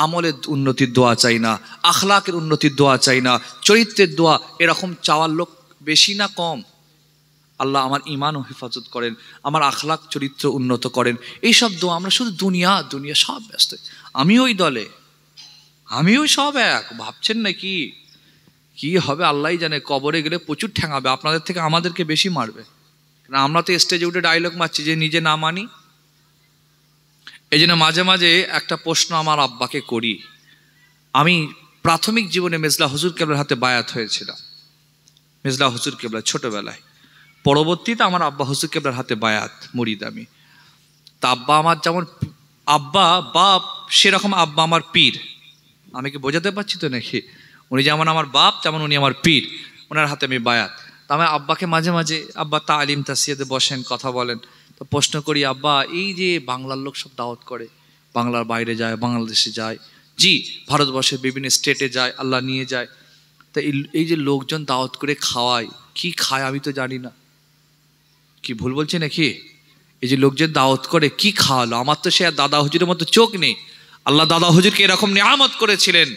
আমলের উন্নতির দোয়া চাই না, আখলাকের উন্নতির দোয়া চাই না, চরিত্রের দোয়া। এরকম চাওয়ার লোক বেশি না কম? আল্লাহ আমার ইমানও হেফাজত করেন, আমার আখলাক চরিত্র উন্নত করেন, এইসব দোয়া। আমরা শুধু দুনিয়া সব ব্যস্ত। আমি ওই দলে, আমি ওই সব এক, ভাবছেন নাকি কি হবে আল্লাহই জানে। কবরে গেলে প্রচুর ঠ্যাঙাবে, আপনাদের থেকে আমাদেরকে বেশি মারবে। আমরা তো স্টেজে উঠে ডায়লগ মারছি যে নিজে না মানি। এই জন্য মাঝে মাঝে একটা প্রশ্ন আমার আব্বাকে করি। আমি প্রাথমিক জীবনে মেজলা হুজুর কেবলার হাতে বায়াত হয়েছিলাম, মেজলা হুজুর কেবলা ছোটবেলায়। পরবর্তীতে আমার আব্বা হুজুর কেবলার হাতে বায়াত মুরিদ আমি। তা আব্বা আমার যেমন আব্বা বাপ, সেরকম আব্বা আমার পীর। আমি কি বোঝাতে পারছি তো নাকি? উনি যেমন আমার বাপ তেমন উনি আমার পীর, ওনার হাতে আমি বায়াত। তা আমি আব্বাকে মাঝে মাঝে, আব্বা তালিম তাসিয়াতে বসেন, কথা বলেন, তো প্রশ্ন করি, আব্বা এই যে বাংলার লোক সব দাওয়াত করে, বাংলার বাইরে যায়, বাংলাদেশে যায়, জি ভারতবর্ষের বিভিন্ন স্টেটে যায়, আল্লাহ নিয়ে যায়, তা এই যে লোকজন দাওয়াত করে খাওয়ায়, কি খায় আমি তো জানি না, কি ভুল বলছি নাকি? এই যে লোকজন দাওয়াত করে কি খাওয়ালো? আমার তো সে দাদা হুজুরের মতো চোখ নেই। আল্লাহ দাদা হুজুরকে এরকম নিয়ামত করেছিলেন,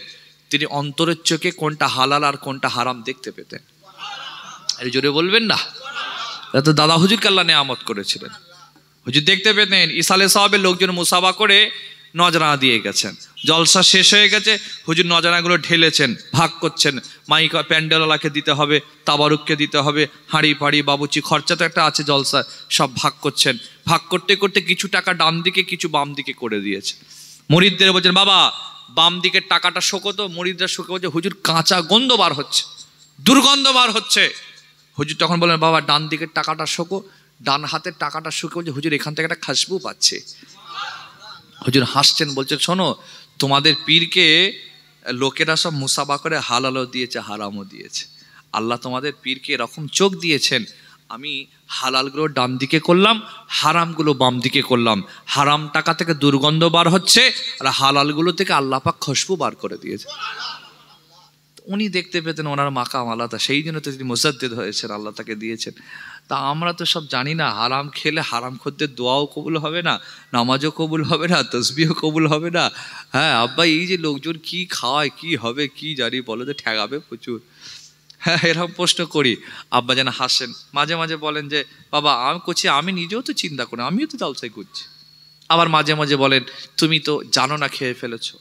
তিনি অন্তরের চোখে কোনটা হালাল আর কোনটা হারাম দেখতে পেতেন। আরে জোরে বলবেন না? তো দাদা হুজুরকে আল্লাহ নিয়ামত করেছিলেন, হুজুর দেখতে পেতেন। ইসালে সাহাবের লোকজন মুসাফা করে নজরানা দিয়ে গেছেন, জলসা শেষ হয়ে গেছে, হুজুর নজরানাগুলো ঢেলেছেন, ভাগ করছেন। মাইক প্যান্ডেলওয়ালাকে দিতে হবে, তাবারুককে দিতে হবে, হাঁড়ি ফাড়ি বাবুচি খরচা তো একটা আছে জলসা, সব ভাগ করছেন। ভাগ করতে করতে কিছু টাকা ডান দিকে কিছু বাম দিকে করে দিয়েছে। মুরিদদের বলছেন, বাবা বাম দিকের টাকাটা শোকো তো। মুরিদরা শুকে বলছে, হুজুর কাঁচা গন্ধ বার হচ্ছে, দুর্গন্ধ বার হচ্ছে। হুজুর তখন বলেন, বাবা ডান দিকের টাকাটা শোকো। ডান হাতের টাকাটা শুকে বলছে, হুজুর এখান থেকে একটা খুশবু পাচ্ছে। হুজুর হাসছেন, বলছেন, শোনো তোমাদের পীরকে লোকেরা সব মুসাফা করে হালালও দিয়েছে, হারামও দিয়েছে। আল্লাহ তোমাদের পীরকে এরকম চোখ দিয়েছেন, আমি হালালগুলো ডান দিকে করলাম, হারামগুলো বাম দিকে করলাম। হারাম টাকা থেকে দুর্গন্ধ বার হচ্ছে, আর হালালগুলো থেকে আল্লাহ পাক খুশবু বার করে দিয়েছে। উনি দেখতে পেতেন, ওনার মাকাম আলাদা, সেই জন্য তো তিনি মুজাদ্দিদ হয়েছেন, আল্লাহ তাকে দিয়েছেন। তা আমরা তো সব জানি না, হারাম খেলে হারাম খদ্দের দোয়াও কবুল হবে না, নামাজও কবুল হবে না, তসবিহও কবুল হবে না। হ্যাঁ আব্বা এই যে লোকজন কি খাওয়ায়, কি হবে কি জানি, বলে তো ঠেকাবে প্রচুর। হ্যাঁ এরকম প্রশ্ন করি, আব্বা যেন হাসেন। মাঝে মাঝে বলেন যে, বাবা আমি করছি, আমি নিজেও তো চিন্তা করি, আমিও তো জলসাই করছি। আবার মাঝে মাঝে বলেন, তুমি তো জানো না খেয়ে ফেলেছো,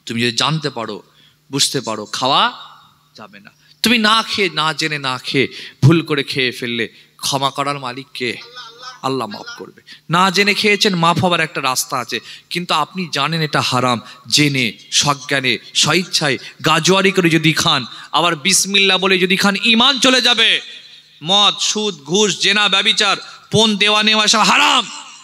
তুমি যদি জানতে পারো বুঝতে পারো খাওয়া যাবে না। তুমি না খেয়ে, না জেনে না খেয়ে ভুল করে খেয়ে ফেললে ক্ষমা করার মালিক কে? আল্লাহ মাফ করবে। না জেনে খেয়েছেন, মাফ হবার একটা রাস্তা আছে, কিন্তু আপনি জানেন এটা হারাম, জেনে সজ্ঞানে স্বইচ্ছায় গাজোয়ারি করে যদি খান, আবার বিসমিল্লাহ বলে যদি খান, ঈমান চলে যাবে। মদ, সুদ, ঘুষ, জেনা, ব্যভিচার, পণ দেওয়া নেওয়া সব হারাম।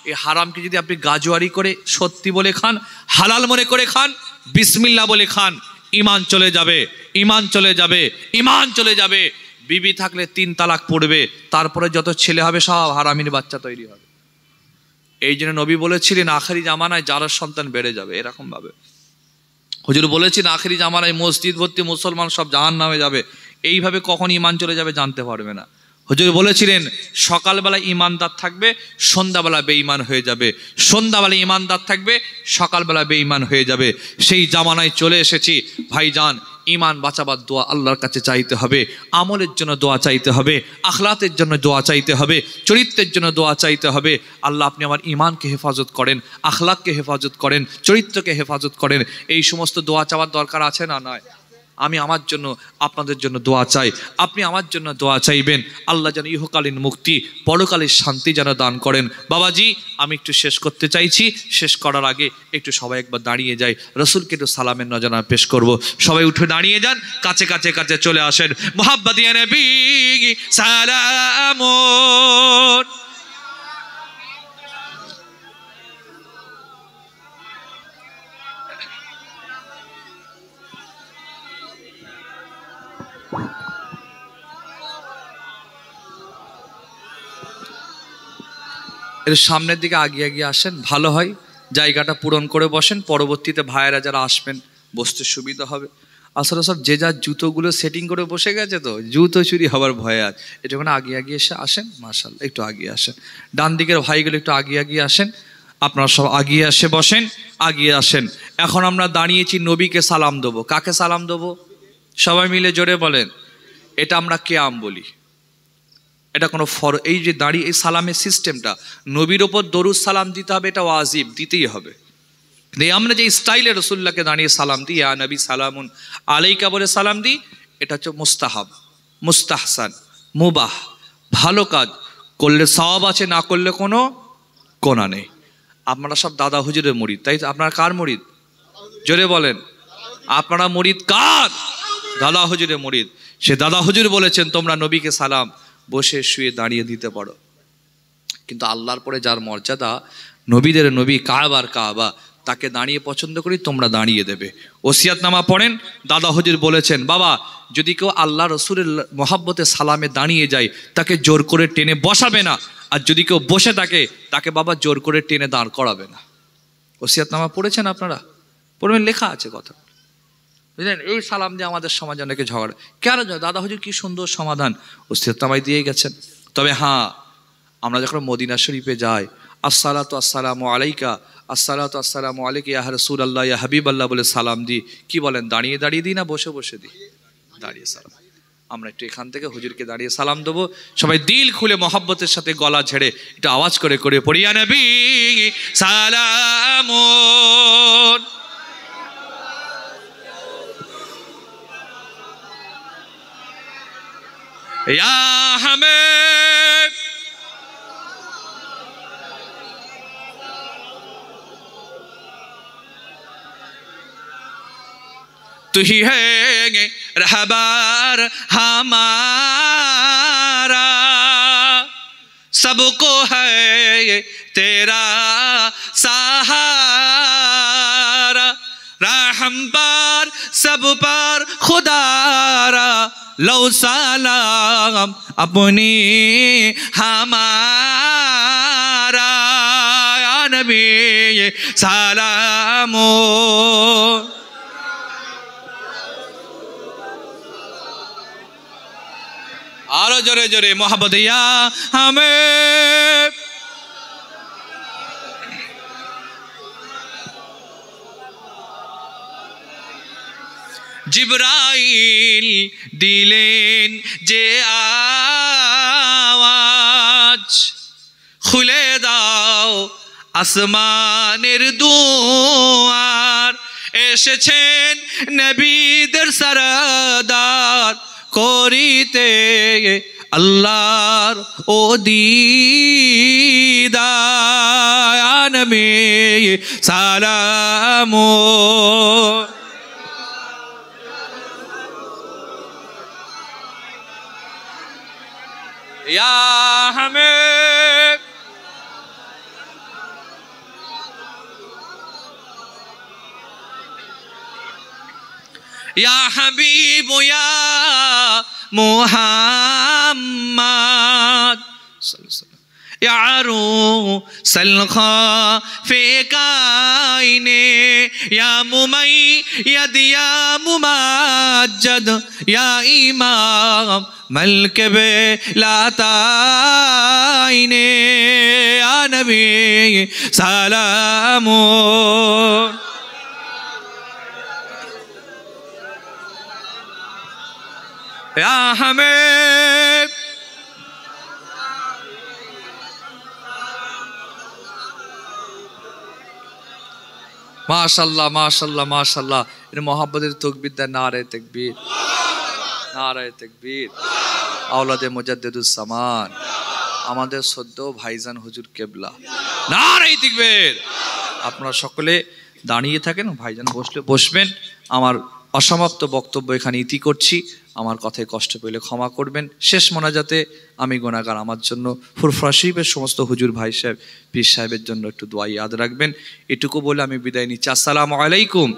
এই হারামকে যদি আপনি গাজোয়ারি করে সত্যি বলে খান, হালাল মনে করে খান, বিসমিল্লাহ বলে খান, ঈমান চলে যাবে, ঈমান চলে যাবে, ঈমান চলে যাবে। বিবি থাকলে 3 তালাক পড়বে, তারপরে যত ছেলে হবে সব হারামির বাচ্চা তৈরি হবে। এই জন্য নবী বলেছিলেন আখেরি জামানায় যারা সন্তান বেড়ে যাবে এরকম ভাবে। হুজুর বলেছেন আখেরি জামানায় মসজিদ ভর্তি মুসলমান সব জাহান্নামে যাবে। এইভাবে কখন ঈমান চলে যাবে জানতে পারবে না। হুজুর বলেছিলেন সকালবেলা ঈমানদার থাকবে, সন্ধ্যাবেলা বেঈমান হয়ে যাবে, সন্ধ্যাবেলা ঈমানদার থাকবে, সকালবেলা বেঈমান হয়ে যাবে। সেই জামানায় চলে এসেছি ভাইজান। ঈমান বাঁচাবার দোয়া আল্লাহর কাছে চাইতে হবে, আমলের জন্য দোয়া চাইতে হবে, আখলাতের জন্য দোয়া চাইতে হবে, চরিত্রের জন্য দোয়া চাইতে হবে। আল্লাহ আপনি আমার ঈমানকে হেফাজত করেন, আখলাককে হেফাজত করেন, চরিত্রকে হেফাজত করেন। এই সমস্ত দোয়া চাওয়ার দরকার আছে না? নয়। আমি আমার জন্য আপনাদের জন্য দোয়া চাই, আপনি আমার জন্য দোয়া চাইবেন। আল্লাহ যেন ইহকালীন মুক্তি, পরকালীন শান্তি যেন দান করেন। বাবাজি আমি একটু শেষ করতে চাইছি, শেষ করার আগে একটু সবাই একবার দাঁড়িয়ে যাই, রসুলকে একটু সালামের নজরানা পেশ করব। সবাই উঠে দাঁড়িয়ে যান, কাছে কাছে কাছে চলে আসেন। মুহাব্বত ইয়া নবী সালামুন এর সামনের দিকে আগিয়ে আগিয়ে আসেন, ভালো হয় জায়গাটা পূরণ করে বসেন, পরবর্তীতে ভাইয়েরা যারা আসবেন বসতে সুবিধা হবে। আসলে সব যে যার জুতোগুলো সেটিং করে বসে গেছে, তো জুতো চুরি হবার ভয় আছে, এটা কোনো আগিয়ে আগিয়ে এসে আসেন, মাশাআল্লাহ একটু আগিয়ে আসেন, ডান দিকের ভাইগুলো একটু আগিয়ে আগিয়ে আসেন, আপনারা সব আগিয়ে আসে বসেন, আগিয়ে আসেন। এখন আমরা দাঁড়িয়েছি নবীকে সালাম দেবো। কাকে সালাম দেবো? সবাই মিলে জোরে বলেন। এটা আমরা কিয়াম বলি, এটা কোনো এই যে দাঁড়িয়ে এই সালামের সিস্টেমটা, নবীর ওপর দরুদ সালাম দিতে হবে, এটা ওয়াজিব, দিতেই হবে। আমরা যে স্টাইলে রসুল্লাহকে দাঁড়িয়ে সালাম দিই, ইয়া নবী সালামুন আলাইকা বলে সালাম দিই, এটা হচ্ছে মুস্তাহাব, মুস্তাহসান, মুবাহ, ভালো কাজ করলে সওয়াব আছে, না করলে কোনো গোনা নেই। আপনারা সব দাদা হুজুরের মুরিদ, তাই আপনারা কার মুরিদ? জোরে বলেন। আপনারা মুরিদ কার? দাদা হুজুরের মুরিদ। সে দাদা হুজুর বলেছেন তোমরা নবীকে সালাম বসে শুয়ে দাঁড়িয়ে দিতে পারো, কিন্তু আল্লাহর পরে যার মর্যাদা, নবীদের নবী, কাবার কাবা, তাকে দাঁড়িয়ে পছন্দ করি, তোমরা দাঁড়িয়ে দেবে। ওসিয়াতনামা পড়েন, দাদা হুজুর বলেছেন বাবা যদি কেউ আল্লাহ রসুলের মহাব্বতে সালামে দাঁড়িয়ে যায়, তাকে জোর করে টেনে বসাবে না, আর যদি কেউ বসে থাকে তাকে বাবা জোর করে টেনে দাঁড় করাবে না। ওসিয়াতনামা পড়েছেন আপনারা? পড়বেন, লেখা আছে কথা, বুঝলেন? এই সালাম দিয়ে আমাদের সমাজে অনেকে ঝগড়া কেন? দাদা হুজুর কি সুন্দর সমাধান ওসিয়াতনামায় দিয়ে গেছেন। তবে হ্যাঁ, আমরা যখন মদিনা শরীফে যাই, আসসালাতু আসসালামু আলাইকা, আসসালাতু আসসালামু আলাইকা ইয়া রাসূলুল্লাহ ইয়া হাবিবাল্লাহ বলে সালাম দিই। কি বলেন, দাঁড়িয়ে দাঁড়িয়ে দিই না বসে বসে দিই? দাঁড়িয়ে সালাম। আমরা একটু এখান থেকে হুজুরকে দাঁড়িয়ে সালাম দেবো, সবাই দিল খুলে মহব্বতের সাথে গলা ঝেড়ে একটু আওয়াজ করে করে পড়ি, ইয়া নবী সালামুন। ইয়া হাবিব तू ही है रहबर हमारा, सबको है तेरा सहारा, रहम पर सब पर खुदारा, लो सलाम अपनी हमारा, या नबी सलामो। आरो जोरे जोरे मोहब्बत या हमें। जिब्राइल दिलेन जे आवाज, खुले दाओ আসমানের দুয়ার, এসেছেন নবীদের সরদার, করিতে আল্লাহর ও দিদার, নবী সালামু। ইয়া হাবিব ইয়া হাবিব ইয়া মুহাম্মদ ইয়া রূসুল খাফিকাইনে, ইয়া মুমাইয়াদ ইয়া মুমাজ্জদ, ইয়া ইমাম মালকে বেলাতাইনে, ইয়া নবী সালামু। ইয়া হাবিব মাশাআল্লাহ মাশাআল্লাহ মাশাআল্লাহ। এর মহব্বতের তাকবীর দেন, নারে তাকবীর, নারে তাকবীর। আওলাদে মুজাদ্দিদুস জামান, আমাদের সদ্য ভাইজান হুজুর কেবলা, নারে তাকবীর। আপনারা সকলে দাঁড়িয়ে থাকেন, ভাইজান বসলে বসবেন। আমার অসমাপ্ত বক্তব্য এখানে ইতি করছি, আমার কথায় কষ্ট পেলে ক্ষমা করবেন। শেষ মোনাজাতে আমি গুনাহগার, আমার জন্য ফুরফুরা শরীফের সমস্ত হুজুর ভাই সাহেব, পীর সাহেবের জন্য একটু দোয়া ইয়াদ রাখবেন। এটুকু বলে আমি বিদায় নিচ্ছি। আসসালামু আলাইকুম।